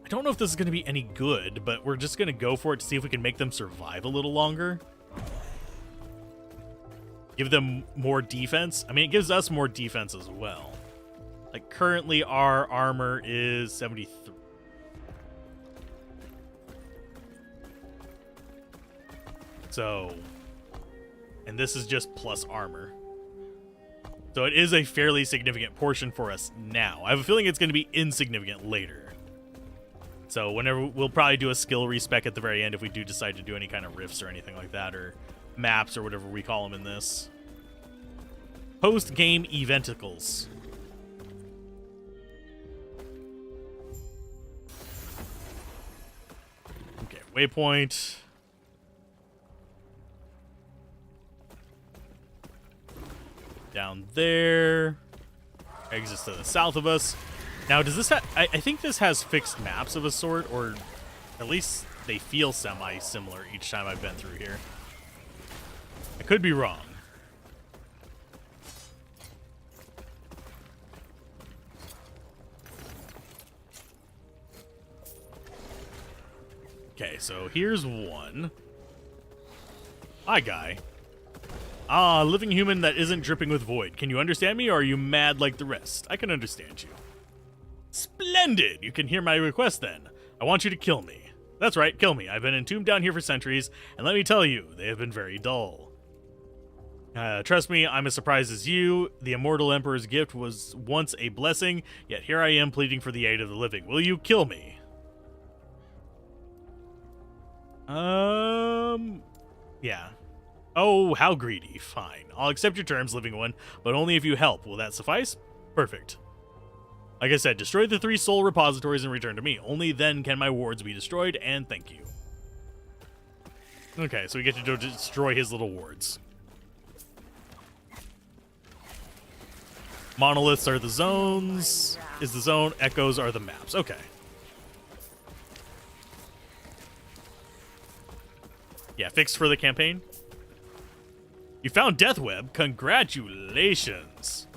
I don't know if this is going to be any good, but we're just going to go for it to see if we can make them survive a little longer. Give them more defense. I mean, it gives us more defense as well. Like, currently our armor is 73. So, and this is just plus armor. So it is a fairly significant portion for us now. I have a feeling it's going to be insignificant later. So whenever, we'll probably do a skill respec at the very end if we do decide to do any kind of rifts or anything like that, or maps or whatever we call them in this. Post-game eventicles. Okay, waypoint. Down there. Exits to the south of us. Now, does this have... I think this has fixed maps of a sort, or at least they feel semi-similar each time I've been through here. I could be wrong. Okay, so here's one. Hi, guy. Ah, living human that isn't dripping with void. Can you understand me, or are you mad like the rest? I can understand you. Splendid! You can hear my request, then. I want you to kill me. That's right, kill me. I've been entombed down here for centuries, and let me tell you, they have been very dull. Trust me, I'm as surprised as you. The immortal emperor's gift was once a blessing, yet here I am pleading for the aid of the living. Will you kill me? Yeah. Oh, how greedy. Fine. I'll accept your terms, living one, but only if you help. Will that suffice? Perfect. Like I said, destroy the 3 soul repositories and return to me. Only then can my wards be destroyed, and thank you. Okay, so we get to go destroy his little wards. Monoliths are the zones. Is the zone. Echoes are the maps. Okay. Yeah, fixed for the campaign. You found Death Web. Congratulations.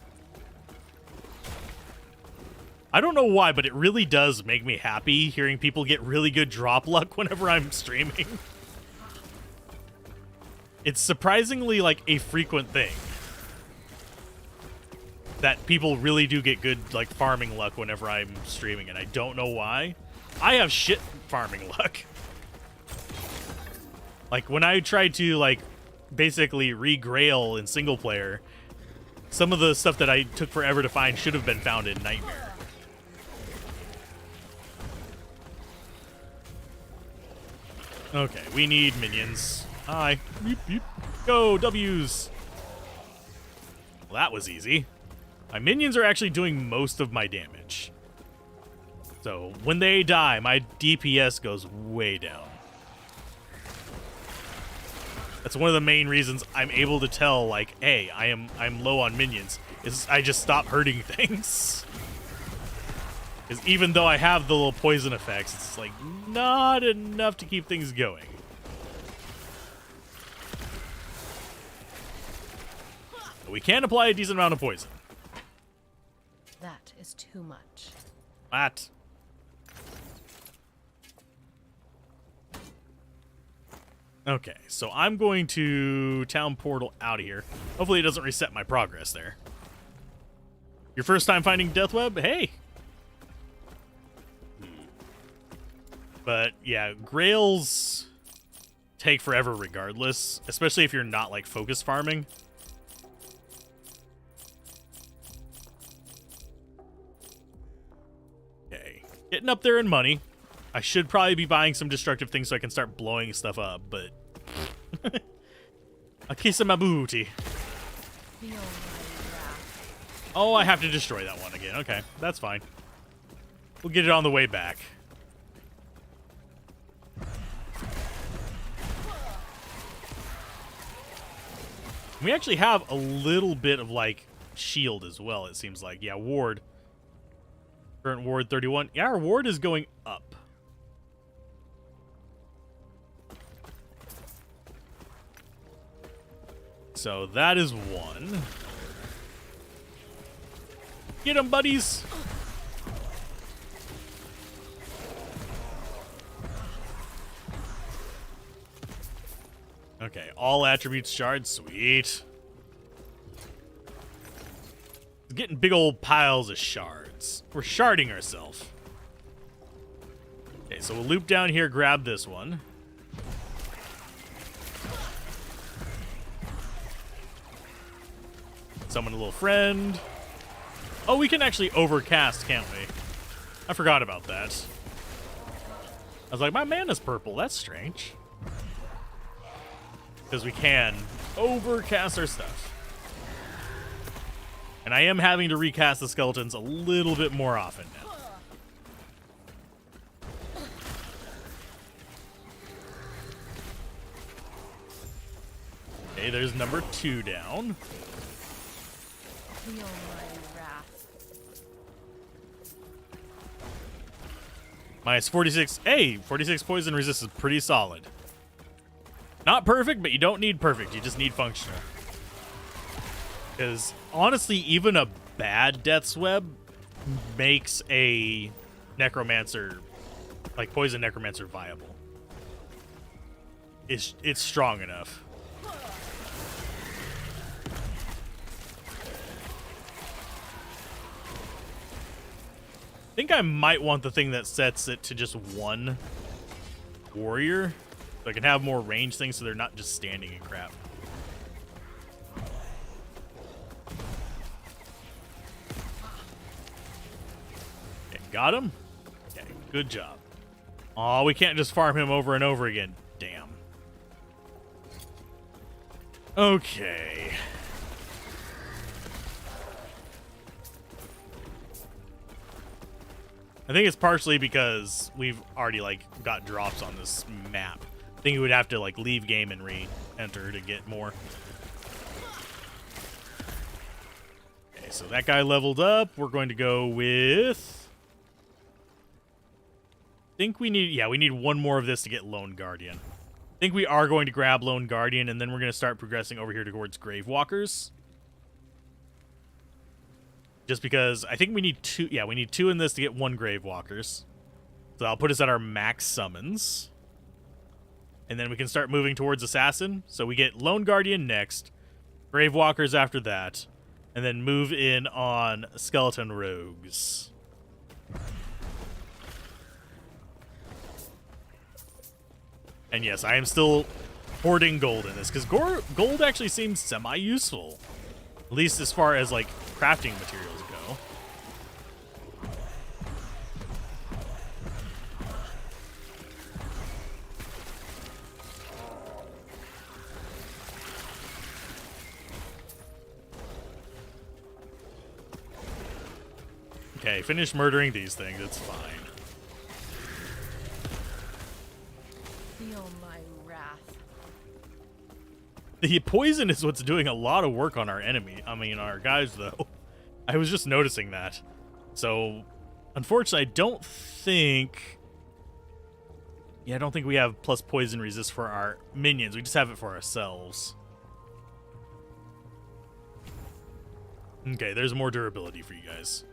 I don't know why, but it really does make me happy hearing people get really good drop luck whenever I'm streaming. It's surprisingly like a frequent thing that people really do get good like farming luck whenever I'm streaming, and I don't know why. I have shit farming luck. Like when I tried to like basically re-grail in single player, some of the stuff that I took forever to find should have been found in Nightmare. Okay, we need minions. Hi. Beep, beep. Go, W's. Well, that was easy. My minions are actually doing most of my damage. So when they die, my DPS goes way down. That's one of the main reasons I'm able to tell, like, hey, I'm low on minions, is I just stop hurting things. Because even though I have the little poison effects, it's like not enough to keep things going. But we can apply a decent amount of poison. That is too much. What? Okay, so I'm going to town portal out of here. Hopefully it doesn't reset my progress there. Your first time finding Death Web? Hey! But yeah, grails take forever regardless, especially if you're not like focus farming. Okay, getting up there in money. I should probably be buying some destructive things so I can start blowing stuff up, but a kiss of my booty. Oh, I have to destroy that one again. Okay, that's fine. We'll get it on the way back. We actually have a little bit of, like, shield as well, it seems like. Yeah, ward. Current ward 31. Yeah, our ward is going up. So that is one. Get him, buddies! Okay, all attributes shards, sweet. Getting big old piles of shards. We're sharding ourselves. Okay, so we'll loop down here, grab this one. Summon a little friend. Oh, we can actually overcast, can't we? I forgot about that. I was like, my mana's purple. That's strange. Because we can overcast our stuff. And I am having to recast the skeletons a little bit more often now. Okay, there's number 2 down. Feel my wrath. Minus 46. Hey, 46 poison resist is pretty solid. Not perfect, but you don't need perfect. You just need functional. Because, honestly, even a bad Death's Web makes a Necromancer, like Poison Necromancer, viable. It's strong enough. I think I might want the thing that sets it to just one warrior. So I can have more range things so they're not just standing in crap. Okay, got him? Okay, good job. Aw, we can't just farm him over and over again. Damn. Okay. I think it's partially because we've already, like, got drops on this map. I think we would have to, like, leave game and re-enter to get more. Okay, so that guy leveled up. We're going to go with... I think we need... Yeah, we need one more of this to get Lone Guardian. I think we are going to grab Lone Guardian, and then we're going to start progressing over here towards Gravewalkers. Just because I think we need 2. Yeah, we need 2 in this to get 1 Gravewalkers. So I'll put us at our max summons. And then we can start moving towards Assassin. So we get Lone Guardian next. Gravewalkers after that. And then move in on Skeleton Rogues. And yes, I am still hoarding gold in this. Because gold actually seems semi-useful. At least as far as, like, crafting materials go. Okay, finish murdering these things. It's fine. Feel my wrath. The poison is what's doing a lot of work on our enemy. I mean, our guys, though. I was just noticing that. So, unfortunately, I don't think... Yeah, I don't think we have plus poison resist for our minions. We just have it for ourselves. Okay, there's more durability for you guys.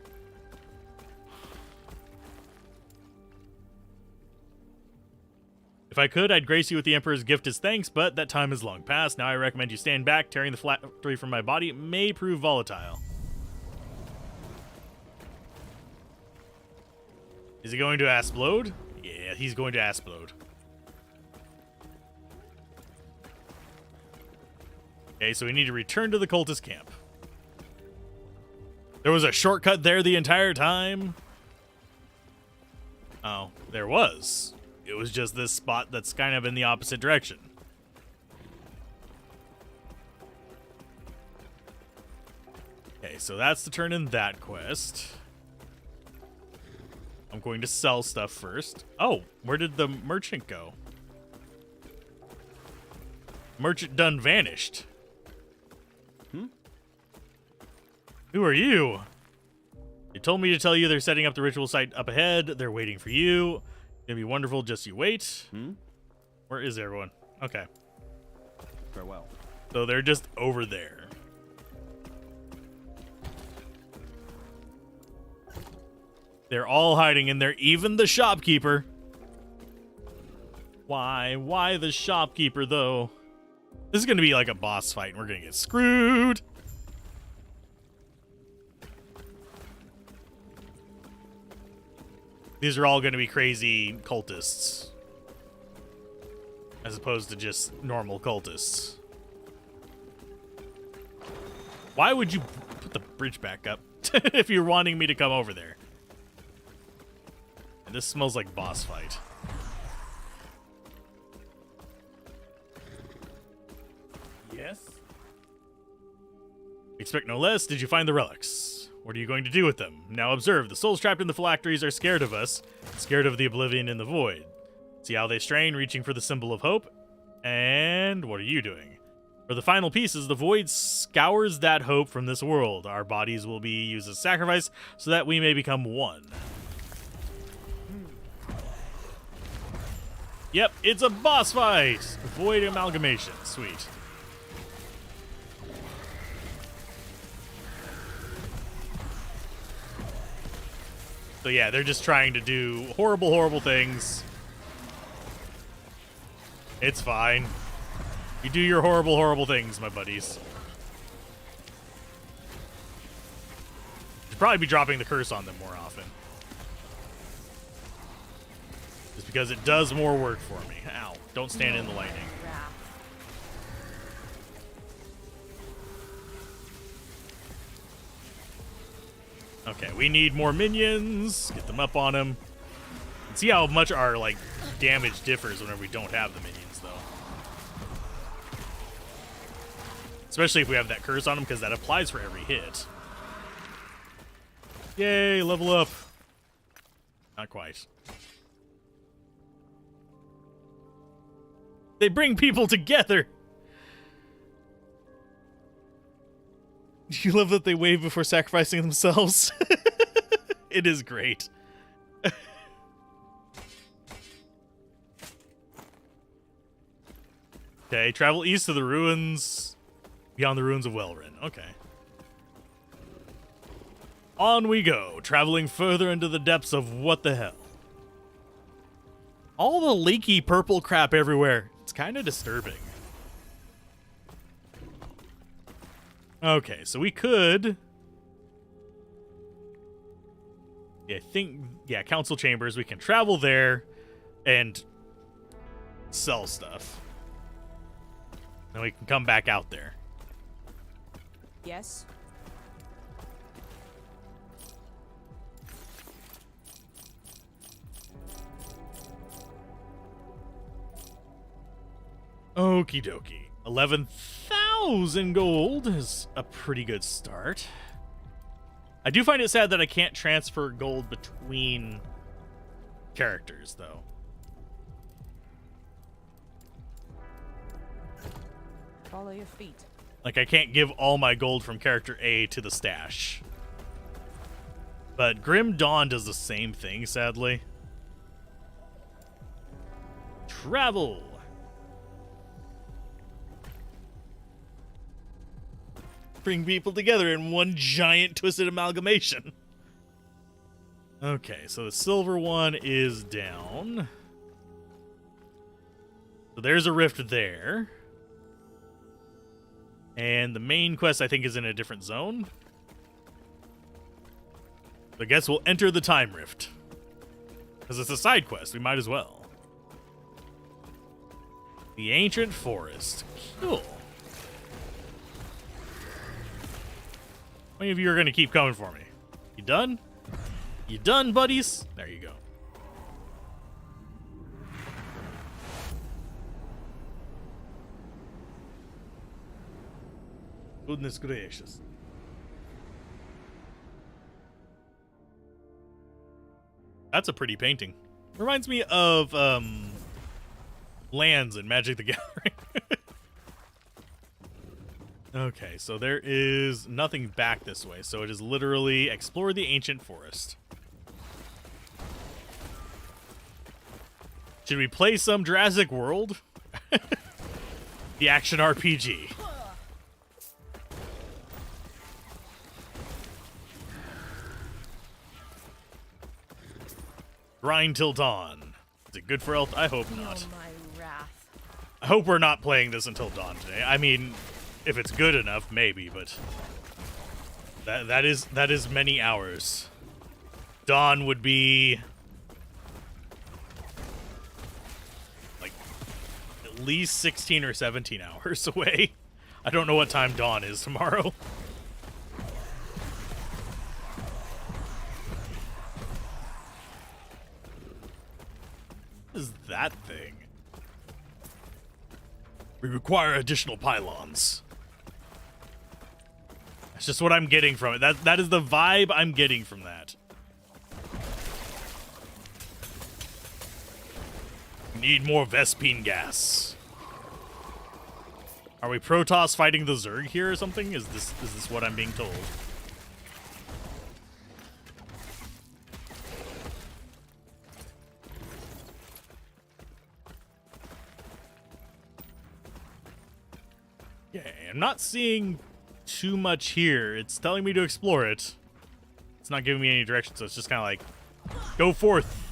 If I could, I'd grace you with the Emperor's gift as thanks, but that time is long past. Now I recommend you stand back. Tearing the flattery from my body may prove volatile. Is he going to explode? Yeah, he's going to explode. Okay, so we need to return to the cultist camp. There was a shortcut there the entire time. Oh, there was. It was just this spot that's kind of in the opposite direction. Okay, so that's the turn in that quest. I'm going to sell stuff first. Oh, where did the merchant go? Merchant done vanished. Who are you? They told me to tell you they're setting up the ritual site up ahead. They're waiting for you. It's gonna be wonderful, just you wait. Where is everyone? Okay. Farewell. So they're just over there. They're all hiding in there, even the shopkeeper. Why? Why the shopkeeper, though? This is gonna be like a boss fight, and we're gonna get screwed. These are all going to be crazy cultists, as opposed to just normal cultists. Why would you put the bridge back up if you're wanting me to come over there? And this smells like boss fight. Yes? Expect no less. Did you find the relics? What are you going to do with them? Now observe, the souls trapped in the phylacteries are scared of us, scared of the oblivion in the void. See how they strain, reaching for the symbol of hope? And what are you doing? For the final pieces, the void scours that hope from this world. Our bodies will be used as sacrifice so that we may become one. Yep, it's a boss fight! Void amalgamation. Sweet. So yeah, they're just trying to do horrible, horrible things. It's fine. You do your horrible, horrible things, my buddies. Should probably be dropping the curse on them more often. Just because it does more work for me. Ow. Don't stand in the lightning. Wrath. Okay, we need more minions. Get them up on him. And see how much our, like, damage differs whenever we don't have the minions, though. Especially if we have that curse on them, because that applies for every hit. Yay, level up. Not quite. They bring people together. Do you love that they wave before sacrificing themselves? It is great. Okay, travel east to the ruins, beyond the ruins of Welrin. Okay. On we go, traveling further into the depths of what the hell. All the leaky purple crap everywhere. It's kind of disturbing. Okay, so we could... Yeah, I think... Yeah, council chambers. We can travel there and sell stuff. Then we can come back out there. Yes. Okie dokie. 11,000 gold is a pretty good start. I do find it sad that I can't transfer gold between characters, though. Follow your feet. Like, I can't give all my gold from character A to the stash. But Grim Dawn does the same thing, sadly. Travel! Bring people together in one giant twisted amalgamation. Okay, so the silver one is down. So there's a rift there. And the main quest, I think, is in a different zone. So I guess we'll enter the time rift. Because it's a side quest, we might as well. The Ancient Forest. Cool. How many of you are going to keep coming for me? You done? You done, buddies? There you go. Goodness gracious. That's a pretty painting. Reminds me of lands in Magic the Gathering. Okay, so there is nothing back this way, so it is literally explore the ancient forest. Should we play some Jurassic World? The action RPG. Grind till dawn. Is it good for health? I hope not. Feel my wrath. I hope we're not playing this until dawn today. I mean, if it's good enough, maybe, but that is many hours. Dawn would be like at least 16 or 17 hours away. I don't know what time dawn is tomorrow. What is that thing? We require additional pylons. That's just what I'm getting from it. That is the vibe I'm getting from that. Need more Vespine gas. Are we Protoss fighting the Zerg here or something? Is this what I'm being told? Yeah, I'm not seeing too much here. It's telling me to explore it. It's not giving me any direction, so it's just kind of like, go forth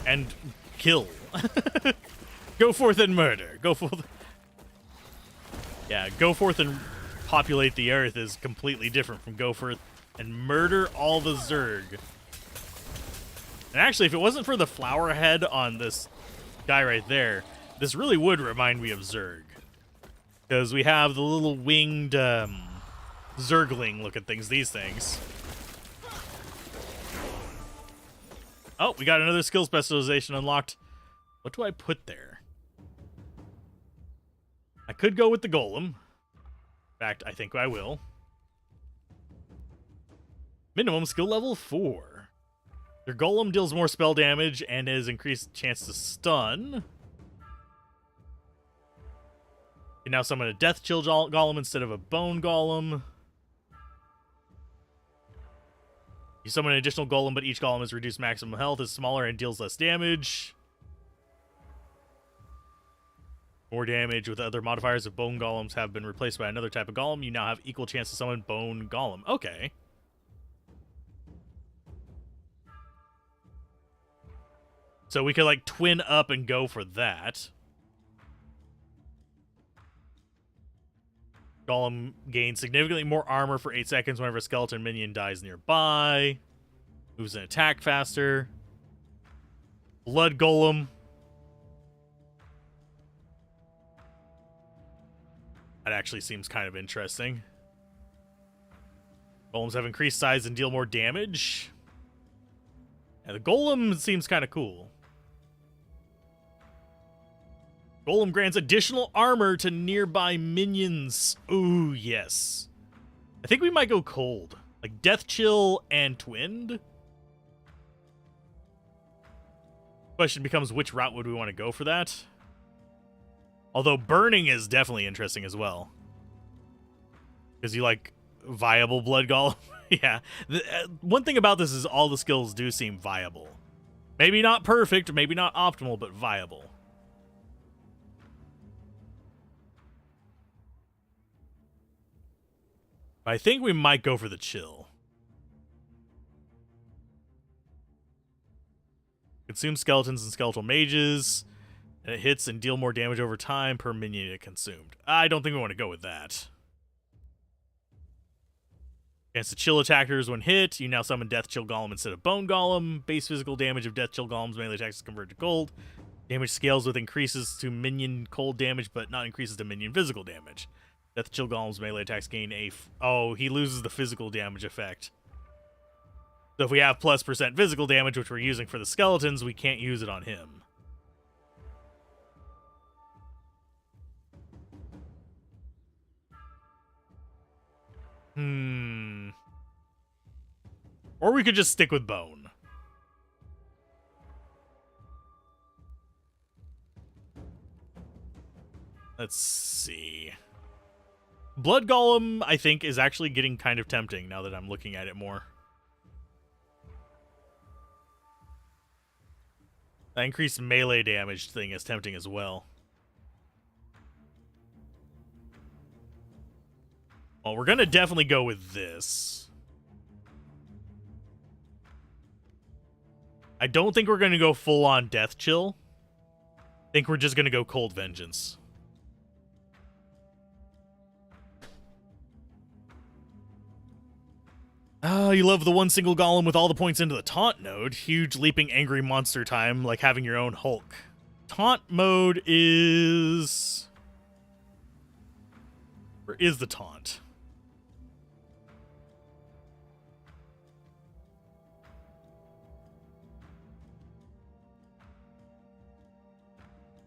and kill. Go forth and murder. Go forth. Yeah, go forth and populate the earth is completely different from go forth and murder all the Zerg. And actually, if it wasn't for the flower head on this guy right there, this really would remind me of Zerg. Because we have the little winged Zergling looking things, these things. Oh, we got another skill specialization unlocked. What do I put there? I could go with the Golem. In fact, I think I will. Minimum skill level 4. Your Golem deals more spell damage and has increased chance to stun. You now summon a Death Chill Golem instead of a Bone Golem. You summon an additional Golem, but each Golem is reduced maximum health, is smaller, and deals less damage. More damage with other modifiers if Bone Golems have been replaced by another type of Golem. You now have equal chance to summon Bone Golem. Okay. So we could, like, twin up and go for that. Golem gains significantly more armor for 8 seconds whenever a skeleton minion dies nearby. Moves and attack faster. Blood Golem. That actually seems kind of interesting. Golems have increased size and deal more damage. Yeah, the Golem seems kind of cool. Golem grants additional armor to nearby minions. Ooh, yes. I think we might go cold. Like Death Chill and Twinned. Question becomes, which route would we want to go for that? Although burning is definitely interesting as well. Because you like viable blood golem. Yeah. One thing about this is all the skills do seem viable. Maybe not perfect, maybe not optimal, but viable. I think we might go for the chill. Consume skeletons and skeletal mages. And it hits and deal more damage over time per minion it consumed. I don't think we want to go with that. Chance to chill attackers when hit. You now summon Death Chill Golem instead of Bone Golem. Base physical damage of Death Chill Golem's melee attacks is converted to cold. Damage scales with increases to minion cold damage, but not increases to minion physical damage. Death Chill Golem's melee attacks gain a... Oh, he loses the physical damage effect. So if we have plus % physical damage, which we're using for the skeletons, we can't use it on him. Or we could just stick with Bone. Let's see. Blood Golem, I think, is actually getting kind of tempting now that I'm looking at it more. That increased melee damage thing is tempting as well. Well, we're going to definitely go with this. I don't think we're going to go full-on Death Chill. I think we're just going to go Cold Vengeance. Oh, you love the one single golem with all the points into the taunt node. Huge leaping angry monster time, like having your own Hulk. Taunt mode is... Where is the taunt?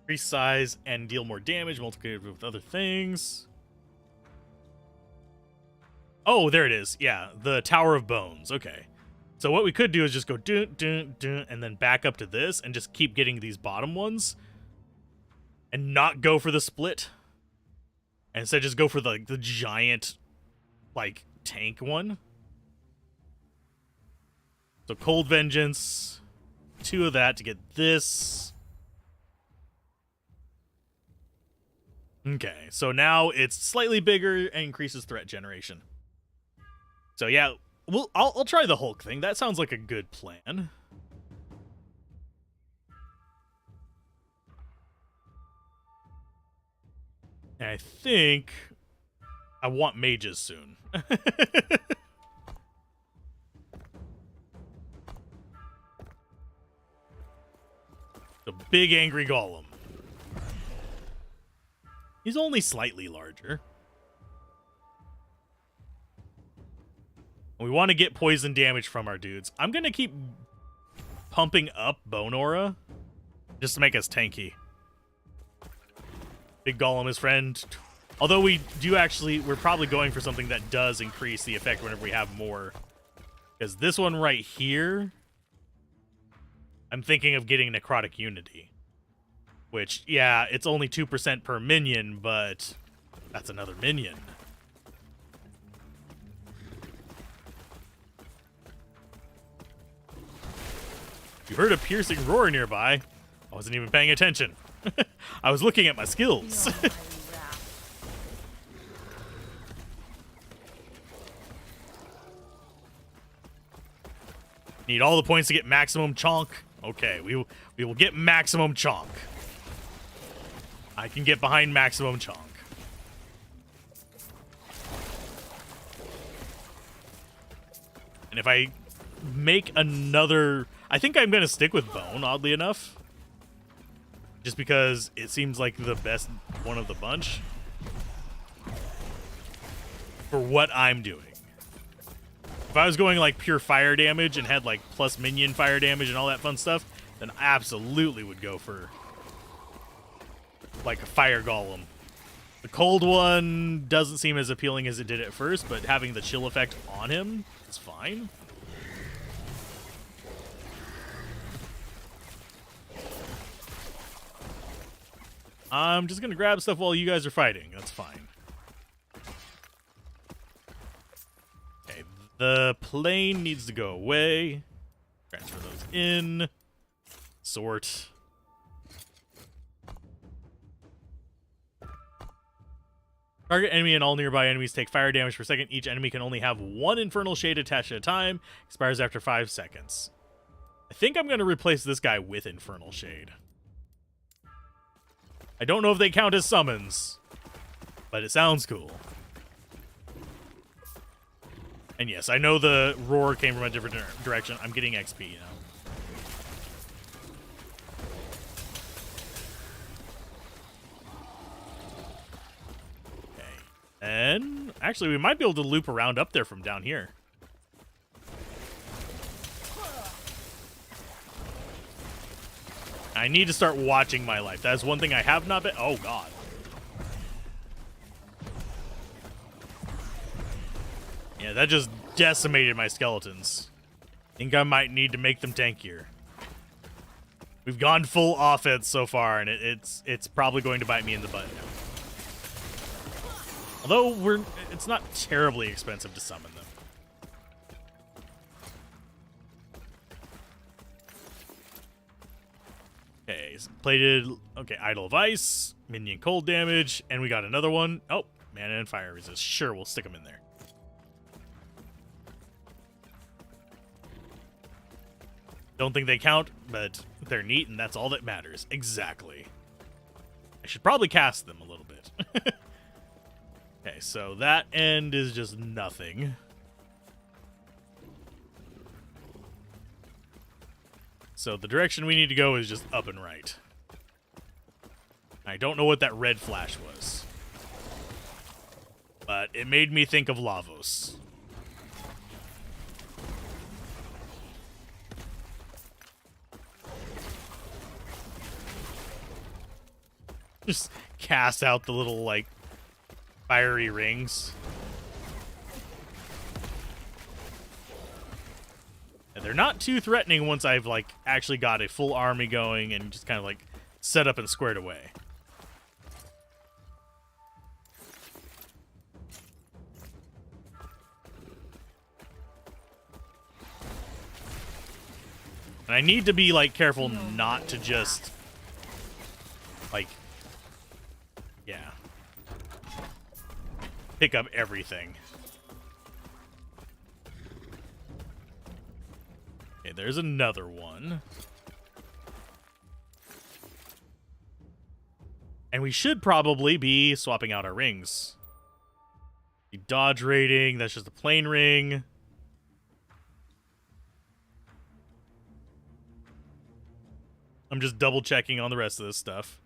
Increase size and deal more damage, multiplied with other things. Oh, there it is. Yeah, the Tower of Bones. Okay. So what we could do is just go dun, dun, dun, and then back up to this and just keep getting these bottom ones and not go for the split. And instead just go for the giant, like, tank one. So Cold Vengeance. 2 of that to get this. Okay, so now it's slightly bigger and increases threat generation. So yeah, I'll try the Hulk thing. That sounds like a good plan. And I think I want mages soon. The big angry golem. He's only slightly larger. We want to get poison damage from our dudes. I'm going to keep pumping up Bone Aura just to make us tanky. Big Golem is friend. Although we do actually, we're probably going for something that does increase the effect whenever we have more. Because this one right here, I'm thinking of getting Necrotic Unity. Which, yeah, it's only 2% per minion, but that's another minion. You heard a piercing roar nearby. I wasn't even paying attention. I was looking at my skills. Need all the points to get maximum chonk. Okay, we will get maximum chonk. I can get behind maximum chonk. And if I make another... I think I'm going to stick with Bone, oddly enough. Just because it seems like the best one of the bunch. For what I'm doing. If I was going like pure fire damage and had like plus minion fire damage and all that fun stuff, then I absolutely would go for like a fire golem. The cold one doesn't seem as appealing as it did at first, but having the chill effect on him is fine. I'm just gonna grab stuff while you guys are fighting. That's fine. Okay, the plane needs to go away. Transfer those in. Sort. Target enemy and all nearby enemies take fire damage per second. Each enemy can only have one infernal shade attached at a time. Expires after 5 seconds. I think I'm gonna replace this guy with infernal shade. I don't know if they count as summons, but it sounds cool. And yes, I know the roar came from a different direction. I'm getting XP now. Okay. And actually, we might be able to loop around up there from down here. I need to start watching my life. That's one thing I have not been... Oh, God. Yeah, that just decimated my skeletons. Think I might need to make them tankier. We've gone full offense so far, and it's probably going to bite me in the butt now. Although it's not terribly expensive to summon them. Okay, plated. Okay, Idol of Ice, minion cold damage, and we got another one. Oh, mana and fire resist. Sure, we'll stick them in there. Don't think they count, but they're neat, and that's all that matters. Exactly. I should probably cast them a little bit. Okay, so that end is just nothing. So the direction we need to go is just up and right. I don't know what that red flash was, but it made me think of Lavos. Just cast out the little, like, fiery rings. And they're not too threatening once I've, like, actually got a full army going and just kind of, like, set up and squared away. And I need to be, like, careful not to just, like, yeah, pick up everything. Okay, there's another one. And we should probably be swapping out our rings. The dodge rating, that's just a plain ring. I'm just double checking on the rest of this stuff.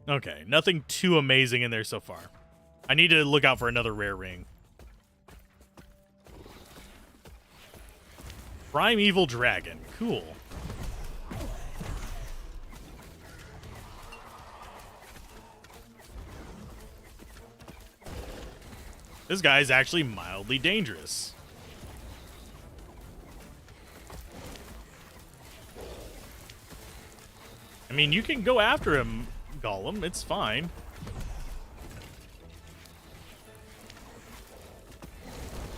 Okay, nothing too amazing in there so far. I need to look out for another rare ring. Primeval Dragon. Cool. This guy's actually mildly dangerous. I mean, you can go after him, Golem. It's fine.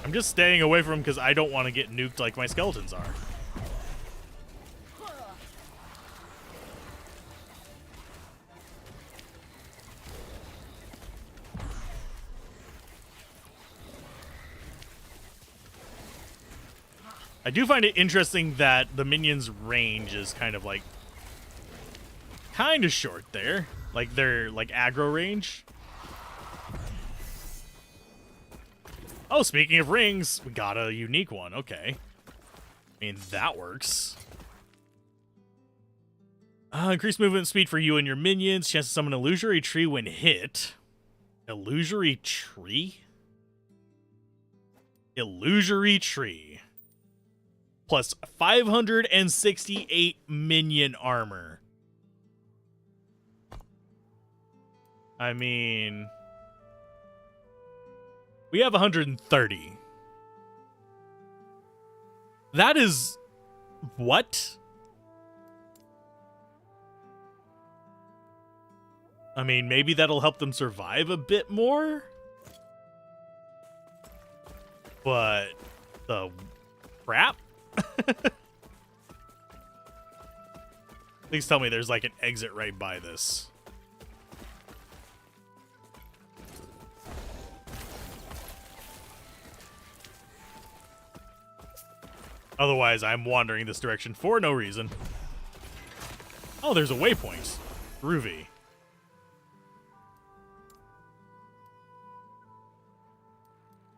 I'm just staying away from him because I don't want to get nuked like my skeletons are. I do find it interesting that the minions' range is kind of short there. Like their aggro range. Oh, speaking of rings, we got a unique one. Okay. I mean, that works. Increased movement speed for you and your minions. Chance to summon an illusory tree when hit. Illusory tree? Illusory tree. Plus 568 minion armor. I mean, we have 130. That is what? I mean, maybe that'll help them survive a bit more. But the crap? Please tell me there's like an exit right by this. Otherwise, I'm wandering this direction for no reason. Oh, there's a waypoint. Groovy.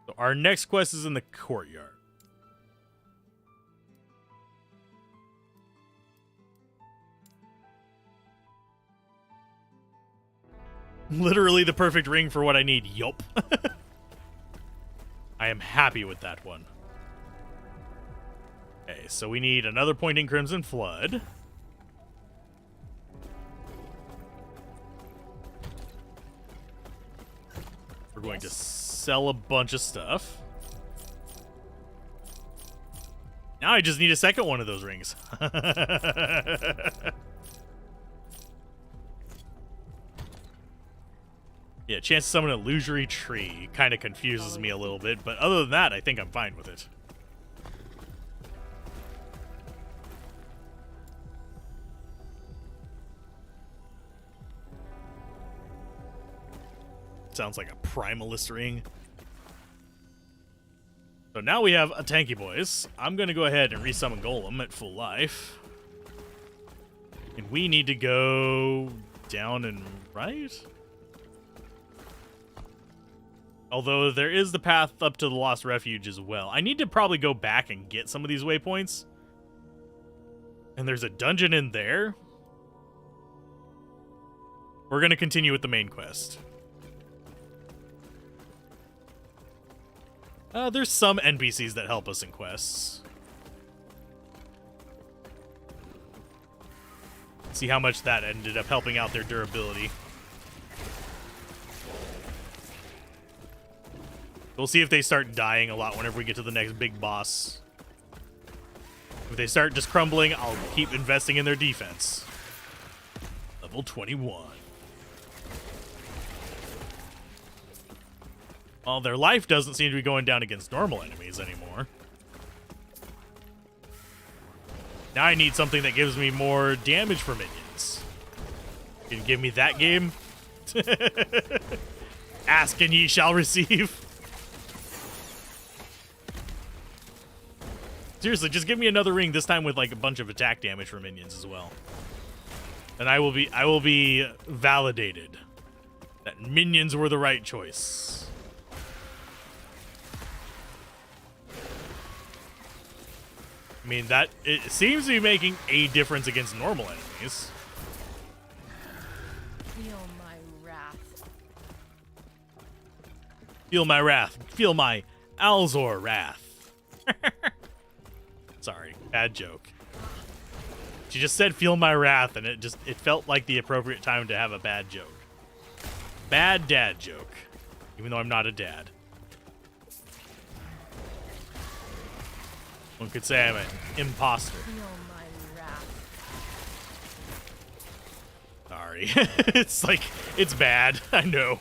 So our next quest is in the courtyard. Literally the perfect ring for what I need. Yup. I am happy with that one. Okay, so we need another Pointing Crimson Flood. We're going to sell a bunch of stuff. Now I just need a second one of those rings. Yeah, chance to summon an illusory tree kind of confuses me a little bit, but other than that, I think I'm fine with it. Sounds like a primalist ring. So now we have a tanky boys. I'm going to go ahead and resummon Golem at full life. And we need to go down and right? Although there is the path up to the Lost Refuge as well. I need to probably go back and get some of these waypoints. And there's a dungeon in there. We're going to continue with the main quest. There's some NPCs that help us in quests. See how much that ended up helping out their durability. We'll see if they start dying a lot whenever we get to the next big boss. If they start just crumbling, I'll keep investing in their defense. Level 21. Well, their life doesn't seem to be going down against normal enemies anymore. Now I need something that gives me more damage for minions. Can you give me that game? Ask and ye shall receive. Seriously, just give me another ring, this time with like a bunch of attack damage for minions as well. And I will be validated that minions were the right choice. I mean, that it seems to be making a difference against normal enemies. Feel my wrath. Feel my wrath. Feel my Alzorath. Sorry, bad joke. She just said feel my wrath, and it felt like the appropriate time to have a bad joke. Bad dad joke. Even though I'm not a dad. One could say I'm an imposter. Feel my wrath. Sorry. It's like, it's bad. I know.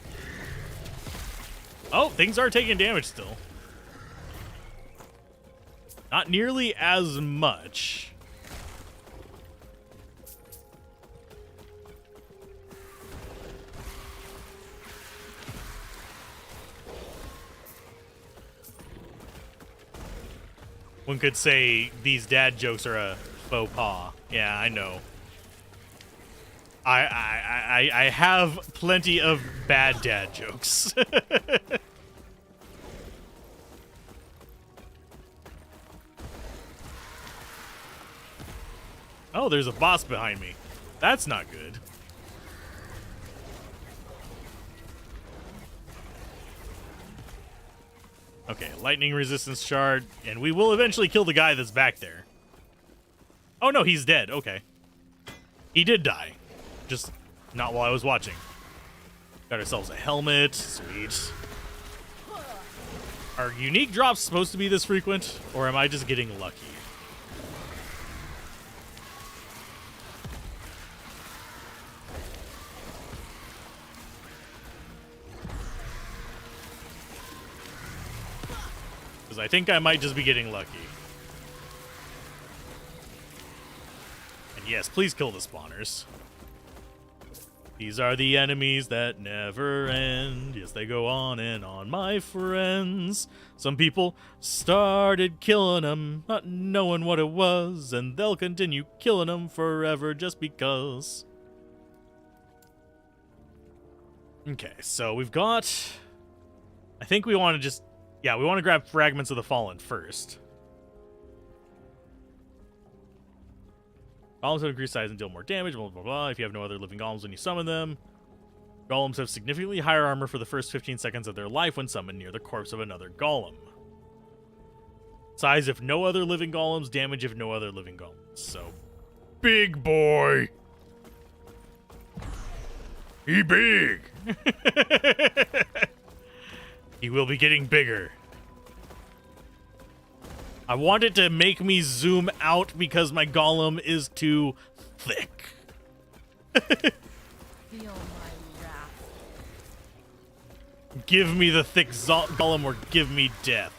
Oh, things are taking damage still. Not nearly as much. One could say these dad jokes are a faux pas. Yeah, I know. I have plenty of bad dad jokes. Oh, there's a boss behind me. That's not good. Okay, lightning resistance shard, and we will eventually kill the guy that's back there. Oh no, he's dead. Okay. He did die. Just not while I was watching. Got ourselves a helmet. Sweet. Are unique drops supposed to be this frequent, or am I just getting lucky? I think I might just be getting lucky. And yes, please kill the spawners. These are the enemies that never end. Yes, they go on and on, my friends. Some people started killing them, not knowing what it was, and they'll continue killing them forever just because. Okay, so we've got... I think we want to just... Yeah, we want to grab Fragments of the Fallen first. Golems have increased size and deal more damage, blah, blah, blah. If you have no other living golems when you summon them. Golems have significantly higher armor for the first 15 seconds of their life when summoned near the corpse of another golem. Size if no other living golems, damage if no other living golems. So, big boy. He big. He will be getting bigger. I want it to make me zoom out because my golem is too thick. Feel my wrath. Give me the thick golem or give me death.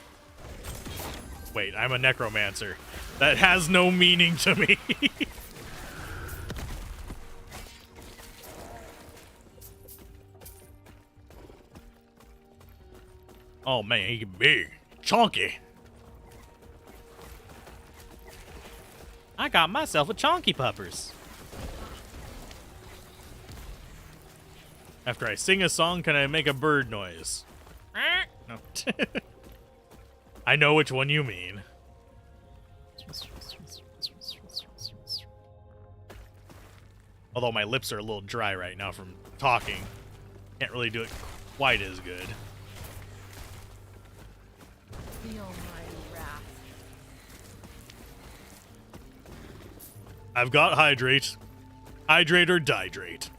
Wait, I'm a necromancer. That has no meaning to me. Oh man, he can be chunky. I got myself a chonky puppers. After I sing a song, can I make a bird noise? No. I know which one you mean. Although my lips are a little dry right now from talking. Can't really do it quite as good. Feel my wrath. I've got hydrate. Hydrate or dihydrate.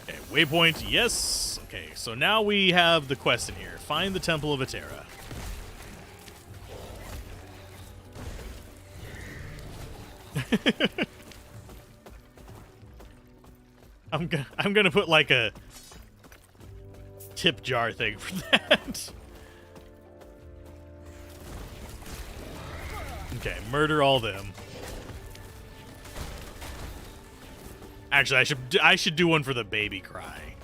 Okay, waypoint, yes. Okay, so now we have the quest in here. Find the Temple of Atera. I'm gonna put like a tip jar thing for that. Okay, murder all them. Actually, I should do one for the baby cry.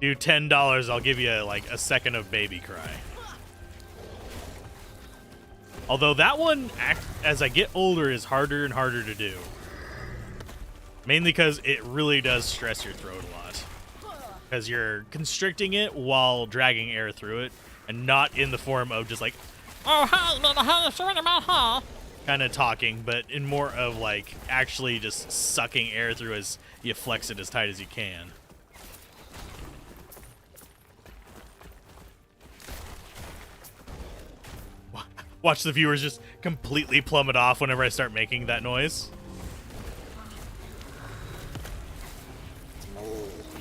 Do $10, I'll give you like a second of baby cry. Although that one, as I get older, is harder and harder to do. Mainly because it really does stress your throat a lot. Because you're constricting it while dragging air through it, and not in the form of just like, oh, hi, kind of talking, but in more of like actually just sucking air through as you flex it as tight as you can. Watch the viewers just completely plummet off whenever I start making that noise.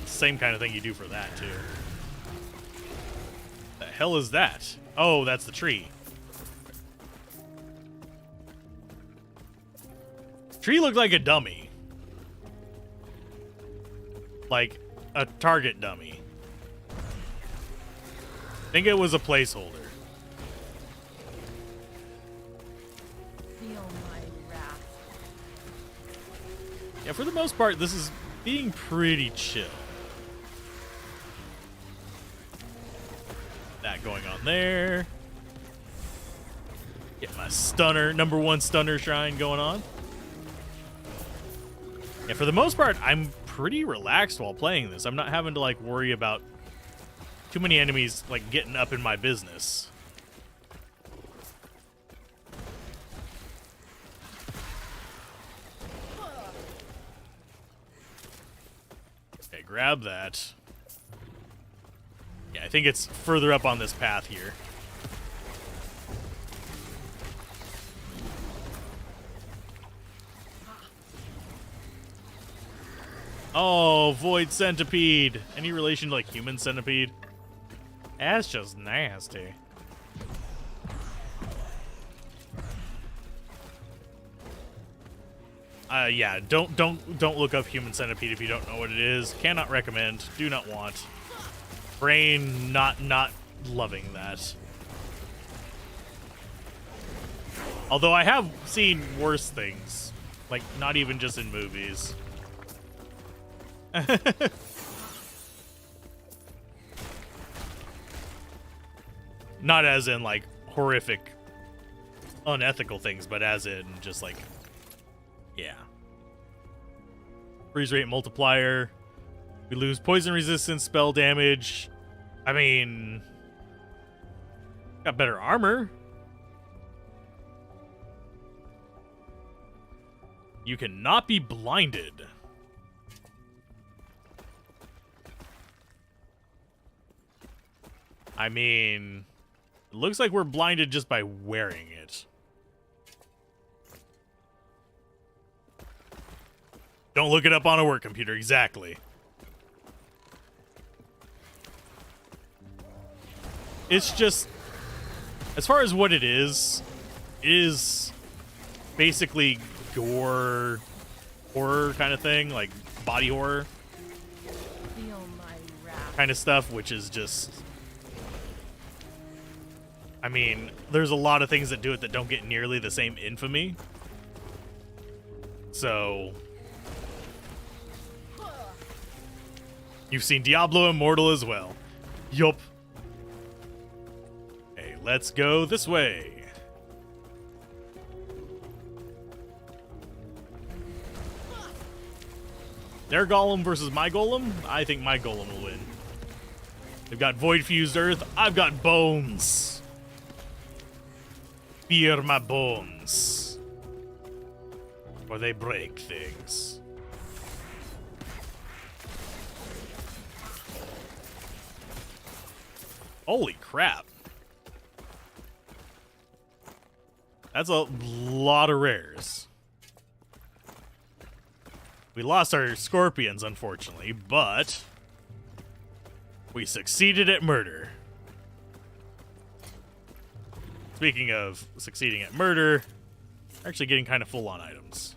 Same kind of thing you do for that, too. The hell is that? Oh, that's the tree. Tree looked like a dummy. Like a target dummy. I think it was a placeholder. Feel my wrath. Yeah, for the most part, this is being pretty chill. That going on there. Get my stunner, #1 stunner shrine going on. Yeah, for the most part, I'm pretty relaxed while playing this. I'm not having to like worry about too many enemies like getting up in my business. Okay, grab that. Yeah, I think it's further up on this path here. Oh, Void Centipede. Any relation to, like, Human Centipede? That's just nasty. Yeah, don't look up Human Centipede if you don't know what it is. Cannot recommend. Do not want. Brain not loving that. Although I have seen worse things. Like, not even just in movies. Not as in, like, horrific, unethical things, but as in just, like, yeah. Freeze rate multiplier. We lose poison resistance, spell damage. I mean, got better armor. You cannot be blinded. I mean, it looks like we're blinded just by wearing it. Don't look it up on a work computer, exactly. It's just, as far as what it is basically gore horror kind of thing, like body horror Feel my wrath. kind of stuff, which is just, I mean, there's a lot of things that do it that don't get nearly the same infamy. So, you've seen Diablo Immortal as well. Yup. Hey, let's go this way. Their golem versus my golem? I think my golem will win. They've got void fused earth. I've got bones. Fear my bones, or they break things. Holy crap. That's a lot of rares. We lost our scorpions, unfortunately, but we succeeded at murder. Speaking of succeeding at murder, we're actually getting kind of full on items.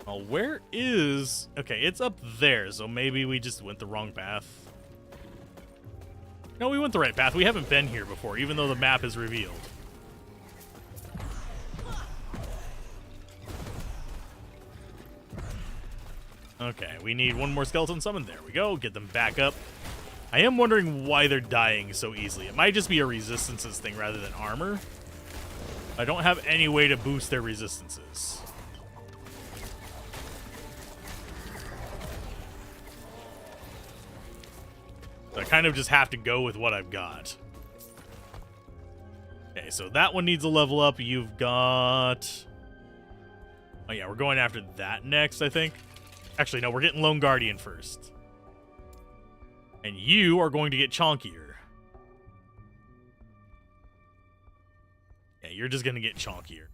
Well, where is... Okay, it's up there, so maybe we just went the wrong path. No, we went the right path. We haven't been here before, even though the map is revealed. Okay, we need one more skeleton summon. There we go. Get them back up. I am wondering why they're dying so easily. It might just be a resistances thing rather than armor. I don't have any way to boost their resistances. So I kind of just have to go with what I've got. Okay, so that one needs a level up. You've got... Oh yeah, we're going after that next, I think. Actually, no, we're getting Lone Guardian first. And you are going to get chonkier. Yeah, you're just going to get chonkier.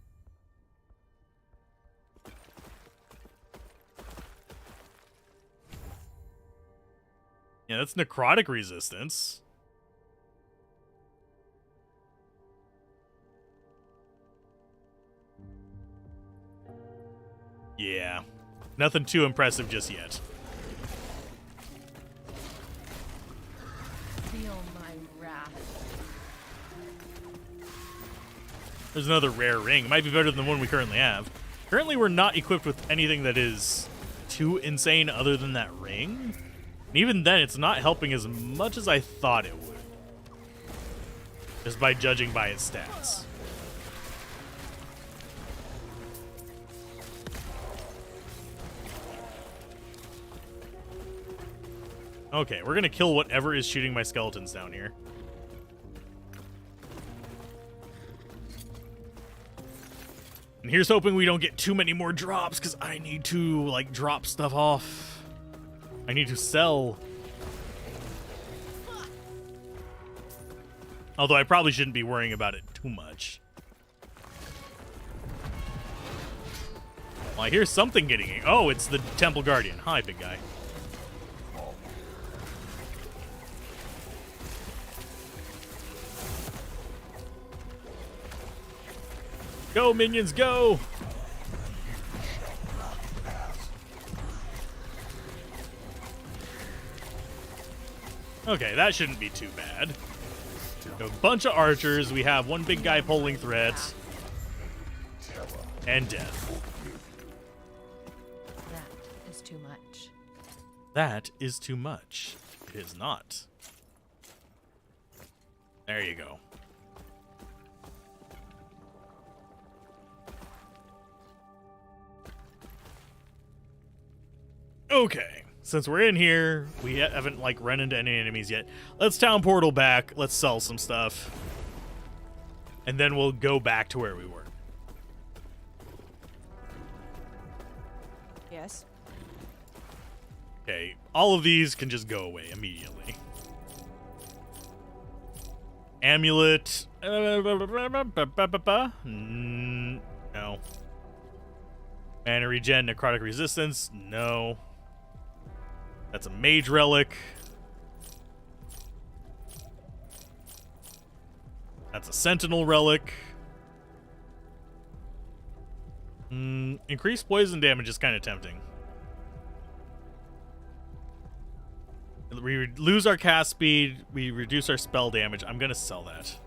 Yeah, that's necrotic resistance. Yeah. Nothing too impressive just yet. Feel my wrath. There's another rare ring. It might be better than the one we currently have. Currently, we're not equipped with anything that is too insane other than that ring. And even then, it's not helping as much as I thought it would. Just by judging by its stats. Okay, we're gonna kill whatever is shooting my skeletons down here. And here's hoping we don't get too many more drops, because I need to, like, drop stuff off. I need to sell. Although I probably shouldn't be worrying about it too much. Well, I hear something getting it. Oh, it's the Temple Guardian. Hi, big guy. Go, minions, go! Okay, that shouldn't be too bad. A bunch of archers. We have one big guy pulling threats. And death. That is too much. That is too much. It is not. There you go. Okay, since we're in here, we haven't, like, run into any enemies yet. Let's town portal back. Let's sell some stuff. And then we'll go back to where we were. Yes. Okay, all of these can just go away immediately. Amulet. No. Mana regen, necrotic resistance. No. That's a mage relic. That's a sentinel relic. Increased poison damage is kind of tempting. We lose our cast speed. We reduce our spell damage. I'm going to sell that.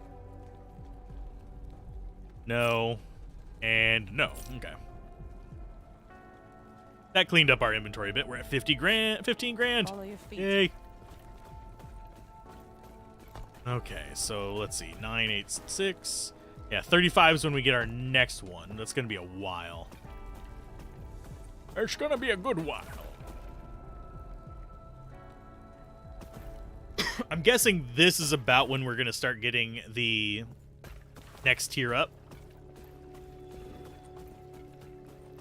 No. And no. Okay. That cleaned up our inventory a bit. We're at 50 grand, 15 grand. Follow your feet. Yay. Okay, so let's see. 9, 8, 6. Yeah, 35 is when we get our next one. That's going to be a while. It's going to be a good while. I'm guessing this is about when we're going to start getting the next tier up.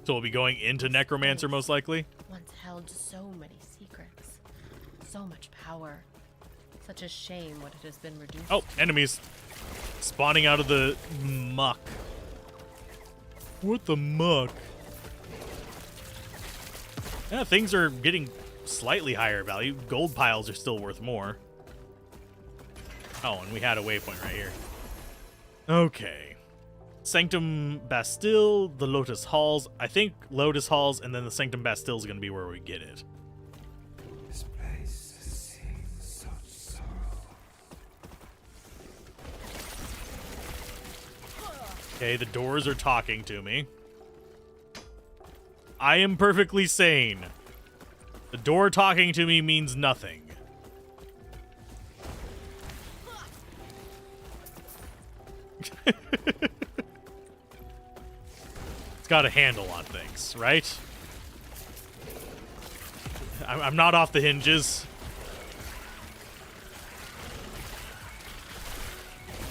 So we'll be going into Necromancer most likely. Once held so many secrets. So much power. Such a shame what it has been reduced Oh, to. enemies spawning out of the muck. What the muck? Yeah, things are getting slightly higher value. Gold piles are still worth more. Oh, and we had a waypoint right here. Okay. Sanctum Bastille, the Lotus Halls. I think Lotus Halls and then the Sanctum Bastille is going to be where we get it. This place has seen such sorrow. Okay, the doors are talking to me. I am perfectly sane. The door talking to me means nothing. It's got a handle on things, right? I'm not off the hinges.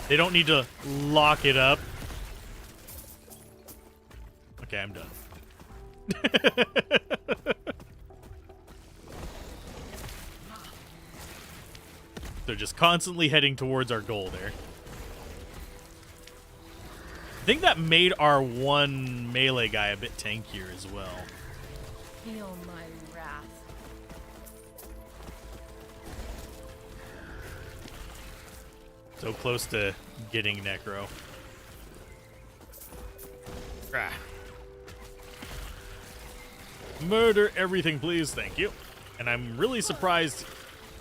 They don't need to lock it up. Okay, I'm done. They're just constantly heading towards our goal there. I think that made our one melee guy a bit tankier as well. Feel my wrath. So close to getting Necro. Ah. Murder everything, please. Thank you. And I'm really surprised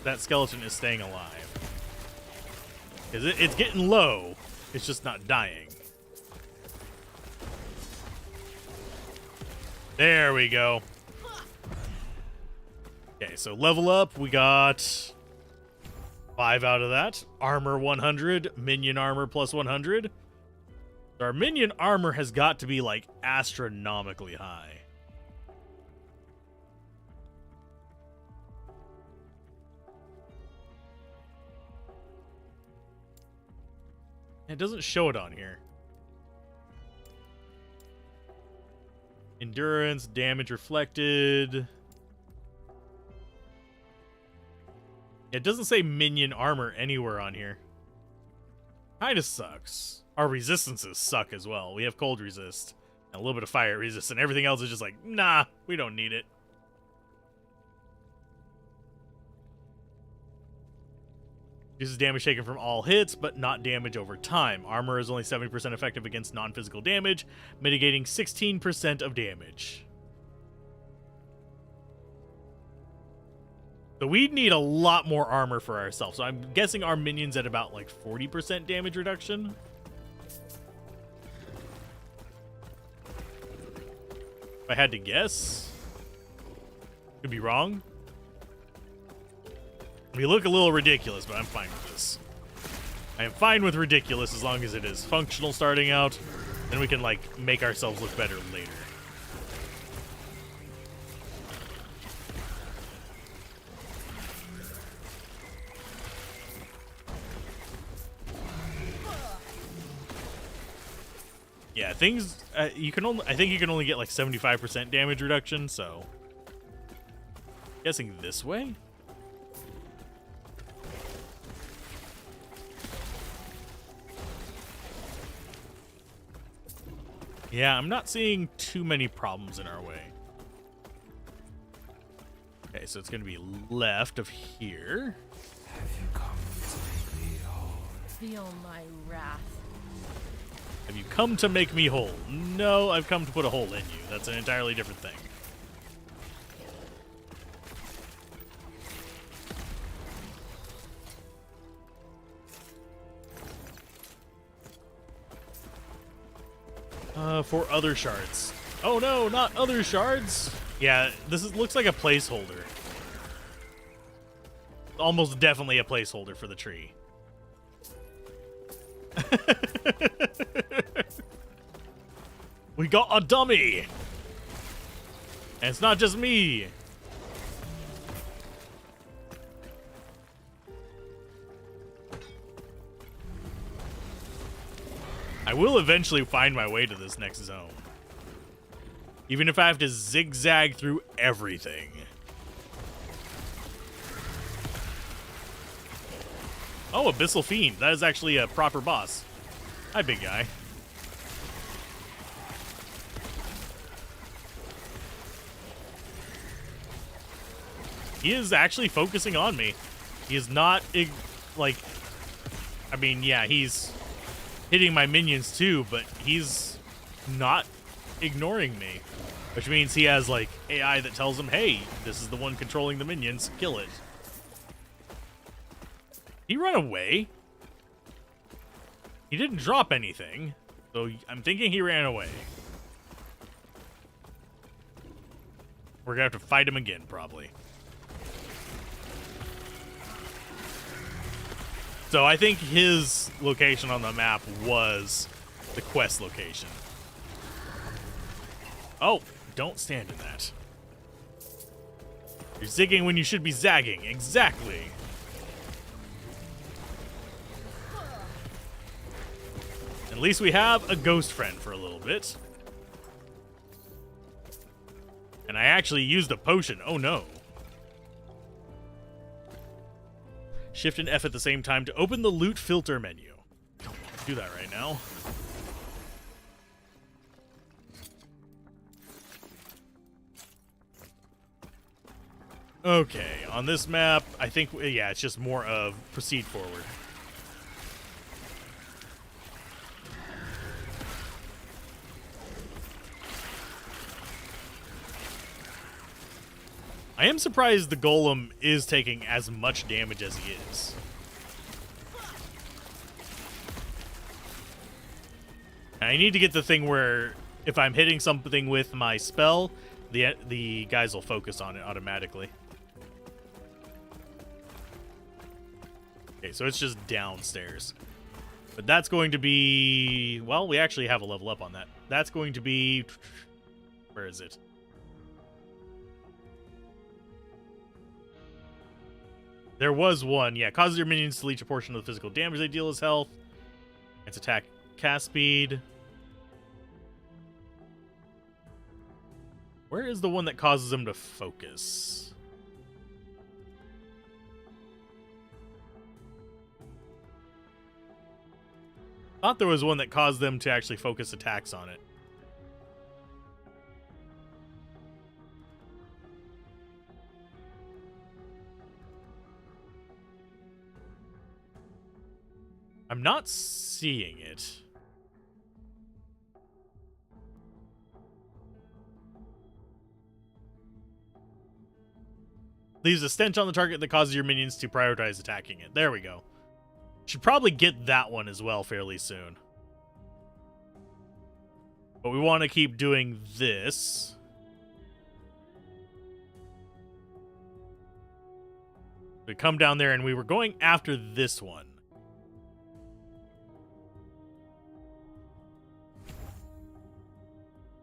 that skeleton is staying alive. Because it's getting low. It's just not dying. There we go. Okay, so level up. We got 5 out of that. Armor 100. Minion armor plus 100. Our minion armor has got to be, like, astronomically high. It doesn't show it on here. Endurance, damage reflected. It doesn't say minion armor anywhere on here. Kinda sucks. Our resistances suck as well. We have cold resist and a little bit of fire resist, and everything else is just like, nah, we don't need it. Uses damage taken from all hits, but not damage over time. Armor is only 70% effective against non-physical damage, mitigating 16% of damage. So we need a lot more armor for ourselves. So I'm guessing our minions at about like 40% damage reduction. If I had to guess, could be wrong. We look a little ridiculous, but I'm fine with this. I am fine with ridiculous as long as it is functional starting out. Then we can, like, make ourselves look better later. Yeah, things, you can only, I think you can only get like 75% damage reduction, so. Guessing this way? Yeah, I'm not seeing too many problems in our way. Okay, so it's going to be left of here. Have you come to make me whole? Feel my wrath. Have you come to make me whole? No, I've come to put a hole in you. That's an entirely different thing. For other shards. Oh no, not other shards! Yeah, looks like a placeholder. Almost definitely a placeholder for the tree. We got a dummy! And it's not just me! I will eventually find my way to this next zone. Even if I have to zigzag through everything. Oh, Abyssal Fiend. That is actually a proper boss. Hi, big guy. He is actually focusing on me. He is not, like... I mean, yeah, he's hitting my minions too, but he's not ignoring me. Which means he has, like, AI that tells him, hey, this is the one controlling the minions. Kill it. He run away? He didn't drop anything, so I'm thinking he ran away. We're gonna have to fight him again, probably. So I think his location on the map was the quest location. Oh, don't stand in that. You're zigging when you should be zagging. Exactly. At least we have a ghost friend for a little bit. And I actually used a potion. Oh no. Shift and F at the same time to open the loot filter menu. Don't want to do that right now. Okay, on this map, I think, yeah, it's just more of proceed forward. I am surprised the golem is taking as much damage as he is. I need to get the thing where if I'm hitting something with my spell, the guys will focus on it automatically. Okay, so it's just downstairs. But that's going to be... Well, we actually have a level up on that. That's going to be... Where is it? There was one, yeah. Causes your minions to leech a portion of the physical damage they deal as health. Its attack cast speed. Where is the one that causes them to focus? Thought there was one that caused them to actually focus attacks on it. I'm not seeing it. Leaves a stench on the target that causes your minions to prioritize attacking it. There we go. Should probably get that one as well fairly soon. But we want to keep doing this. We come down there and we were going after this one.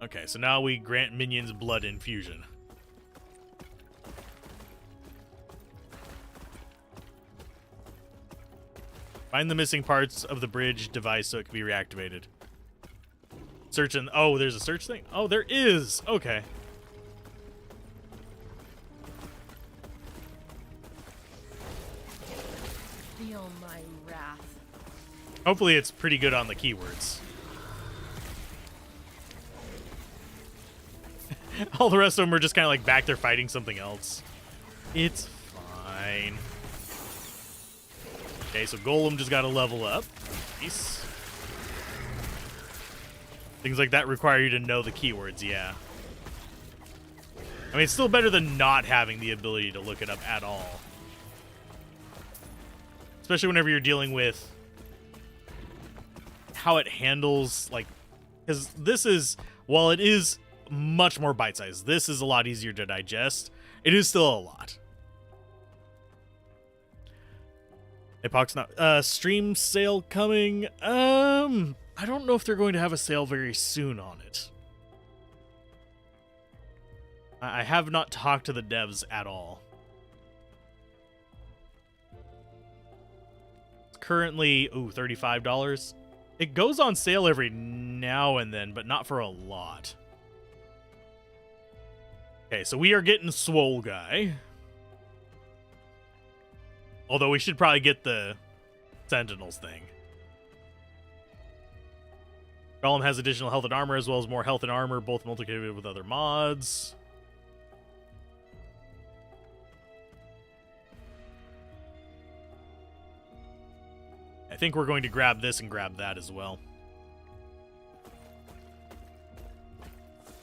Okay, so now we grant minions blood infusion. Find the missing parts of the bridge device so it can be reactivated. Search and... Oh, there's a search thing? Oh, there is! Okay. Feel my wrath. Hopefully it's pretty good on the keywords. All the rest of them are just kind of like back there fighting something else. It's fine. Okay, so Golem just got to level up. Nice. Things like that require you to know the keywords, yeah. I mean, it's still better than not having the ability to look it up at all. Especially whenever you're dealing with how it handles, like, because this is, while it is much more bite-sized, this is a lot easier to digest. It is still a lot. Epoch's not, stream sale coming. I don't know if they're going to have a sale very soon on it. I have not talked to the devs at all. It's currently, ooh, $35. It goes on sale every now and then, but not for a lot. Okay, so we are getting Swole Guy. Although we should probably get the Sentinels thing. Golem has additional health and armor, as well as more health and armor, both multiplicated with other mods. I think we're going to grab this and grab that as well.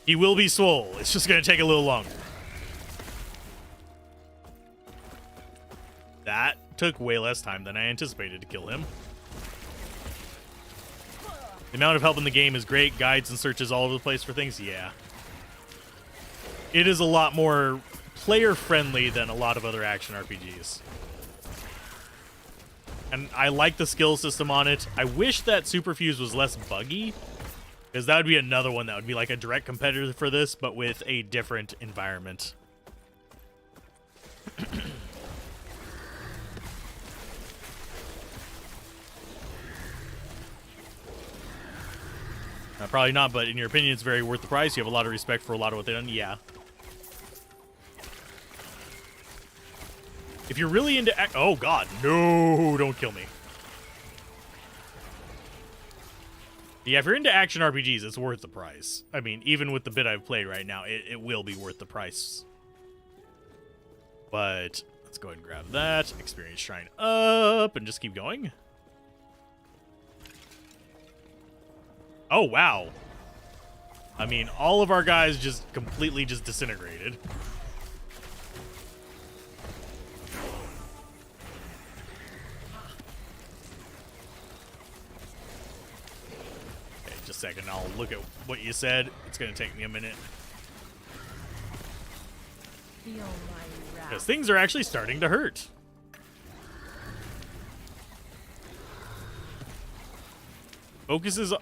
He will be swole. It's just going to take a little longer. That took way less time than I anticipated to kill him. The amount of help in the game is great. Guides and searches all over the place for things. Yeah. It is a lot more player-friendly than a lot of other action RPGs. And I like the skill system on it. I wish that Superfuse was less buggy, because that would be another one that would be like a direct competitor for this, but with a different environment. Probably not, but in your opinion, it's very worth the price. You have a lot of respect for a lot of what they've done. Yeah. If you're really into... Oh, God. No, don't kill me. Yeah, if you're into action RPGs, it's worth the price. I mean, even with the bit I've played right now, it will be worth the price. But let's go ahead and grab that. Experience Shrine up and just keep going. Oh, wow. I mean, all of our guys just completely just disintegrated. Okay, just a second. I'll look at what you said. It's going to take me a minute. Because things are actually starting to hurt. Focuses,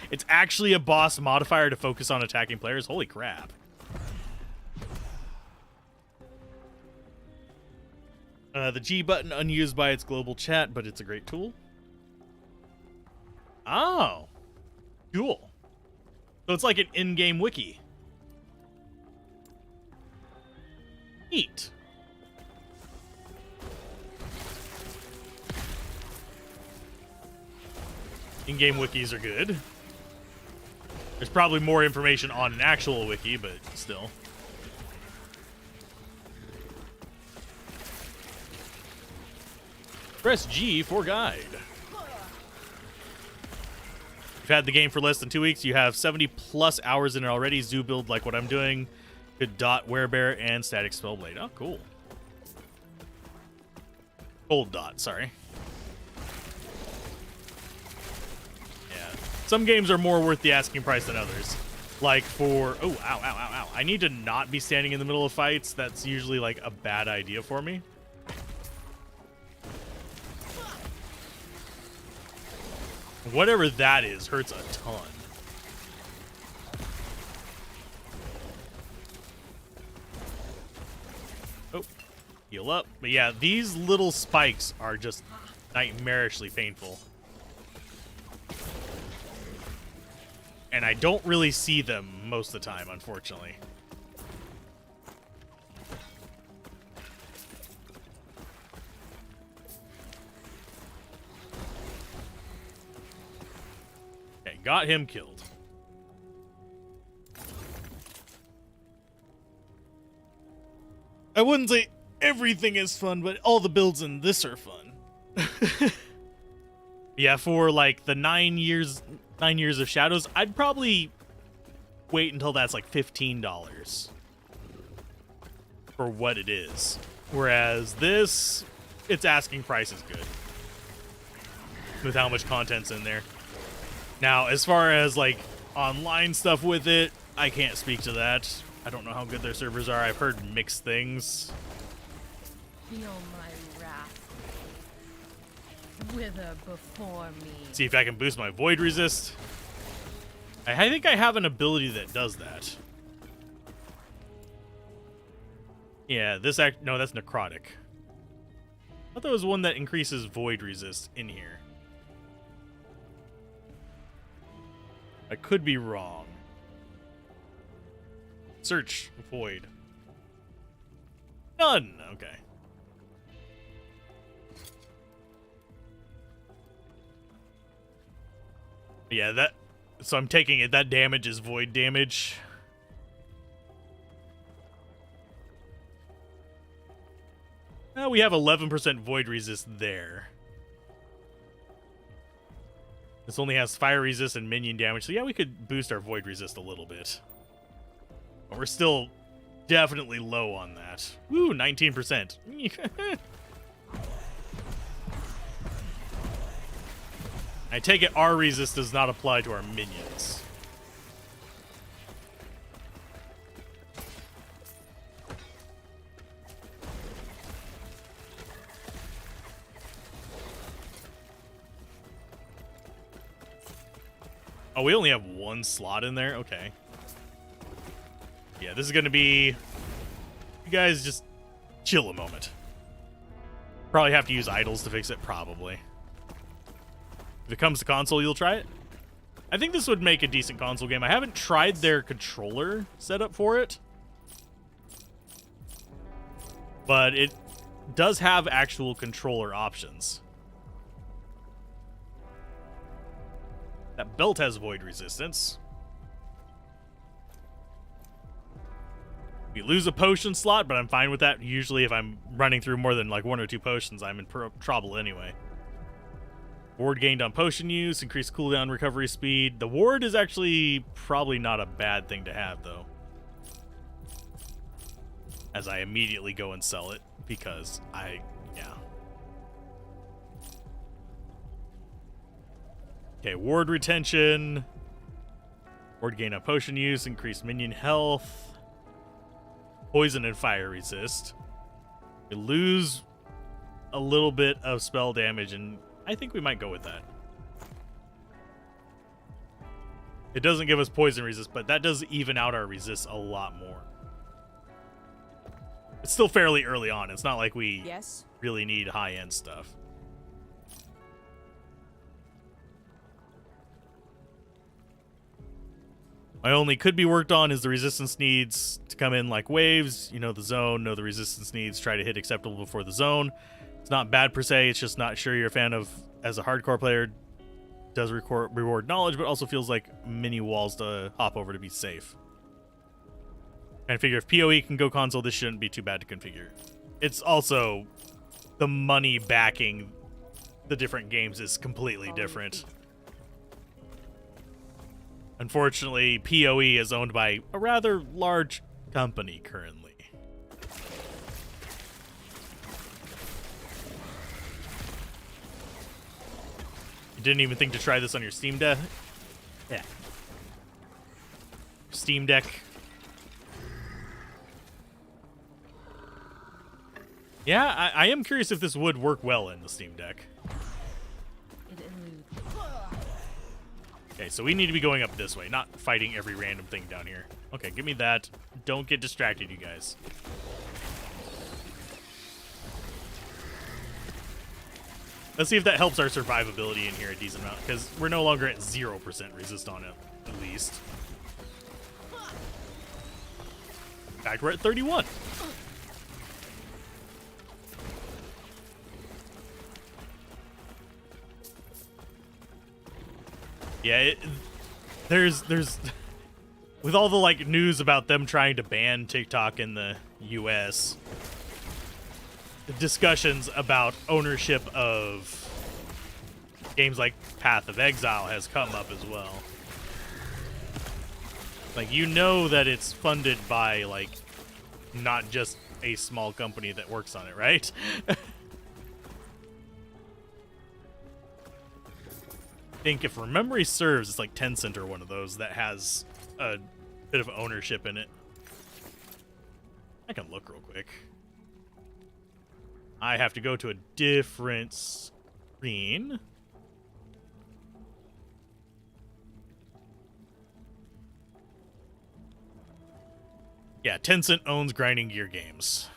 it's actually a boss modifier to focus on attacking players. Holy crap. The G button unused by its global chat, but it's a great tool. Oh. Cool. So it's like an in-game wiki. Neat. In-game wikis are good. There's probably more information on an actual wiki, but still. Press G for guide. You've had the game for less than 2 weeks. You have 70 plus hours in it already. Zoo build like what I'm doing. Good dot, werebear, and static spellblade. Oh, cool. Cold dot, sorry. Some games are more worth the asking price than others. Like for... Oh, ow, ow, ow, ow. I need to not be standing in the middle of fights. That's usually like a bad idea for me. Whatever that is hurts a ton. Oh, heal up. But yeah, these little spikes are just nightmarishly painful. And I don't really see them most of the time, unfortunately. Okay, got him killed. I wouldn't say everything is fun, but all the builds in this are fun. Yeah, for like the 9 years of Shadows, I'd probably wait until that's like $15 for what it is. Whereas this, its asking price is good with how much content's in there. Now, as far as like online stuff with it, I can't speak to that. I don't know how good their servers are. I've heard mixed things. Feel my wrath. Wither before me. See if I can boost my void resist. I think I have an ability that does that. Yeah, no, that's necrotic. I thought there was one that increases void resist in here. I could be wrong. Search void. None. Okay. Yeah, so I'm taking it that damage is void damage. Now we have 11% void resist there. This only has fire resist and minion damage, so yeah, we could boost our void resist a little bit. But we're still definitely low on that. Woo, 19%. I take it our resist does not apply to our minions. Oh, we only have one slot in there? Okay. Yeah, this is going to be... You guys just chill a moment. Probably have to use idols to fix it, probably. If it comes to console, you'll try it? I think this would make a decent console game. I haven't tried their controller setup for it. But it does have actual controller options. That belt has void resistance. We lose a potion slot, but I'm fine with that. Usually if I'm running through more than like 1 or 2 potions, I'm in trouble anyway. Ward gained on potion use, increased cooldown recovery speed. The ward is actually probably not a bad thing to have, though. As I immediately go and sell it, because yeah. Okay, ward retention. Ward gain on potion use, increased minion health. Poison and fire resist. We lose a little bit of spell damage, and I think we might go with that. It doesn't give us poison resist, but that does even out our resist a lot more. It's still fairly early on. It's not like we really need high-end stuff. My only could be worked on is the resistance needs to come in like waves. You know the zone, know the resistance needs, try to hit acceptable before the zone. It's not bad per se, it's just not sure you're a fan of, as a hardcore player, does reward knowledge, but also feels like mini walls to hop over to be safe. And I figure if PoE can go console, this shouldn't be too bad to configure. It's also the money backing the different games is completely different. Unfortunately, PoE is owned by a rather large company currently. You didn't even think to try this on your Steam Deck? Yeah. Steam Deck. Yeah, I am curious if this would work well in the Steam Deck. Okay, so we need to be going up this way, not fighting every random thing down here. Okay, give me that. Don't get distracted, you guys. Let's see if that helps our survivability in here a decent amount, because we're no longer at 0% resist on it, at least. In fact, we're at 31. Yeah, there's with all the like news about them trying to ban TikTok in the US, discussions about ownership of games like Path of Exile has come up as well. Like, you know that it's funded by, like, not just a small company that works on it, right? I think if memory serves, it's like Tencent or one of those that has a bit of ownership in it. I can look real quick. I have to go to a different screen. Yeah, Tencent owns Grinding Gear Games.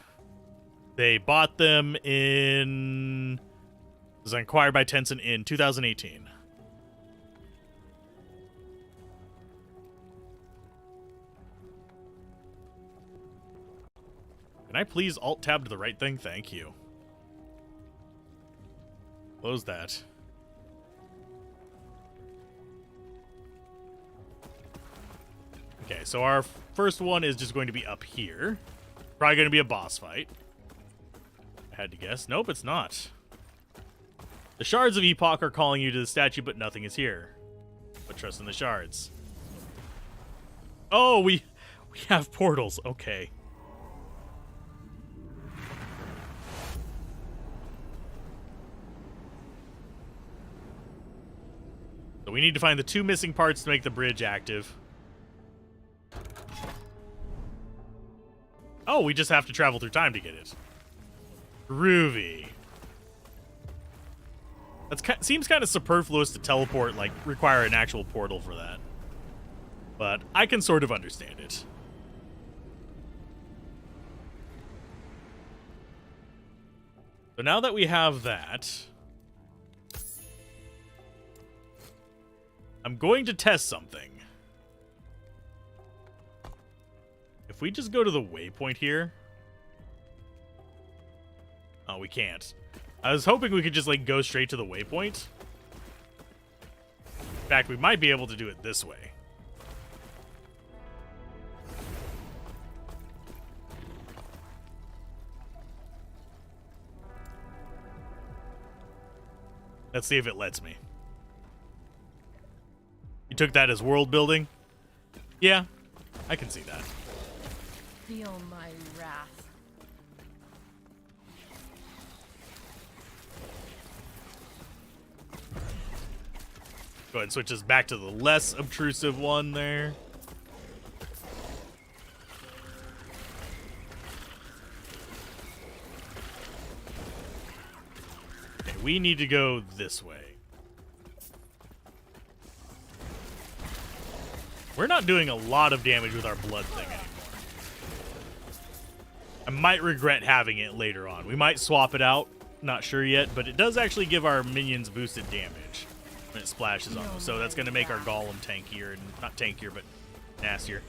They bought them in... It was acquired by Tencent in 2018. Can I please Alt-Tab to the right thing? Thank you. Close that. Okay, so our first one is just going to be up here. Probably going to be a boss fight. I had to guess. Nope, it's not. The shards of Epoch are calling you to the statue, but nothing is here. But trust in the shards. Oh, we have portals. Okay. So we need to find the 2 missing parts to make the bridge active. Oh, we just have to travel through time to get it. Groovy. That seems kind of superfluous to teleport, like, require an actual portal for that. But I can sort of understand it. So now that we have that, I'm going to test something. If we just go to the waypoint here... Oh, we can't. I was hoping we could just, like, go straight to the waypoint. In fact, we might be able to do it this way. Let's see if it lets me. You took that as world building? Yeah, I can see that. Feel my wrath. Go ahead and switch us back to the less obtrusive one there. Okay, we need to go this way. We're not doing a lot of damage with our blood thing anymore. I might regret having it later on. We might swap it out. Not sure yet, but it does actually give our minions boosted damage when it splashes on them. So that's going to make our golem tankier. And not tankier, but nastier.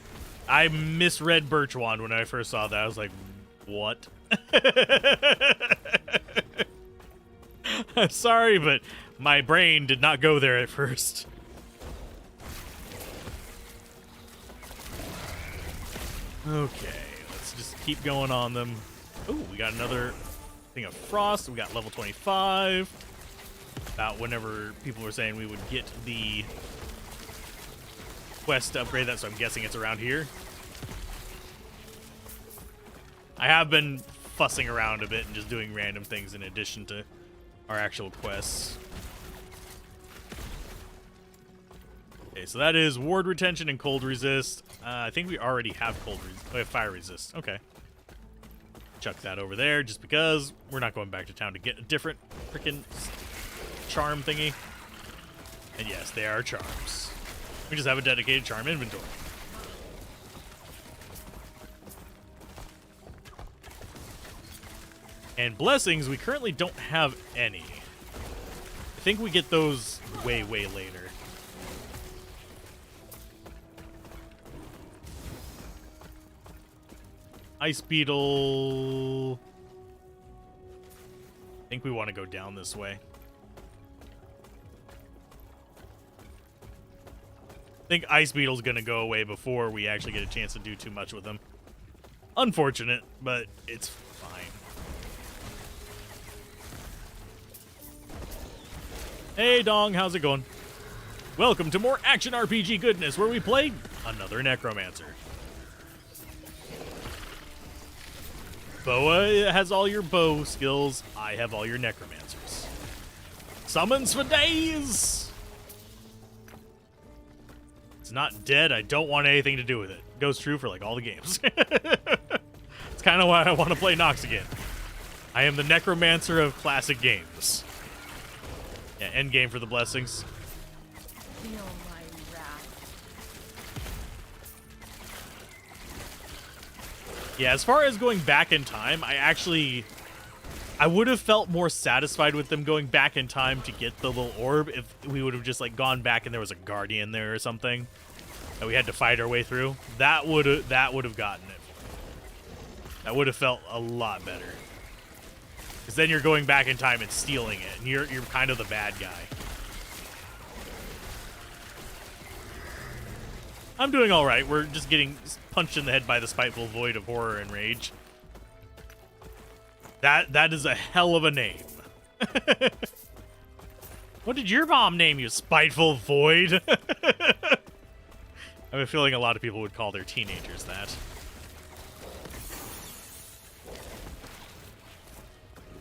I misread Birchwand when I first saw that. I was like, what? Sorry, but my brain did not go there at first. Okay, let's just keep going on them. Ooh, we got another thing of frost. We got level 25. About whenever people were saying we would get the quest to upgrade that, so I'm guessing it's around here. I have been fussing around a bit and just doing random things in addition to our actual quests. Okay, so that is ward retention and cold resist. I think we already have we have fire resist. Okay. Chuck that over there just because we're not going back to town to get a different freaking charm thingy. And yes, they are charms. We just have a dedicated charm inventory. And blessings, we currently don't have any. I think we get those way, way later. Ice Beetle. I think we want to go down this way. I think Ice Beetle's going to go away before we actually get a chance to do too much with him. Unfortunate, but it's fine. Hey, Dong, how's it going? Welcome to more action RPG goodness, where we play another Necromancer. Boa has all your bow skills. I have all your Necromancers. Summons for days! It's not dead. I don't want anything to do with it. Goes true for, like, all the games. It's kind of why I want to play Nox again. I am the Necromancer of classic games. Yeah, end game for the blessings. Feel my wrath. Yeah, as far as going back in time, I would have felt more satisfied with them going back in time to get the little orb if we would have just, like, gone back and there was a guardian there or something that we had to fight our way through. That would have gotten it. That would have felt a lot better. Because then you're going back in time and stealing it, and you're kind of the bad guy. I'm doing all right. We're just getting punched in the head by the spiteful void of horror and rage. That is a hell of a name. What did your mom name you, spiteful void? I have a feeling a lot of people would call their teenagers that.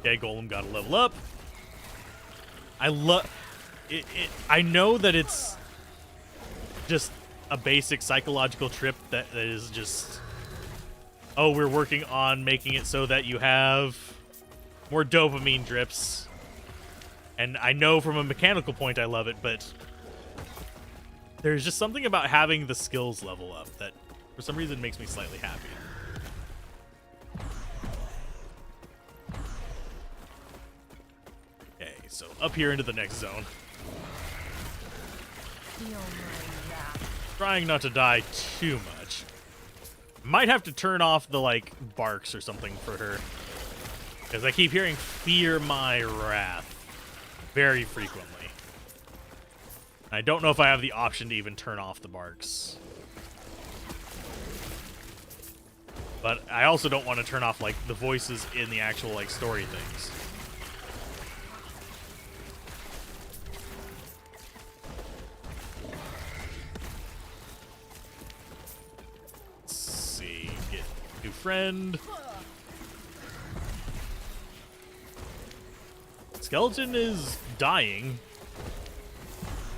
Okay, Golem got to level up. I love it. I know that it's just a basic psychological trip that is just, oh, we're working on making it so that you have more dopamine drips. And I know from a mechanical point I love it, but there's just something about having the skills level up that for some reason makes me slightly happy. Okay, so up here into the next zone. Feel my wrath. Trying not to die too much. Might have to turn off the, like, barks or something for her. Because I keep hearing fear my wrath very frequently. I don't know if I have the option to even turn off the barks. But I also don't want to turn off, like, the voices in the actual, like, story things. Let's see. Get new friend. Skeleton is dying.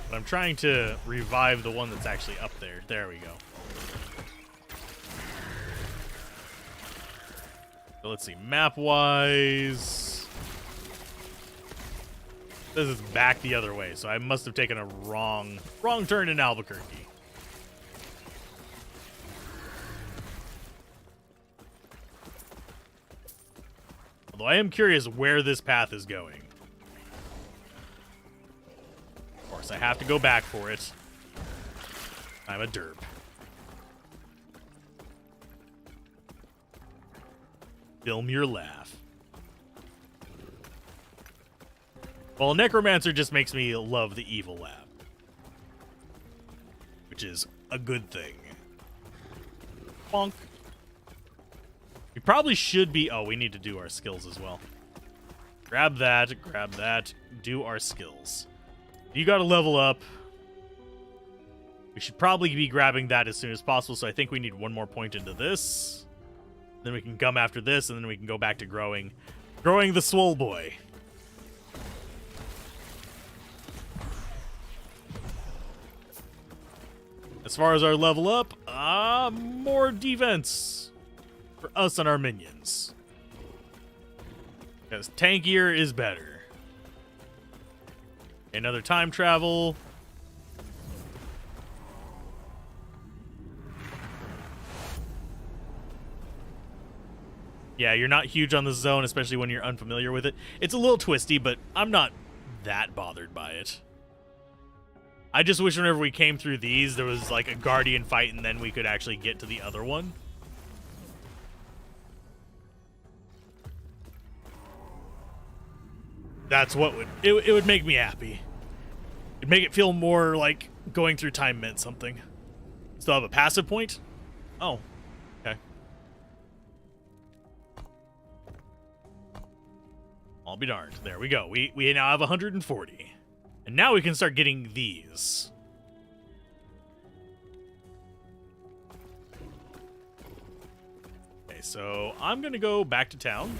But I'm trying to revive the one that's actually up there. There we go. So let's see. Map-wise, this is back the other way, so I must have taken a wrong turn in Albuquerque. Although I am curious where this path is going. Of course, I have to go back for it. I'm a derp. Film your laugh. Well, Necromancer just makes me love the evil laugh. Which is a good thing. Bonk. We probably should be... Oh, we need to do our skills as well. Grab that, do our skills. You gotta level up. We should probably be grabbing that as soon as possible, so I think we need one more point into this. Then we can come after this, and then we can go back to growing the swole boy. As far as our level up, more defense for us and our minions. Because tankier is better. Another time travel. Yeah, you're not huge on the zone, especially when you're unfamiliar with it. It's a little twisty, but I'm not that bothered by it. I just wish whenever we came through these, there was like a guardian fight, and then we could actually get to the other one. That's what it would make me happy. It'd make it feel more like going through time meant something. Still have a passive point? Oh, okay. I'll be darned. There we go. We now have 140. And now we can start getting these. Okay, so I'm going to go back to town.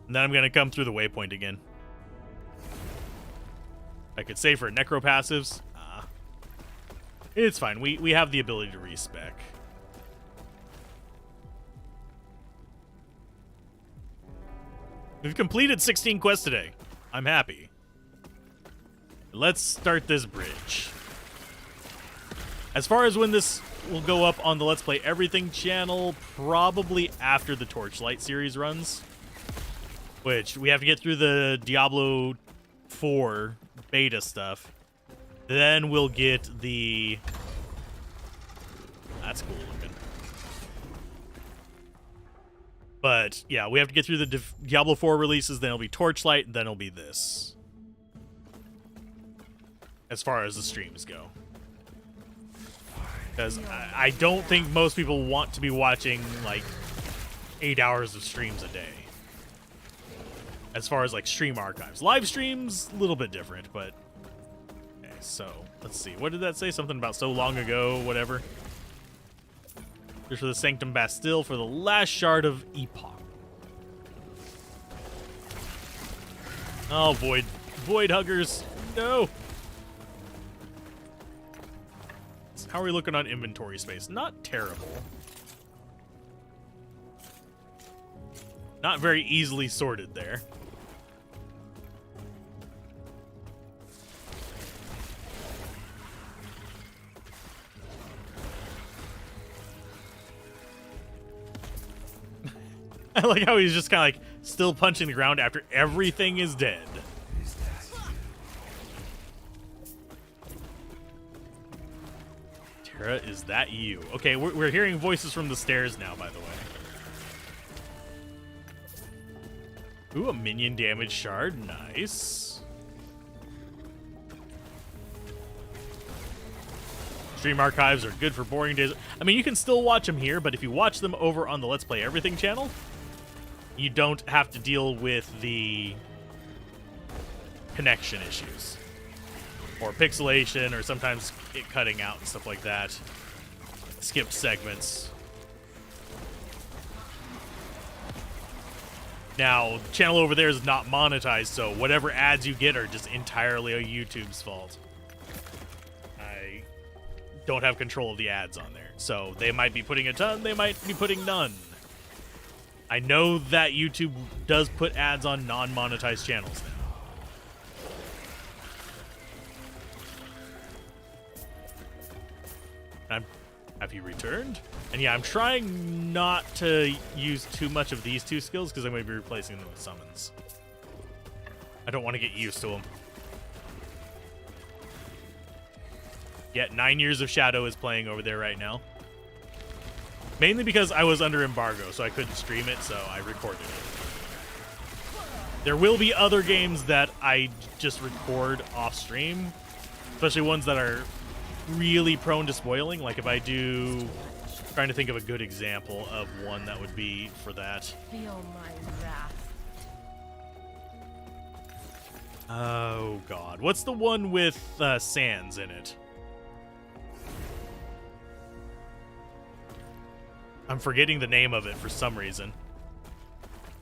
And then I'm going to come through the waypoint again. I could say for necro passives. It's fine. We have the ability to respec. We've completed 16 quests today. I'm happy. Let's start this bridge. As far as when this will go up on the Let's Play Everything channel, probably after the Torchlight series runs. Which, we have to get through the Diablo 4 beta stuff. Then we'll get the... That's cool looking. But, yeah, we have to get through the Diablo 4 releases, then it'll be Torchlight, and then it'll be this. As far as the streams go. Because I don't think most people want to be watching, like, 8 hours of streams a day. As far as, like, stream archives. Live streams, a little bit different, but... Okay, so, let's see. What did that say? Something about so long ago, whatever. Just for the Sanctum Bastille for the last shard of Epoch. Oh, Void Huggers. No! How are we looking on inventory space? Not terrible. Not very easily sorted there. I like how he's just kind of like still punching the ground after everything is dead. Tara, is that you? Okay, we're hearing voices from the stairs now, by the way. Ooh, a minion damage shard. Nice. Stream archives are good for boring days. I mean, you can still watch them here, but if you watch them over on the Let's Play Everything channel, you don't have to deal with the connection issues. Or pixelation, or sometimes it cutting out and stuff like that. Skipped segments. Now, the channel over there is not monetized, so whatever ads you get are just entirely YouTube's fault. I don't have control of the ads on there. So they might be putting a ton, they might be putting none. I know that YouTube does put ads on non-monetized channels now. Have you returned? And yeah, I'm trying not to use too much of these two skills because I'm going to be replacing them with summons. I don't want to get used to them. Yeah, 9 Years of Shadow is playing over there right now. Mainly because I was under embargo, so I couldn't stream it, so I recorded it. There will be other games that I just record off stream, especially ones that are really prone to spoiling. Like if I do, trying to think of a good example of one that would be for that. Feel my wrath. Oh god, what's the one with Sans in it? I'm forgetting the name of it for some reason.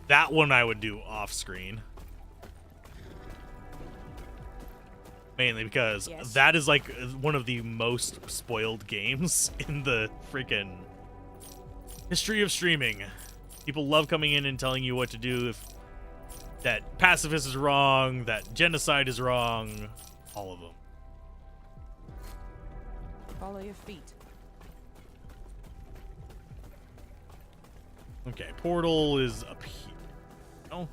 That one I would do off screen. Mainly because that is like one of the most spoiled games in the freaking history of streaming. People love coming in and telling you what to do, if that pacifist is wrong, that genocide is wrong, all of them. Follow your feet. Okay, portal is up here. Oh.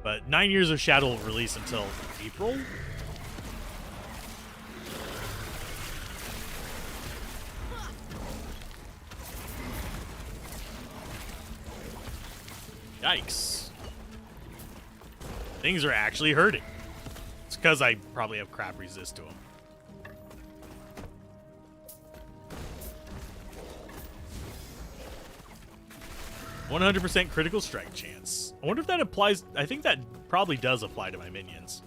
But 9 Years of Shadow will release until April? Yikes. Things are actually hurting. It's because I probably have crap resist to them. 100% critical strike chance. I wonder if that applies. I think that probably does apply to my minions.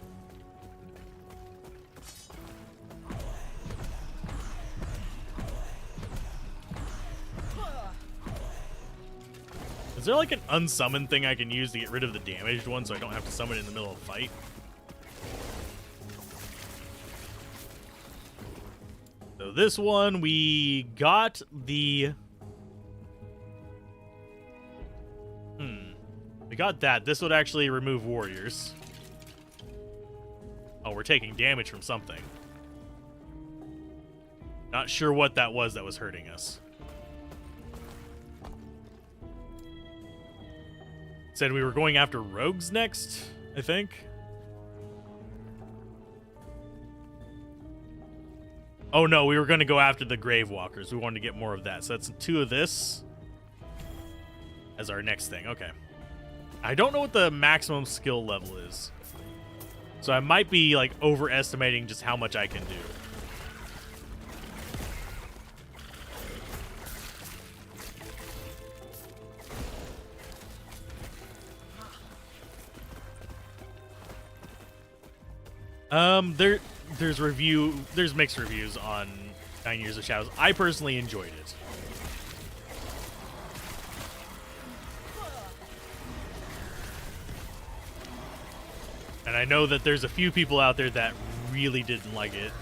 Is there like an unsummon thing I can use to get rid of the damaged one so I don't have to summon it in the middle of a fight? So this one, we got the... We got that. This would actually remove warriors. Oh, we're taking damage from something. Not sure what that was hurting us. Said we were going after rogues next, I think. Oh no, we were going to go after the grave walkers. We wanted to get more of that. So that's 2 of this as our next thing. Okay. I don't know what the maximum skill level is. So I might be like overestimating just how much I can do. There's mixed reviews on 9 Years of Shadows. I personally enjoyed it. And I know that there's a few people out there that really didn't like it.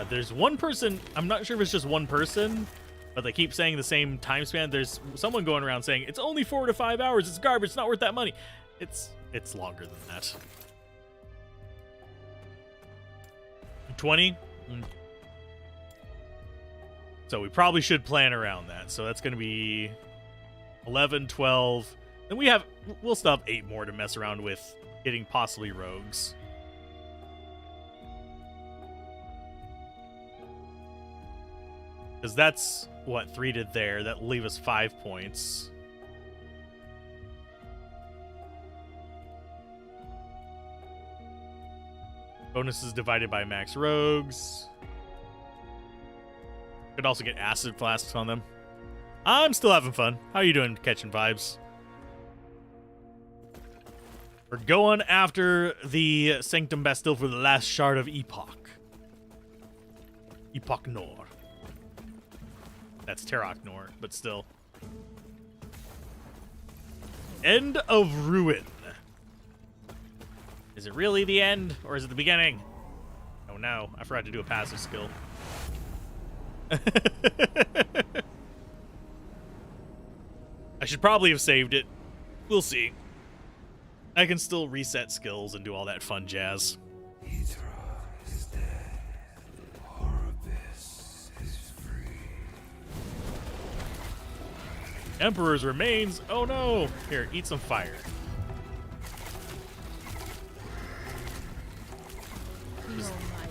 There's one person, I'm not sure if it's just one person, but they keep saying the same time span. There's someone going around saying, it's only 4 to 5 hours, it's garbage, it's not worth that money. It's longer than that. 20? So we probably should plan around that. So that's going to be 11, 12. Then we'll still have 8 more to mess around with getting possibly rogues. Because that's, what, 3 to there. That'll leave us 5 points. Bonuses divided by max rogues. Could also get acid flasks on them. I'm still having fun. How you doing, catching vibes? We're going after the Sanctum Bastille for the last shard of Epoch. Epoch Nor. That's Terok Nor, but still. End of Ruin. Is it really the end, or is it the beginning? Oh no, I forgot to do a passive skill. I should probably have saved it. We'll see. I can still reset skills and do all that fun jazz. Hydra is dead. Horibus is free. Emperor's remains. Oh no! Here, eat some fire.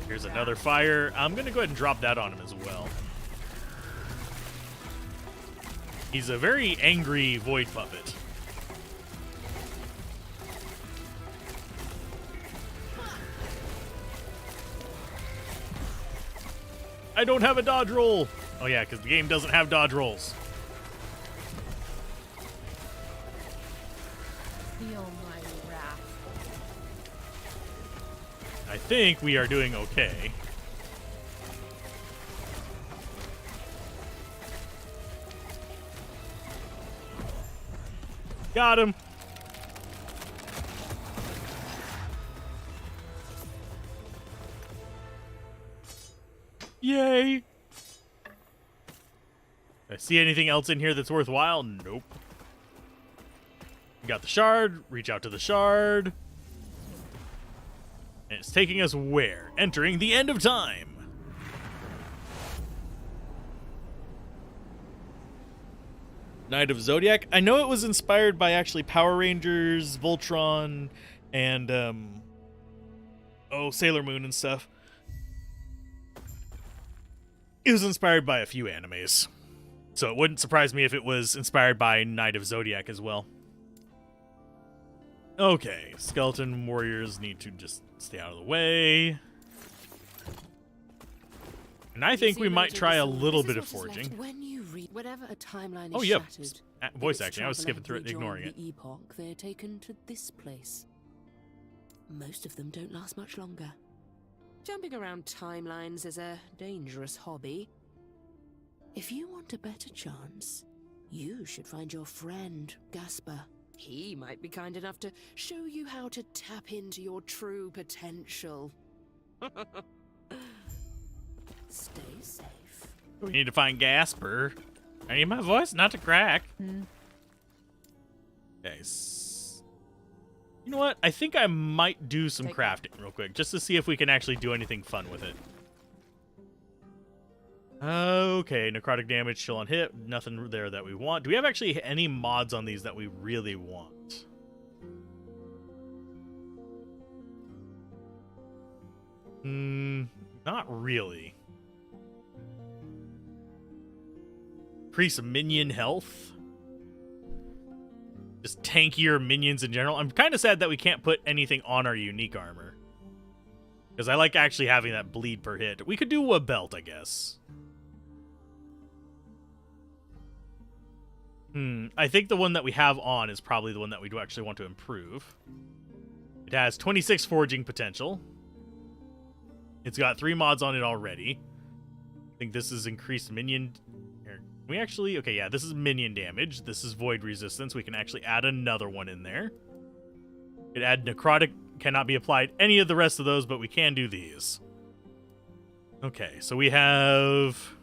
Here's another fire. I'm gonna go ahead and drop that on him as well. He's a very angry void puppet. I don't have a dodge roll. Oh yeah, because the game doesn't have dodge rolls. The almighty wrath. I think we are doing okay. Got him. Yay. I see anything else in here that's worthwhile? Nope. We got the shard. Reach out to the shard. And it's taking us where? Entering the end of time. Knight of Zodiac. I know it was inspired by actually Power Rangers, Voltron, and Sailor Moon and stuff. It was inspired by a few animes. So it wouldn't surprise me if it was inspired by Knight of Zodiac as well. Okay, skeleton warriors need to just stay out of the way. And I think we might try a little bit of forging. When you Wherever a timeline is Oh, yep. shattered, Voice its acting. I was traveler skipping through it, rejoin ignoring it. the epoch, they're taken to this place. Most of them don't last much longer. Jumping around timelines is a dangerous hobby. If you want a better chance, you should find your friend, Gasper. He might be kind enough to show you how to tap into your true potential. Stay safe. We need to find Gasper. I need my voice not to crack. Okay. You know what? I think I might do some crafting real quick, just to see if we can actually do anything fun with it. Okay, necrotic damage, chill on hit. Nothing there that we want. Do we have actually any mods on these that we really want? Not really. Increase minion health. Just tankier minions in general. I'm kind of sad that we can't put anything on our unique armor, because I like actually having that bleed per hit. We could do a belt, I guess. I think the one that we have on is probably the one that we do actually want to improve. It has 26 forging potential. It's got 3 mods on it already. I think this is increased minion. We actually, okay, yeah, this is minion damage. This is void resistance. We can actually add another one in there. It add necrotic, cannot be applied any of the rest of those, but we can do these. Okay, so we have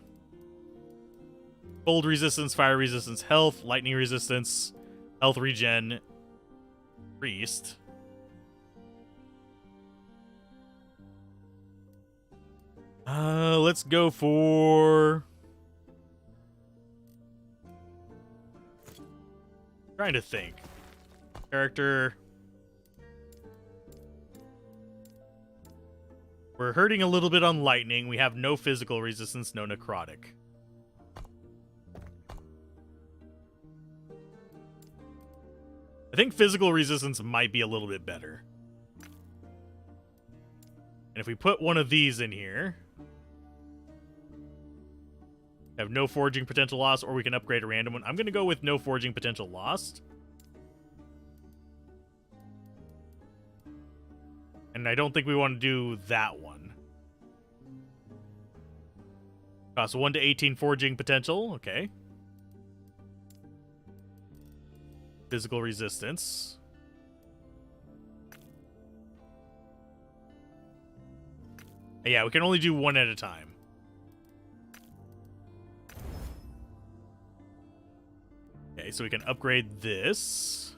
cold resistance, fire resistance, health, lightning resistance, health regen, priest. Let's go for... Trying to think. Character. We're hurting a little bit on lightning. We have no physical resistance, no necrotic. I think physical resistance might be a little bit better. And if we put one of these in here, have no forging potential loss, or we can upgrade a random one. I'm going to go with no forging potential lost. And I don't think we want to do that one. Costs 1 to 18 forging potential. Okay. Physical resistance. Yeah, we can only do one at a time. Okay, so we can upgrade this.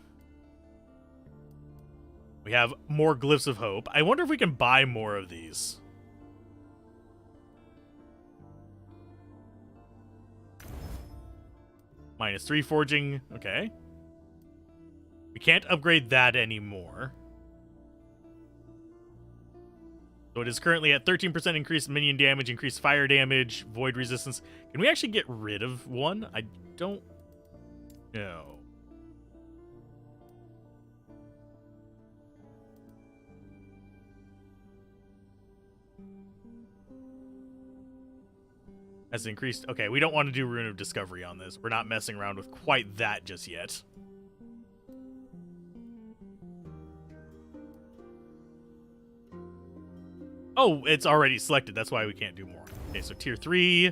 We have more Glyphs of Hope. I wonder if we can buy more of these. -3 forging. Okay. We can't upgrade that anymore. So it is currently at 13% increased minion damage, increased fire damage, void resistance. Can we actually get rid of one? I don't know. Has increased. Okay, we don't want to do Rune of Discovery on this. We're not messing around with quite that just yet. Oh, it's already selected. That's why we can't do more. Okay, so tier 3.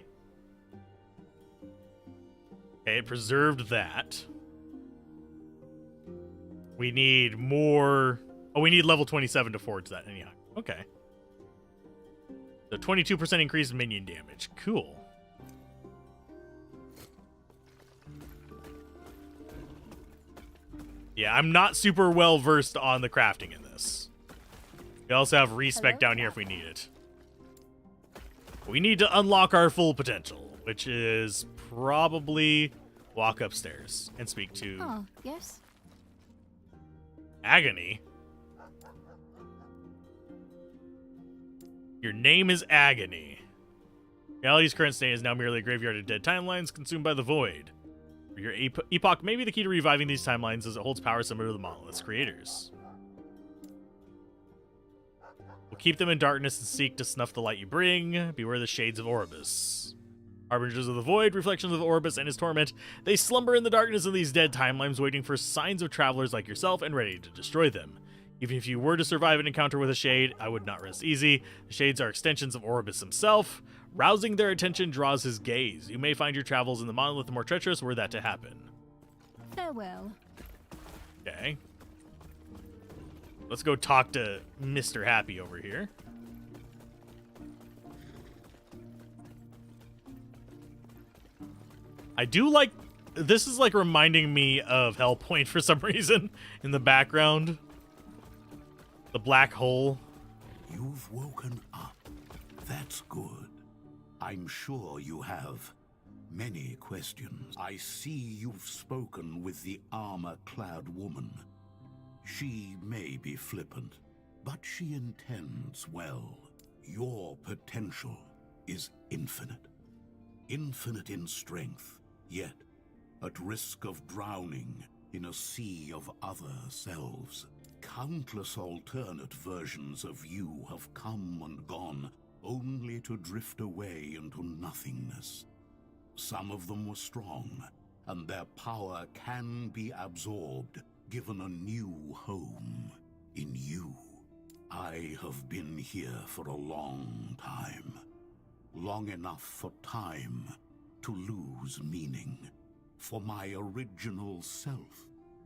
Okay, it preserved that. We need more. Oh, we need level 27 to forge that anyhow. Okay. So 22% increased minion damage. Cool. Yeah, I'm not super well versed on the crafting in this. We also have respec down here if we need it. We need to unlock our full potential, which is probably walk upstairs and speak to Oh, yes? Agony. Your name is Agony. Reality's current state is now merely a graveyard of dead timelines consumed by the void. For your epoch may be the key to reviving these timelines, as it holds power similar to the monolith's creators. We'll keep them in darkness and seek to snuff the light you bring. Beware the shades of Orbis. Harbingers of the Void, reflections of Orbis and his torment, they slumber in the darkness of these dead timelines, waiting for signs of travelers like yourself and ready to destroy them. Even if you were to survive an encounter with a Shade, I would not rest easy. The Shades are extensions of Orbis himself. Rousing their attention draws his gaze. You may find your travels in the monolith more treacherous were that to happen. Farewell. Okay. Let's go talk to Mr. Happy over here. I do like... This is like reminding me of Hellpoint for some reason in the background. The black hole. You've woken up. That's good. I'm sure you have many questions. I see you've spoken with the armor-clad woman. She may be flippant, but she intends well. Your potential is infinite. Infinite in strength, yet at risk of drowning in a sea of other selves. Countless alternate versions of you have come and gone, only to drift away into nothingness. Some of them were strong, and their power can be absorbed, given a new home in you. I have been here for a long time. Long enough for time to lose meaning. For my original self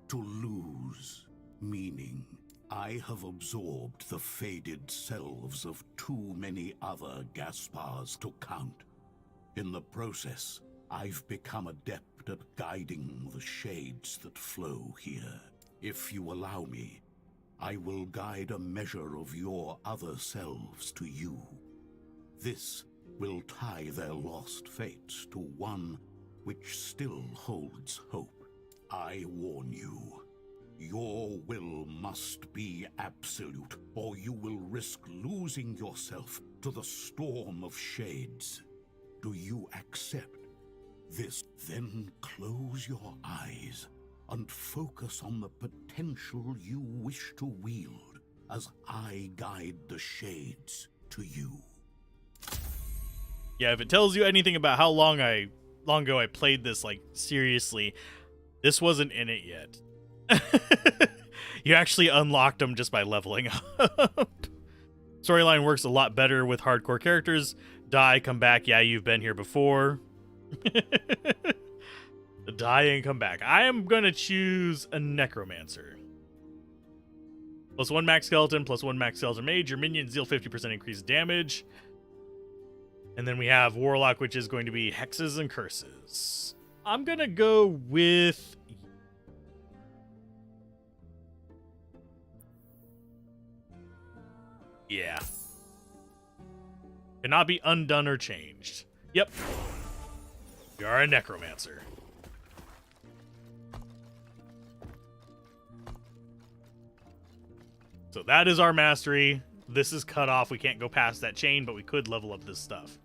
to lose meaning. I have absorbed the faded selves of too many other Gaspars to count. In the process, I've become adept at guiding the shades that flow here. If you allow me, I will guide a measure of your other selves to you. This will tie their lost fates to one which still holds hope. I warn you. Your will must be absolute, or you will risk losing yourself to the storm of shades. Do you accept this? Then close your eyes and focus on the potential you wish to wield as I guide the shades to you. Yeah, if it tells you anything about how long ago I played this, like, seriously, this wasn't in it yet. You actually unlocked them just by leveling up. Storyline works a lot better with hardcore characters. Die, come back. Yeah, you've been here before. Die and come back. I am going to choose a Necromancer. +1 max skeleton, +1 max skeleton mage. Your minions deal 50% increased damage. And then we have Warlock, which is going to be hexes and curses. I'm going to go with... Yeah. Cannot be undone or changed. Yep. You are a Necromancer. So that is our mastery. This is cut off. We can't go past that chain, but we could level up this stuff.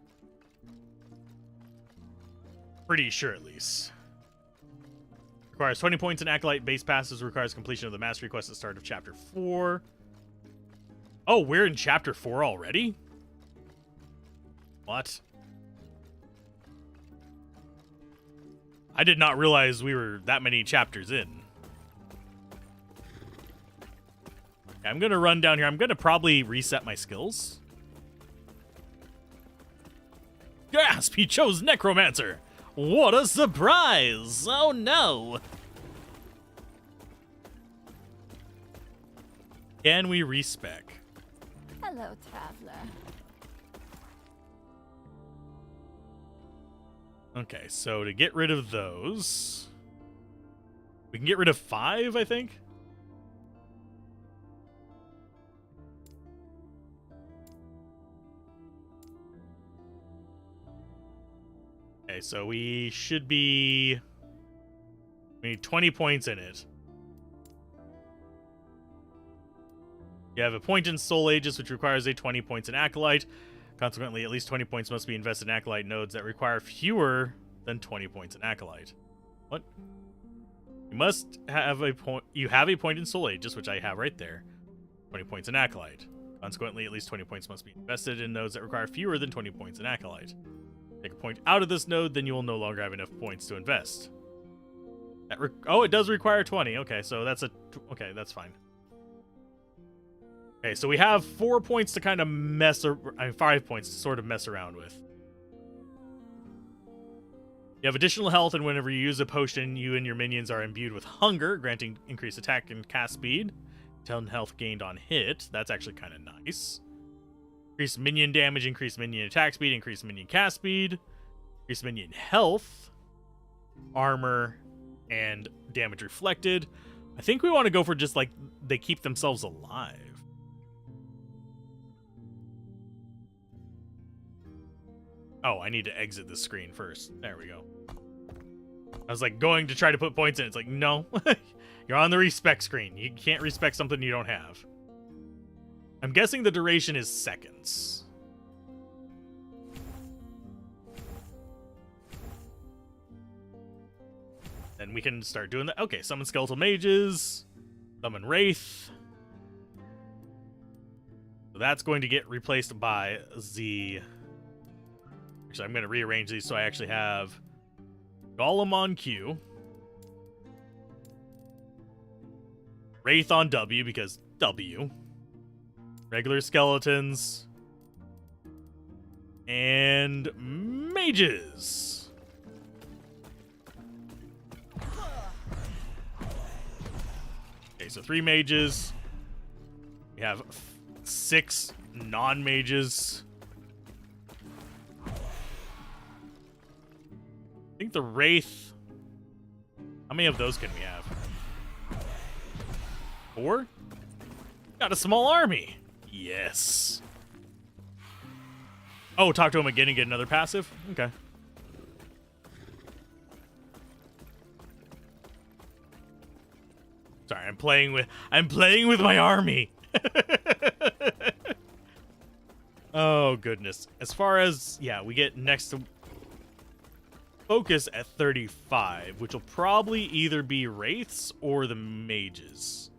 Pretty sure, at least. Requires 20 points in Acolyte base passes. Requires completion of the mastery quest at the start of Chapter 4. Oh, we're in Chapter 4 already? What? I did not realize we were that many chapters in. I'm going to run down here. I'm going to probably reset my skills. Gasp! He chose Necromancer! What a surprise! Oh no! Can we respec? Hello, traveler. Okay, so to get rid of those... We can get rid of 5, I think? Okay, so we should be... We need 20 points in it. You have a point in Soul Aegis, which requires a 20 points in Acolyte. Consequently, at least 20 points must be invested in Acolyte nodes that require fewer than 20 points in Acolyte. What? You must have a point... You have a point in Soul Aegis, which I have right there. 20 points in Acolyte. Consequently, at least 20 points must be invested in nodes that require fewer than 20 points in Acolyte. take a point out of this node, then you will no longer have enough points to invest. Oh, it does require 20. Okay, so that's okay, that's fine. Okay, so we have 4 points to kind of 5 points to sort of mess around with. You have additional health, and whenever you use a potion, you and your minions are imbued with hunger, granting increased attack and cast speed. 10 health gained on hit. That's actually kind of nice. Increased minion damage, increased minion attack speed, increased minion cast speed, increased minion health, armor, and damage reflected. I think we want to go for just like they keep themselves alive. Oh, I need to exit the screen first. There we go. I was like going to try to put points in. It's like, no, you're on the respec screen. You can't respec something you don't have. I'm guessing the duration is seconds. Then we can start doing that. Okay, summon skeletal mages, summon wraith. So that's going to get replaced by the... Actually, I'm going to rearrange these so I actually have Golem on Q, Wraith on W because W, regular skeletons, and mages. Okay, so 3 mages. We have 6 non-mages. I think the Wraith... How many of those can we have? 4? Got a small army. Yes. Oh, talk to him again and get another passive? Okay. Sorry, I'm playing with my army. Oh, goodness. As far as... Yeah, we get next to... Focus at 35, which will probably either be wraiths or the mages.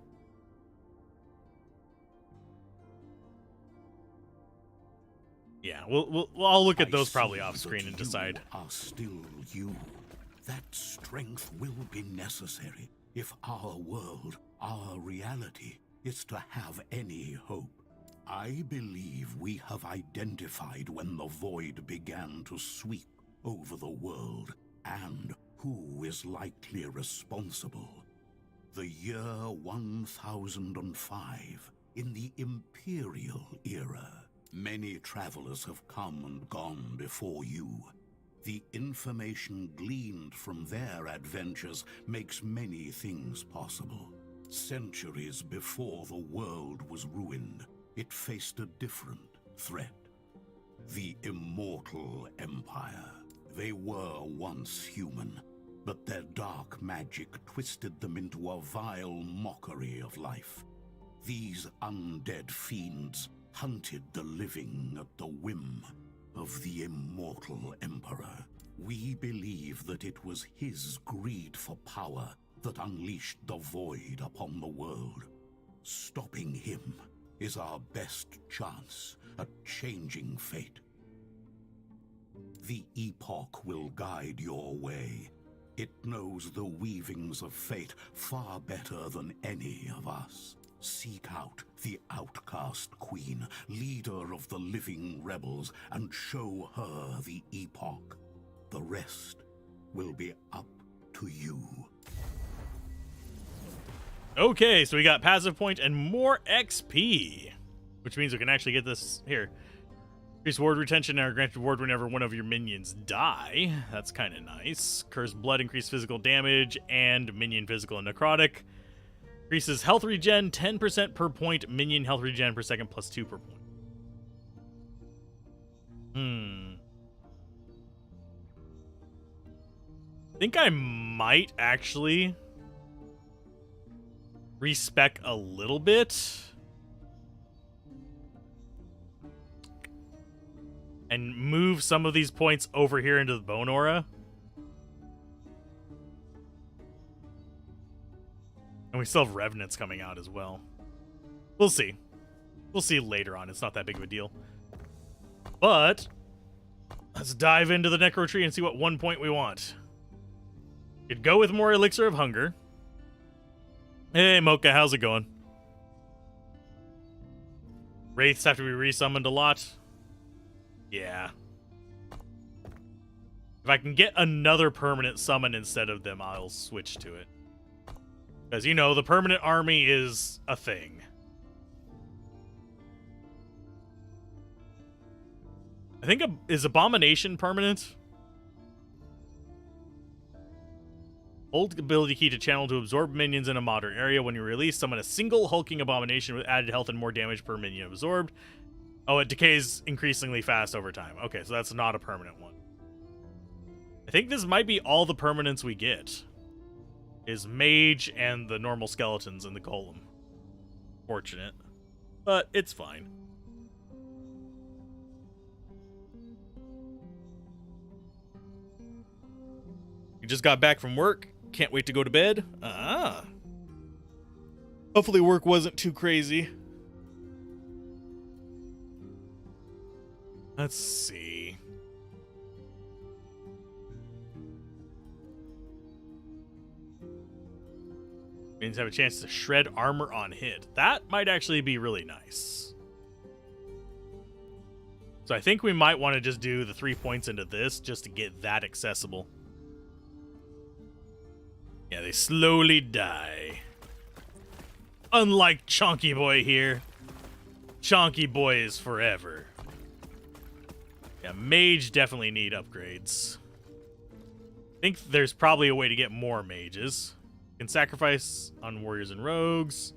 Yeah, I'll look at those probably off screen and decide. You are still you. That strength will be necessary if our world, our reality, is to have any hope. I believe we have identified when the void began to sweep over the world, and who is likely responsible. The year 1005, in the Imperial era. Many travelers have come and gone before you. The information gleaned from their adventures makes many things possible. Centuries before the world was ruined, it faced a different threat. The Immortal Empire. They were once human, but their dark magic twisted them into a vile mockery of life. These undead fiends hunted the living at the whim of the Immortal Emperor. We believe that it was his greed for power that unleashed the void upon the world. Stopping him is our best chance at changing fate. The Epoch will guide your way. It knows the weavings of fate far better than any of us. Seek out the outcast queen, leader of the living rebels, and show her the Epoch. The rest will be up to you. Okay, so we got passive point and more XP, which means we can actually get this here. Increase ward retention and are granted ward whenever one of your minions die. That's kind of nice. Cursed blood, increased physical damage, and minion physical and necrotic. Increases health regen 10% per point, minion health regen per second plus 2 per point. I think I might actually respec a little bit and move some of these points over here into the Bone Aura. And we still have Revenants coming out as well. We'll see. We'll see later on. It's not that big of a deal. But Let's dive into the Necro Tree and see what 1 point we want. Could go with more Elixir of Hunger. Hey, Mocha, how's it going? Wraiths have to be resummoned a lot. Yeah. If I can get another permanent summon instead of them, I'll switch to it. Because, you know, the permanent army is a thing. I think, is Abomination permanent? Hold ability key to channel to absorb minions in a moderate area. When you release, summon a single hulking abomination with added health and more damage per minion absorbed. Oh, it decays increasingly fast over time. Okay, so that's not a permanent one. I think this might be all the permanents we get. Is Mage and the normal skeletons and the Golem. Fortunate. But it's fine. We just got back from work. Can't wait to go to bed. Hopefully work wasn't too crazy. Let's see. Means have a chance to shred armor on hit. That might actually be really nice. So I think we might want to just do the 3 points into this just to get that accessible. Yeah, they slowly die. Unlike Chonky Boy here. Chonky Boy is forever. Yeah, Mage definitely need upgrades. I think there's probably a way to get more mages. Can sacrifice on warriors and rogues.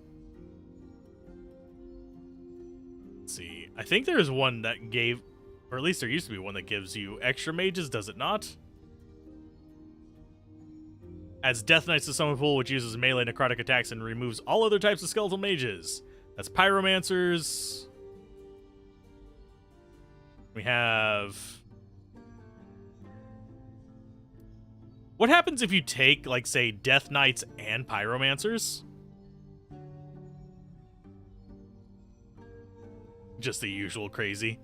Let's see. I think there's one that gave, or at least there used to be one that gives you extra mages, does it not? Adds Death Knights to summon pool, which uses melee necrotic attacks and removes all other types of skeletal mages. That's Pyromancers. We have... What happens if you take, like, say, Death Knights and Pyromancers? Just the usual crazy.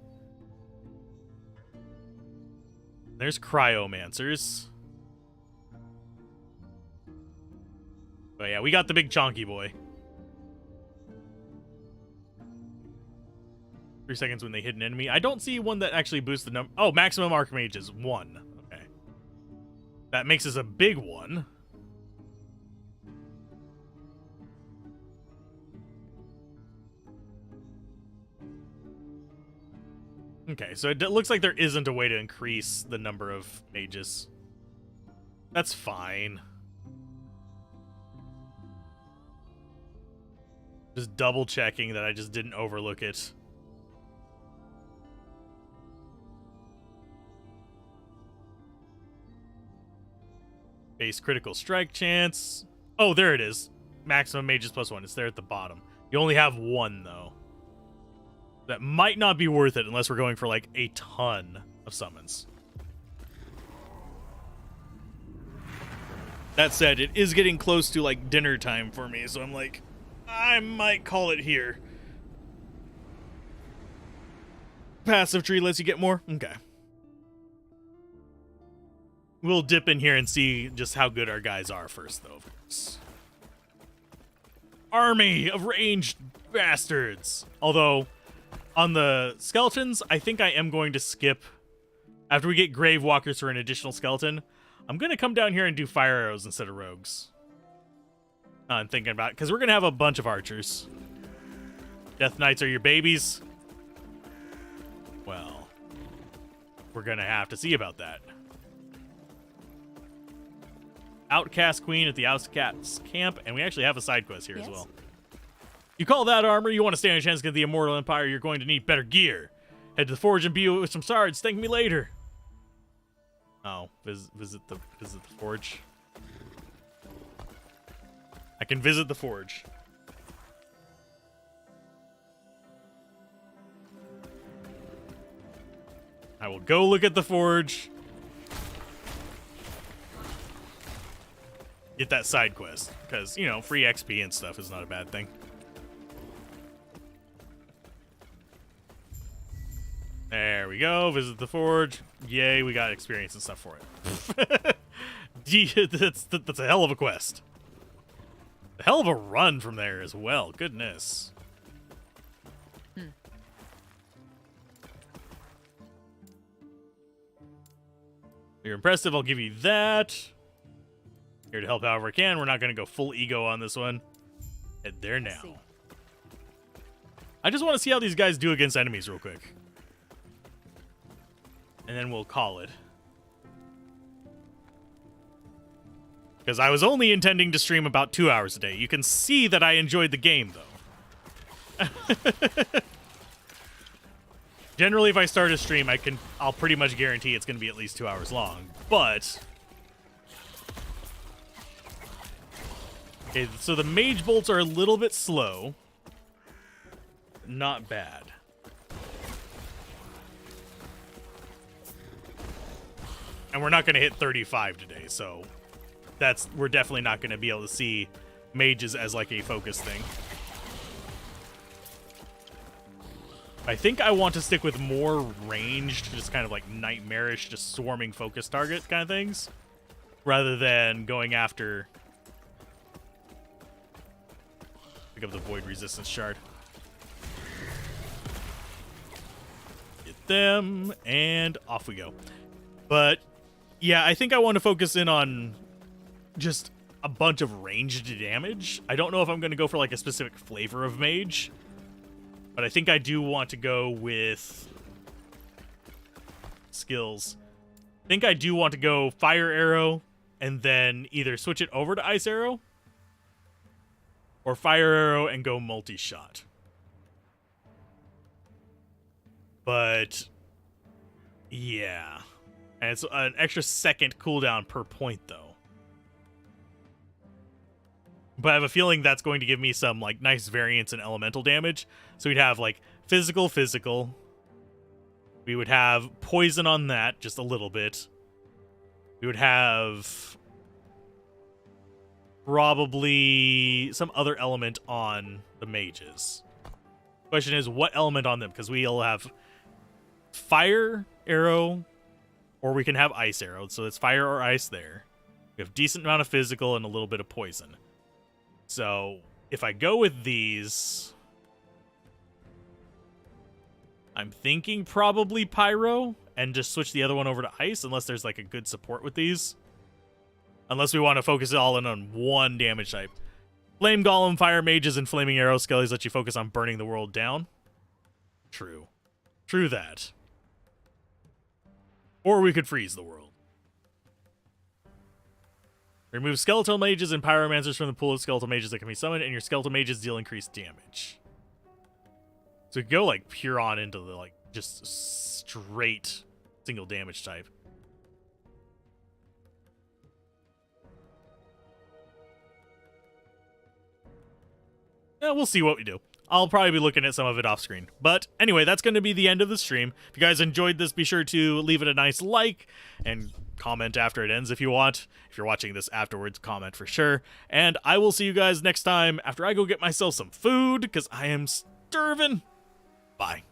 There's Cryomancers. But yeah, we got the big chonky boy. 3 seconds when they hit an enemy. I don't see one that actually boosts the number. Oh, maximum Archmage is 1. Okay. That makes us a big one. Okay, so it looks like there isn't a way to increase the number of mages. That's fine. Just double checking that I just didn't overlook it. Base critical strike chance. Oh, there it is. Maximum mages +1. It's there at the bottom. You only have 1, though. That might not be worth it unless we're going for, like, a ton of summons. That said, it is getting close to, like, dinner time for me, so I'm like, I might call it here. Passive tree lets you get more? Okay. We'll dip in here and see just how good our guys are first, though. Army of ranged bastards. Although, on the skeletons, I think I am going to skip. After we get Grave Walkers for an additional skeleton, I'm going to come down here and do fire arrows instead of rogues. I'm thinking about it, because we're going to have a bunch of archers. Death Knights are your babies. Well, we're going to have to see about that. Outcast Queen at the Outcast Camp, and we actually have a side quest here as well. You call that armor? You want to stand a chance against the Immortal Empire? You're going to need better gear. Head to the forge and be with some swords. Thank me later. Oh, visit the forge. I can visit the forge. I will go look at the forge. Get that side quest. Because, you know, free XP and stuff is not a bad thing. There we go. Visit the forge. Yay, we got experience and stuff for it. That's a hell of a quest. A hell of a run from there as well. Goodness. You're impressive. I'll give you that. Here to help however I can. We're not going to go full ego on this one. Head there now. I just want to see how these guys do against enemies real quick. And then we'll call it. Because I was only intending to stream about 2 hours a day. You can see that I enjoyed the game, though. Generally, if I start a stream, I'll pretty much guarantee it's going to be at least 2 hours long. But... okay, so the mage bolts are a little bit slow. Not bad. And we're not going to hit 35 today, so we're definitely not going to be able to see mages as like a focus thing. I think I want to stick with more ranged, just kind of like nightmarish, just swarming focus target kind of things, rather than going after... pick up the void resistance shard. Get them, and off we go. But yeah, I think I want to focus in on just a bunch of ranged damage. I don't know if I'm going to go for like a specific flavor of mage, but I think I do want to go with skills. I think I do want to go fire arrow and then either switch it over to ice arrow or fire arrow and go multi-shot. But yeah. And it's an extra second cooldown per point, though. But I have a feeling that's going to give me some, like, nice variance in elemental damage. So we'd have, like, physical. We would have poison on that, just a little bit. We would have probably some other element on the mages. Question is, what element on them? Because we'll have fire arrow... or we can have ice arrow, so it's fire or ice there. We have decent amount of physical and a little bit of poison. So if I go with these, I'm thinking probably pyro and just switch the other one over to ice, unless there's like a good support with these. Unless we want to focus it all in on one damage type. Flame Golem, Fire Mages, and Flaming Arrow Skellies let you focus on burning the world down. True. True that. Or we could freeze the world. Remove Skeletal Mages and Pyromancers from the pool of Skeletal Mages that can be summoned, and your Skeletal Mages deal increased damage. So we could go, like, pure on into the, like, just straight single damage type. Yeah, we'll see what we do. I'll probably be looking at some of it off screen. But anyway, that's going to be the end of the stream. If you guys enjoyed this, be sure to leave it a nice like and comment after it ends if you want. If you're watching this afterwards, comment for sure. And I will see you guys next time after I go get myself some food because I am starving. Bye.